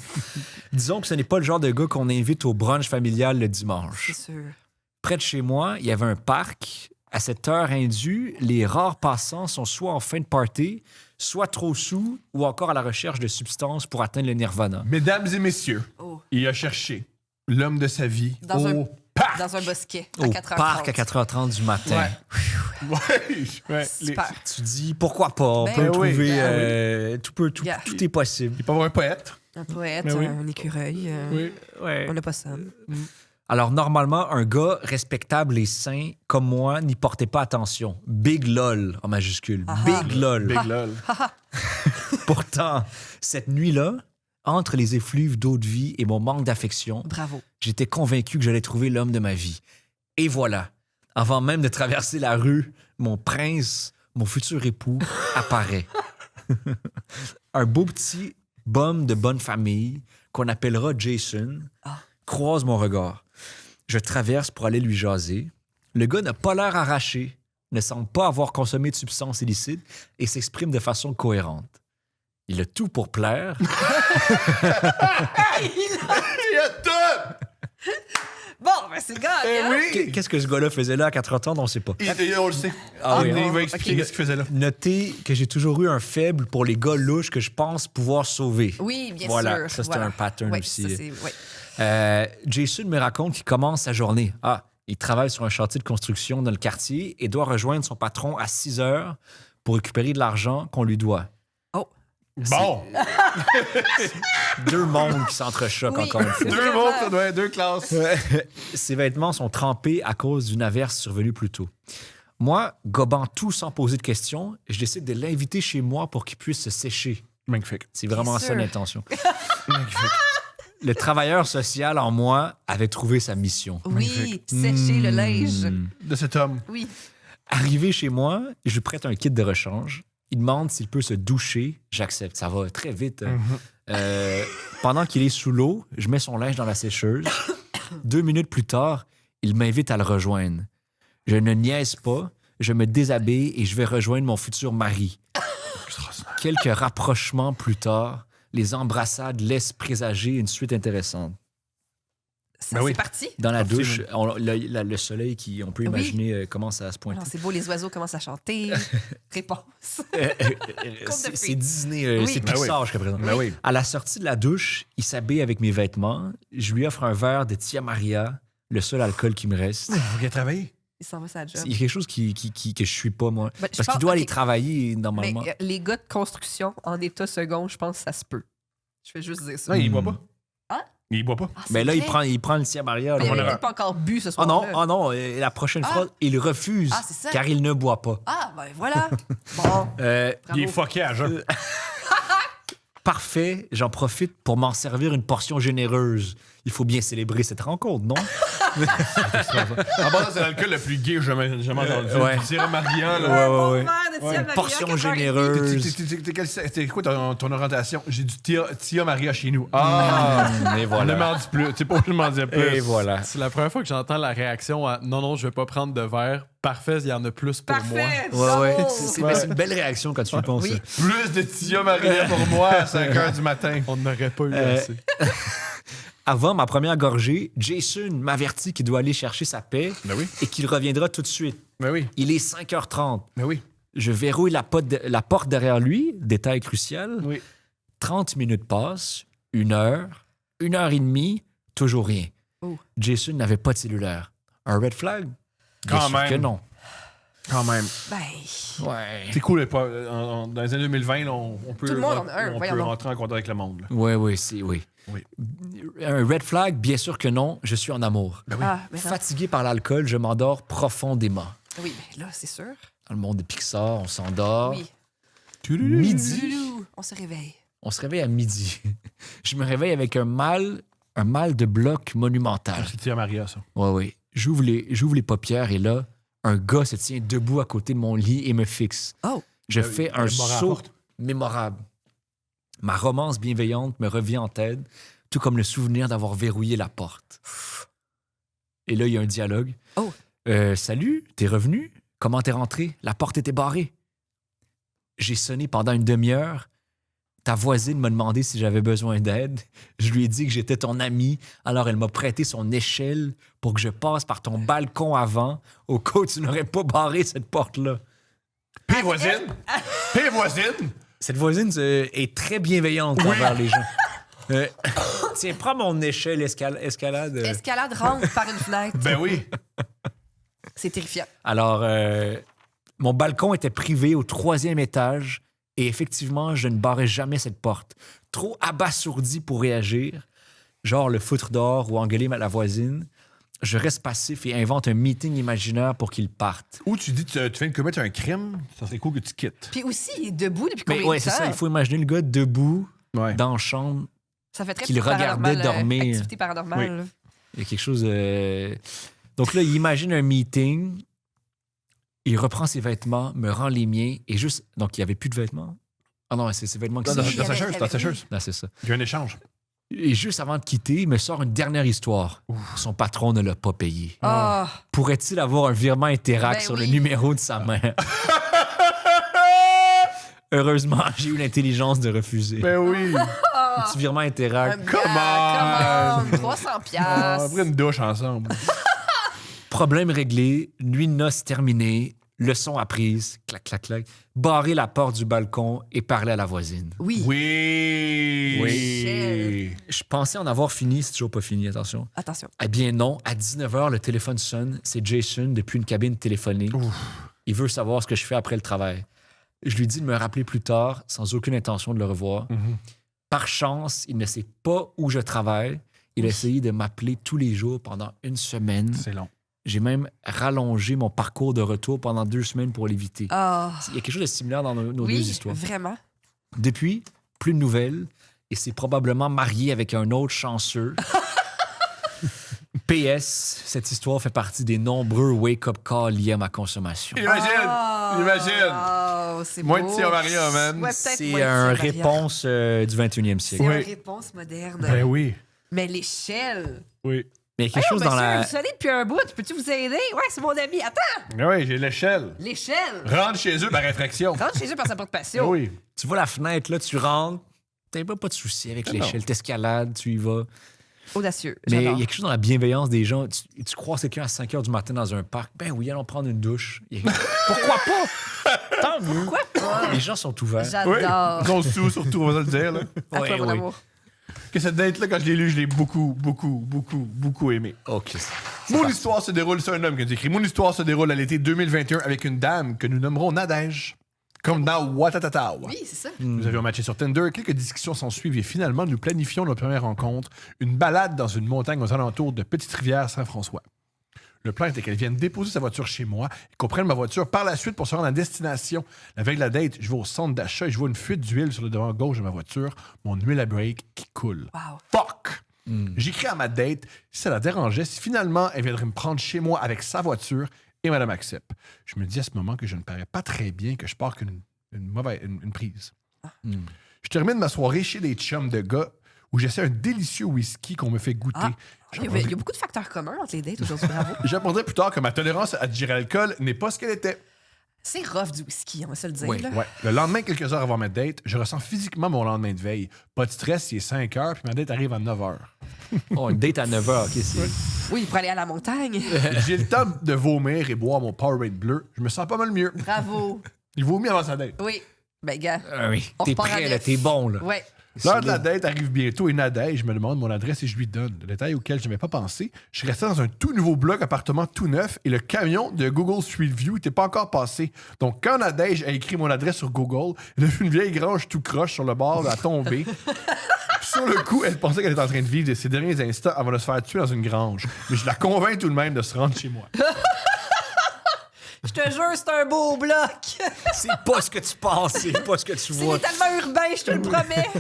Disons que ce n'est pas le genre de gars qu'on invite au brunch familial le C'est dimanche. sûr. Près de chez moi, il y avait un parc. À cette heure indue, les rares passants sont soit en fin de party, soit trop sous ou encore à la recherche de substances pour atteindre le nirvana. Mesdames et messieurs, Oh. il a cherché l'homme de sa vie Dans au parc. Dans un bosquet, à Au 4h30. parc à 4h30 du matin. Ouais. Super. Tu dis, pourquoi pas? On Ben peut oui, trouver... ben tout Yeah. est possible. Il peut avoir un poète. Un poète, Ben oui. un écureuil. Oui. Ouais. On n'a pas ça. Alors, normalement, un gars respectable et sain comme moi n'y portait pas attention. Big lol, en majuscule. Big lol. Big lol. Pourtant, cette nuit-là, entre les effluves d'eau de vie et mon manque d'affection, Bravo. j'étais convaincu que j'allais trouver l'homme de ma vie. Et voilà, avant même de traverser la rue, mon prince, mon futur époux, apparaît. Un beau petit bum de bonne famille qu'on appellera Jason croise mon regard. Je traverse pour aller lui jaser. Le gars n'a pas l'air arraché, ne semble pas avoir consommé de substances illicites et s'exprime de façon cohérente. Il a tout pour plaire. Il y a tout! Bon, ben c'est gagnant. Oui! Qu'est-ce que ce gars-là faisait là à 4h30, on ne sait pas. On le sait. Ah oui, Il va expliquer ok. ce qu'il faisait là. Notez que j'ai toujours eu un faible pour les gars louches que je pense pouvoir sauver. Oui, bien Voilà, sûr. ça, c'est un pattern Ouais, aussi. ça, c'est- ouais. Jason me raconte qu'il commence sa journée. Il travaille sur un chantier de construction dans le quartier et doit rejoindre son patron à 6 heures pour récupérer de l'argent qu'on lui doit. Bon! Deux mondes qui s'entrechoquent Oui. encore une fois. Deux mondes, ça doit être deux classes. Ses vêtements sont trempés à cause d'une averse survenue plus tôt. Moi, gobant tout sans poser de questions, je décide de l'inviter chez moi pour qu'il puisse se sécher. Magnifique. C'est vraiment Bien ça sûr. l'intention. Le travailleur social en moi avait trouvé sa mission. Oui, sécher le linge. De cet homme. Oui. Arrivé chez moi, je lui prête un kit de rechange. Il demande s'il peut se doucher. J'accepte. Ça va très vite. Pendant qu'il est sous l'eau, je mets son linge dans la sécheuse. 2 minutes plus tard, il m'invite à le rejoindre. Je ne niaise pas. Je me déshabille et je vais rejoindre mon futur mari. Quelques rapprochements plus tard, les embrassades laissent présager une suite intéressante. Ça, Ben oui. c'est parti. Dans la Parti, douche, le soleil qui, on peut Oui. imaginer, commence à se pointer. Alors, c'est beau, les oiseaux commencent à chanter. Réponse. C'est de c'est fruits. Disney, Oui. c'est Ben oui. Pixar jusqu'à présent. Ben oui. À la sortie de la douche, il s'habille avec mes vêtements. Je lui offre un verre de Tia Maria, le seul alcool qui me reste. Faut qu'il travailler. Il s'en va sa job. Il y a quelque chose que je suis pas, moi. Ben, je Parce qu'il pense- doit aller ok. travailler Mais normalement. les gars de construction en état second, je pense que ça se peut. Je vais juste dire ça. Non, il boit pas. Hein? Il boit pas. Ah, c'est Mais là, vrai. il prend le Tia Maria. Mais il là. avait erreur. peut-être pas encore bu ce Oh soir. non, la prochaine fois, il refuse Ah, c'est ça. car il ne boit pas. Ah, ben voilà. Bon. Euh, Il est Bravo. fucké à jeun. Parfait, j'en profite pour m'en servir une portion généreuse. Il faut bien célébrer cette rencontre, non? En bas, c'est l'alcool le plus gay que j'ai jamais entendu. ouais. Tu dirais Maria, là. Bon ouais. verre de Tia Maria, Portion 4h30. généreuse. C'est quoi ton orientation? J'ai du Tia Maria chez nous. Ah! Et On ne voilà. m'en dit plus. Tu sais pas où je m'en dis plus. Et voilà. C'est la première fois que j'entends la réaction à non, je vais pas prendre de verre. Parfait, il y en a plus pour moi. Parfait. Ouais. bravo. C'est une belle réaction quand tu y penses. Oui. Plus de Tia Maria pour moi à 5 h du matin. On n'aurait pas eu Euh, assez. Avant ma première gorgée, Jason m'avertit qu'il doit aller chercher sa paix Ben oui. et qu'il reviendra tout de suite. Ben oui. Il est 5h30. Ben oui. Je verrouille la porte derrière lui, détail crucial. Oui. 30 minutes passent, 1 heure, 1 heure et demie, toujours rien. Oh. Jason n'avait pas de cellulaire. Un red flag? Bien Quand sûr même. que non. Quand même. Ben, Ouais. C'est cool. Dans les années 2020, là, on peut, Tout le monde en a un, on voyons peut donc. rentrer en contact avec le monde. Là. Oui. Oui. Un red flag? Bien sûr que non. Je suis en amour. Ben oui. ah, mais non. Fatigué par l'alcool, je m'endors profondément. Oui, mais là, c'est sûr. Dans le monde de Pixar, on s'endort. Oui. Midi, On se réveille. on se réveille à midi. Je me réveille avec un mal de bloc monumental. C'est Tia Maria, ça. Oui. J'ouvre les paupières et là, un gars se tient debout à côté de mon lit et me fixe. Oh. Je fais un il m'a saut rapporté. mémorable. Ma romance bienveillante me revient en tête, tout comme le souvenir d'avoir verrouillé la porte. Et là, il y a un dialogue. Oh. Salut, t'es revenu? Comment t'es rentré? La porte était barrée. J'ai sonné pendant une demi-heure. Ta voisine m'a demandé si j'avais besoin d'aide. Je lui ai dit que j'étais ton ami, alors elle m'a prêté son échelle pour que je passe par ton balcon avant, au cas où tu n'aurais pas barré cette porte-là. Pis voisine! Pis voisine! Cette voisine est très bienveillante envers les gens. Tiens, prends mon échelle escalade. Escalade rentre par une fenêtre. Ben oui. C'est terrifiant. Alors, mon balcon était privé au 3e étage et effectivement, je ne barrais jamais cette porte. Trop abasourdi pour réagir, genre le foutre dehors ou engueuler la voisine. Je reste passif et invente un meeting imaginaire pour qu'il parte. Ou tu dis tu viens de commettre un crime, ça serait cool que tu quittes. Puis aussi, il est debout depuis Mais combien ouais, de c'est temps? ça. Il faut imaginer le gars debout Ouais. dans la chambre. Ça fait très qu'il petit regardait paranormal, dormir. Activité paranormale. Oui. là. Il y a quelque chose de... Donc là, il imagine un meeting. Il reprend ses vêtements, me rend les miens et juste... Donc, il n'y avait plus de vêtements. Ah non, c'est ses vêtements qui Dans sont... la sécheuse, dans la sécheuse. Là, c'est ça. Il y a un échange. Et juste avant de quitter, il me sort une dernière histoire. Son patron ne l'a pas payé. Ah, Pourrait-il avoir un virement Interac Ben sur oui. le numéro de sa mère? Heureusement, j'ai eu l'intelligence de refuser. Ben oui. Un petit virement Interac. come on, 300 On va piastres. prendre une douche ensemble. Problème réglé, nuit de noces terminée, leçon apprise, clac, clac, clac. Barrer la porte du balcon et parler à la voisine. Oui. Oui. Michel. Je pensais en avoir fini, c'est toujours pas fini, attention. Attention. Eh bien non, à 19h, le téléphone sonne. C'est Jason depuis une cabine téléphonique. Il veut savoir ce que je fais après le travail. Je lui dis de me rappeler plus tard, sans aucune intention de le revoir. Par chance, il ne sait pas où je travaille. Il a essayé de m'appeler tous les jours pendant une semaine. C'est long. J'ai même rallongé mon parcours de retour pendant 2 semaines pour l'éviter. Ah, Il y a quelque chose de similaire dans nos oui, deux histoires. vraiment. Depuis, plus de nouvelles. Et c'est probablement marié avec un autre chanceux. PS, cette histoire fait partie des nombreux wake-up calls liés à ma consommation. Imagine. Oh, c'est Moins beau. de Tia Maria, man. Ouais, peut-être C'est moins de une Tia Maria. réponse du 21e C'est siècle. une Oui. réponse moderne. Ben oui. Mais l'échelle. Oui. Mais il y a quelque chose dans la... Vous savez depuis un bout. Peux-tu vous aider? Ouais, c'est mon ami. Attends, Ben oui, j'ai l'échelle. l'échelle. Rentre chez eux par infraction. Rentre chez eux par sa propre Ben passion. oui. Tu vois la fenêtre, là, tu rentres. T'as pas de souci avec l'échelle. T'escalades, tu y vas. Audacieux. Mais il J'adore. y a quelque chose dans la bienveillance des gens. Tu croises quelqu'un à 5 h du matin dans un parc. Ben oui, allons prendre une douche. Pourquoi pas? Tant mieux. Pourquoi pas? Les gens sont ouverts. Oui. J'adore. Ils sont sous, surtout, on va se le dire. Là. À toi, Ouais, mon ouais. amour. Que cette date-là, quand je l'ai lu, je l'ai beaucoup aimé. OK. Mon histoire se déroule, c'est un homme qui nous écrit. Mon histoire se déroule à l'été 2021 avec une dame que nous nommerons Nadège. Comme dans Watatata. Oui, c'est ça. Nous avions matché sur Tinder, quelques discussions s'en suivent et finalement nous planifions notre première rencontre, une balade dans une montagne aux alentours de Petite-Rivière-Saint-François. Le plan était qu'elle vienne déposer sa voiture chez moi et qu'on prenne ma voiture par la suite pour se rendre à destination. La veille de la date, je vais au centre d'achat et je vois une fuite d'huile sur le devant gauche de ma voiture, mon huile à break qui coule. Wow. Fuck! J'écris à ma date si ça la dérangeait, si finalement elle viendrait me prendre chez moi avec sa voiture et madame accepte. Je me dis à ce moment que je ne parais pas très bien que je pars qu'une une prise. Je termine ma soirée chez des chums de gars où j'essaie un délicieux whisky qu'on me fait goûter. Ah. Il y a beaucoup de facteurs communs entre les dates aujourd'hui, bravo. J'apprendrai plus tard que ma tolérance à digérer l'alcool n'est pas ce qu'elle était. C'est rough du whisky, on va se le dire. Oui, là. Ouais. Le lendemain, quelques heures avant ma date, je ressens physiquement mon lendemain de veille. Pas de stress, il est 5 heures, puis ma date arrive à 9 heures. Oh, une date à 9 h. OK, c'est... Oui, pour aller à la montagne. J'ai le temps de vomir et boire mon Powerade bleu. Je me sens pas mal mieux. Bravo. Il vomit avant sa date. Oui. Ben, gars. Ah oui, On t'es repart à prêt, là, neuf. t'es bon, là. Ouais. L'heure de la date arrive bientôt et Nadège me demande mon adresse et je lui donne. Le détail auquel je n'avais pas pensé, je suis resté dans un tout nouveau bloc appartement tout neuf et le camion de Google Street View n'était pas encore passé. Donc quand Nadège a écrit mon adresse sur Google, elle a vu une vieille grange tout croche sur le bord à tomber. Sur le coup, elle pensait qu'elle était en train de vivre ses derniers instants avant de se faire tuer dans une grange. Mais je la convainc tout de même de se rendre chez moi. Je te jure, c'est un beau bloc. C'est pas ce que tu penses, c'est pas ce que tu vois. C'est tellement urbain, je te le promets.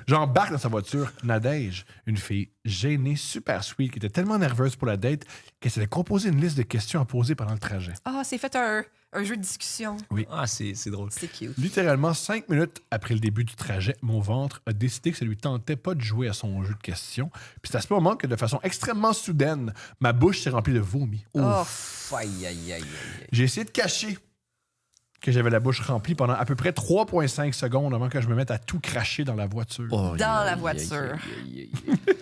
J'embarque dans sa voiture, Nadège, une fille gênée, super sweet, qui était tellement nerveuse pour la date qu'elle s'était composé une liste de questions à poser pendant le trajet. Ah, c'est fait un jeu de discussion. Ah, c'est drôle. C'est cute. Littéralement 5 minutes après le début du trajet, mon ventre a décidé que ça lui tentait pas de jouer à son jeu de questions. Puis c'est à ce moment que, de façon extrêmement soudaine, ma bouche s'est remplie de vomi. Oh, Aïe, aïe, aïe, aïe. J'ai essayé de cacher que j'avais la bouche remplie pendant à peu près 3,5 secondes avant que je me mette à tout cracher dans la voiture. Dans la voiture.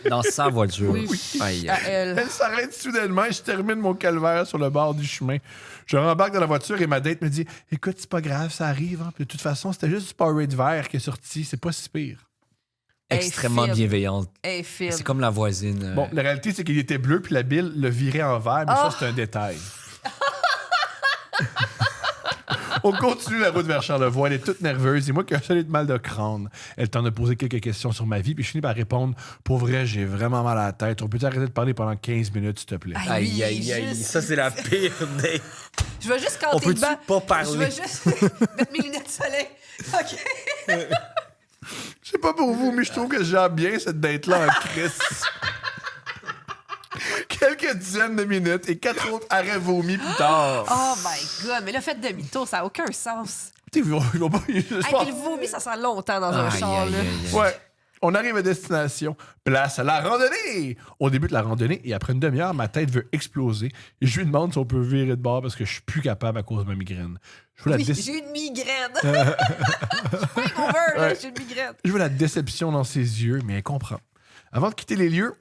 Dans sa voiture. Oui. Aïe, à aïe. elle. Elle s'arrête soudainement et je termine mon calvaire sur le bord du chemin. Je rembarque dans la voiture et ma date me dit « Écoute, c'est pas grave, ça arrive. Hein. Puis de toute façon, c'était juste du Powerade vert qui est sorti. C'est pas si pire. » extrêmement fine. bienveillante. Hey, Phil. C'est comme la voisine. Bon, la réalité, c'est qu'il était bleu, puis la bile le virait en vert, mais ça, c'est un détail. On continue la route vers Charlevoix. Elle est toute nerveuse. Et moi, qui ai un solide mal de crâne. Elle tente de poser quelques questions sur ma vie. Puis je finis par répondre pour vrai, j'ai vraiment mal à la tête. On peut arrêter de parler pendant 15 minutes, s'il te plaît? Aïe, Aïe, aïe, juste- ça c'est la pire date. Je vais juste On canter le peut-tu banc. pas parler? Je vais juste mettre mes lunettes de soleil. OK. Je sais pas pour vous, mais je trouve que j'ai bien cette date-là en crise. Quelques dizaines de minutes et 4 autres arrêts vomis plus tard. Oh my God. Mais là, faites demi-tour, ça n'a aucun sens. Tu sais, ils vont pas. Hey, puis le vomi, ça sent longtemps dans un Aïe, char, aïe, là. aïe, aïe. Ouais. On arrive à destination. Place à la randonnée. On débute la randonnée et après une demi-heure, ma tête veut exploser. Et je lui demande si on peut virer de bord parce que je suis plus capable à cause de ma migraine. Je veux, Oui, la, j'ai une migraine. Je suis pas over, là, j'ai une migraine. je veux la déception dans ses yeux, mais elle comprend. Avant de quitter les lieux,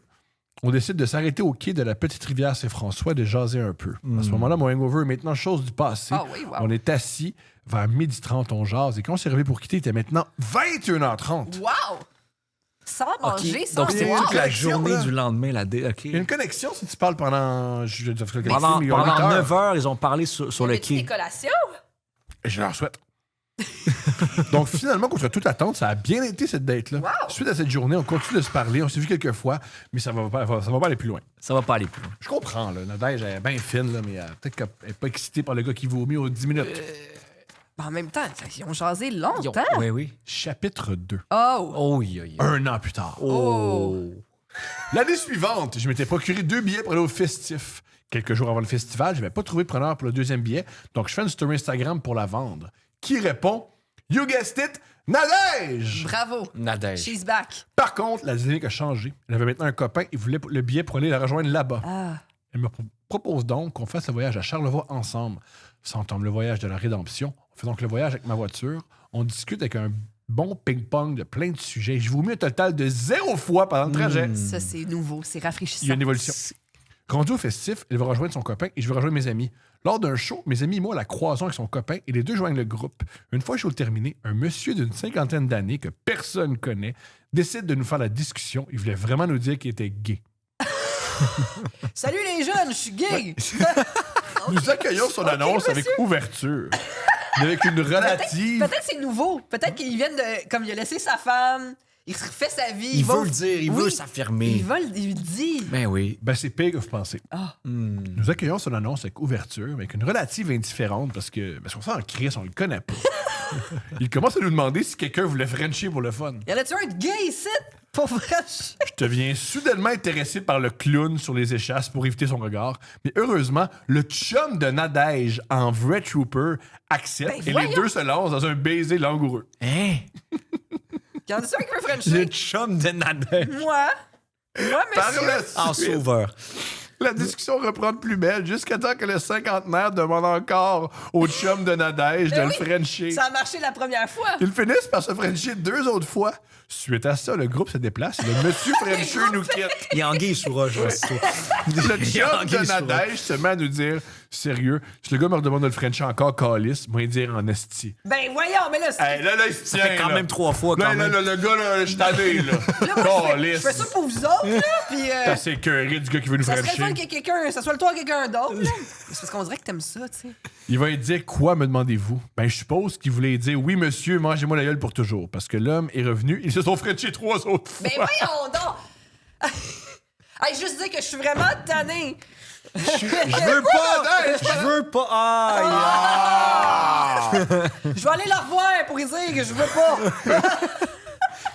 on décide de s'arrêter au quai de la petite rivière Saint-François de jaser un peu. À ce moment-là, mon hangover est maintenant chose du passé. Ah oui, wow. On est assis vers 12h30, on jase. Et quand on s'est réveillé pour quitter, il était maintenant 21h30. Wow! Sans manger, OK. sans Donc, c'est boire. toute la Connexion, journée là. du lendemain, la date. OK. Il y a une connexion si tu parles pendant... Pendant 8 heures. 9 heures, ils ont parlé sur le Avais-tu des quai. collations? Et je leur souhaite. Donc, finalement, contre toute attente, ça a bien été cette date-là. Wow. Suite à cette journée, on continue de se parler. On s'est vu quelques fois, mais ça va pas aller plus loin. Ça va pas aller plus loin. Je comprends, là. Nadège, elle est bien fine, là, mais peut-être qu'elle n'est pas excitée par le gars qui vomit aux 10 minutes. En même temps, ils ont jasé longtemps. Oui, oui. Chapitre 2. Oh! Oh, oui, oui. Un an plus tard. Oh! L'année suivante, je m'étais procuré 2 billets pour aller au festif. Quelques jours avant le festival, je n'avais pas trouvé preneur pour le 2e billet, donc je fais une story Instagram pour la vendre. Qui répond? You guessed it, Nadège! Bravo! Nadège. She's back. Par contre, la dynamique a changé. Elle avait maintenant un copain et voulait le billet pour aller la rejoindre là-bas. Ah. Elle me propose donc qu'on fasse le voyage à Charlevoix ensemble. Ça entame le voyage de la rédemption. On fait donc le voyage avec ma voiture. On discute avec un bon ping-pong de plein de sujets. Je vous mets un total de 0 fois pendant le trajet. Ça, c'est nouveau, c'est rafraîchissant. Il y a une évolution. Rendu au festif, elle va rejoindre son copain et je vais rejoindre mes amis. Lors d'un show, mes amis et moi la croisons avec son copain et les deux joignent le groupe. Une fois le show terminé, un monsieur d'une 50aine d'années que personne connaît décide de nous faire la discussion. Il voulait vraiment nous dire qu'il était gay. Salut les jeunes, je suis gay! Nous accueillons son annonce avec ouverture. Avec une relative... Peut-être c'est nouveau. Peut-être qu'ils viennent de. Comme il a laissé sa femme, il refait sa vie. Il va- veut le dire, il Oui. veut s'affirmer. Il dit. Ben oui. Ben, c'est pire que vous pensez. Nous accueillons son annonce avec ouverture, avec une relative indifférente, parce qu'on sent en crise, on le connaît pas. Il commence à nous demander si quelqu'un voulait frencher pour le fun. Y en a-tu un de gay ici? Pour vrai? Je deviens soudainement intéressé par le clown sur les échasses pour éviter son regard. Mais heureusement, le chum de Nadège en vrai trooper accepte Ben et les voyons. deux se lancent dans un baiser langoureux. Hein? Y en a-tu un qui veut Le Frencher? chum de Nadège. Moi, Par monsieur. la En suite, sauveur. la discussion reprend de plus belle jusqu'à temps que le cinquantenaire demande encore au chum de Nadège de Ben le oui, frencher. Ça a marché la première fois. Ils finissent par se frencher 2 autres fois. Suite à ça, le groupe se déplace et le monsieur Frencher nous quitte. Il y a Anguille sous roche, aussitôt. Le chum Anguille de sous roche. Nadège se met à nous dire sérieux, si le gars me redemande de le Frencher encore calice, moi il dire en esti. Ben voyons, mais là, c'est. Hey, là, il se Ça tient. fait quand là. même 3 fois, Là, quand même. là, le gars, là, je suis tanné, là. Là, moi, je Calice. fais ça pour vous autres, là. Puis. T'as assez écœuré du gars qui veut nous Ça serait Frencher. fun que quelqu'un, ça soit le toi quelqu'un d'autre, là. C'est parce qu'on dirait que t'aimes ça, tu sais. Il va lui dire quoi, me demandez-vous? Ben, je suppose qu'il voulait dire oui, monsieur, mangez-moi la gueule pour toujours. Parce que l'homme est revenu, ils se sont Frenchés 3 autres fois. Ben voyons donc! Hey, juste dire que je suis vraiment tannée. Je veux pas! Je veux pas! Je vais aller la revoir pour lui dire que je veux pas.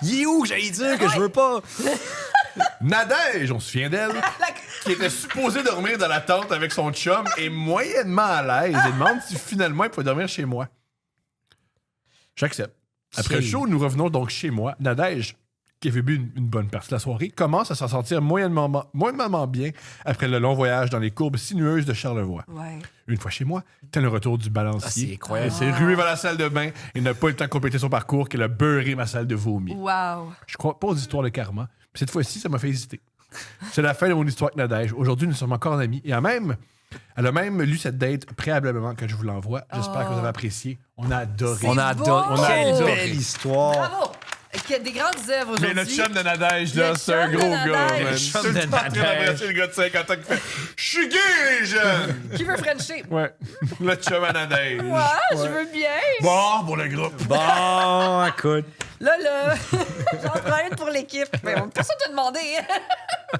Il est où, j'allais dire que je veux pas? Nadège, on se souvient d'elle, qui était supposée dormir dans la tente avec son chum, est moyennement à l'aise et demande si finalement il peut dormir chez moi. J'accepte. Après le show, nous revenons donc chez moi. Nadège, qui avait bu une bonne partie de la soirée, commence à s'en sentir moyennement bien après le long voyage dans les courbes sinueuses de Charlevoix. Ouais. Une fois chez moi, tel le retour du Ah, c'est balancier. incroyable. Elle s'est ruée vers la salle de bain et n'a pas eu le temps de compléter son parcours qu'elle a beurré ma salle de vomi. Wow. Je crois pas aux histoires de karma. Mais cette fois-ci, ça m'a fait hésiter. C'est la fin de mon histoire avec Nadège. Aujourd'hui, nous sommes encore amis. Et elle a même lu cette date préalablement que je vous l'envoie. J'espère que vous avez apprécié. On a adoré. On a adoré. beau! Quelle adoré. belle histoire. Bravo! des grandes œuvres Mais aujourd'hui. le chum de Nadège, là, Le c'est un chum de gros gars, Nadège. man. Le chum Tout le de temps en train Nadège. d'embrasser le gars de 50 ans qui fait « Je suis gay, les jeunes! Qui veut Frencher? » Ouais. Le chum à Nadège. Ouais, je veux bien. Bon, pour le groupe. Bon, écoute. Là, j'en prends une pour l'équipe. Mais personne t'a demandé.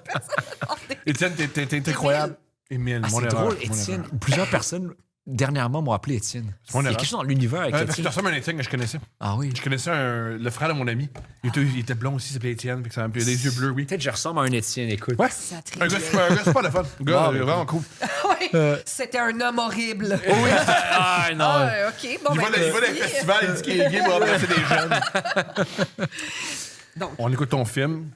Personne t'a demandé. Étienne, t'es incroyable. Émile, Ah, mon c'est erreur. drôle, mon Étienne. erreur. Plusieurs personnes dernièrement m'ont appelé Étienne. C'est mon Il y a erreur. quelque chose dans l'univers avec Parce que Étienne. tu ressembles à un Étienne que je connaissais. Ah oui. Je connaissais le frère de mon ami. Il était blond aussi, il s'appelait Étienne. Il avait des yeux bleus, oui. Peut-être que je ressemble à un Étienne, écoute. Ouais. Ça Un gars super le fun. Un gars Bon, vraiment cool. Oui, c'était un homme horrible. Oui. Ah non. Ah, OK. Bon, Il va dans les merci. festivals, il dit qu'il est gay pour embrasser des jeunes. Donc. On écoute ton film.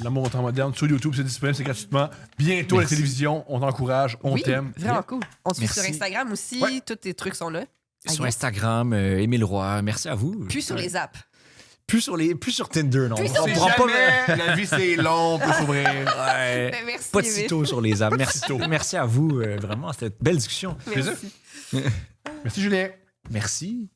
L'amour au temps moderne sur YouTube, c'est disponible, c'est gratuitement. Bientôt à la Merci. télévision, on t'encourage, on Oui, t'aime. vraiment cool. On te suit Merci. sur Instagram aussi. Ouais. Tous tes trucs sont là. Sur I guess. Instagram, Émile Roy. Merci à vous. Puis sur les apps. Plus sur Tinder, non. Plus sur On C'est prend jamais, la vie c'est long, on peut s'ouvrir. Ouais. Ben, merci. Pas de Émile. sitôt sur les apps. Merci à vous. Vraiment, c'était une belle discussion. Plaisir. Merci Julien. Merci.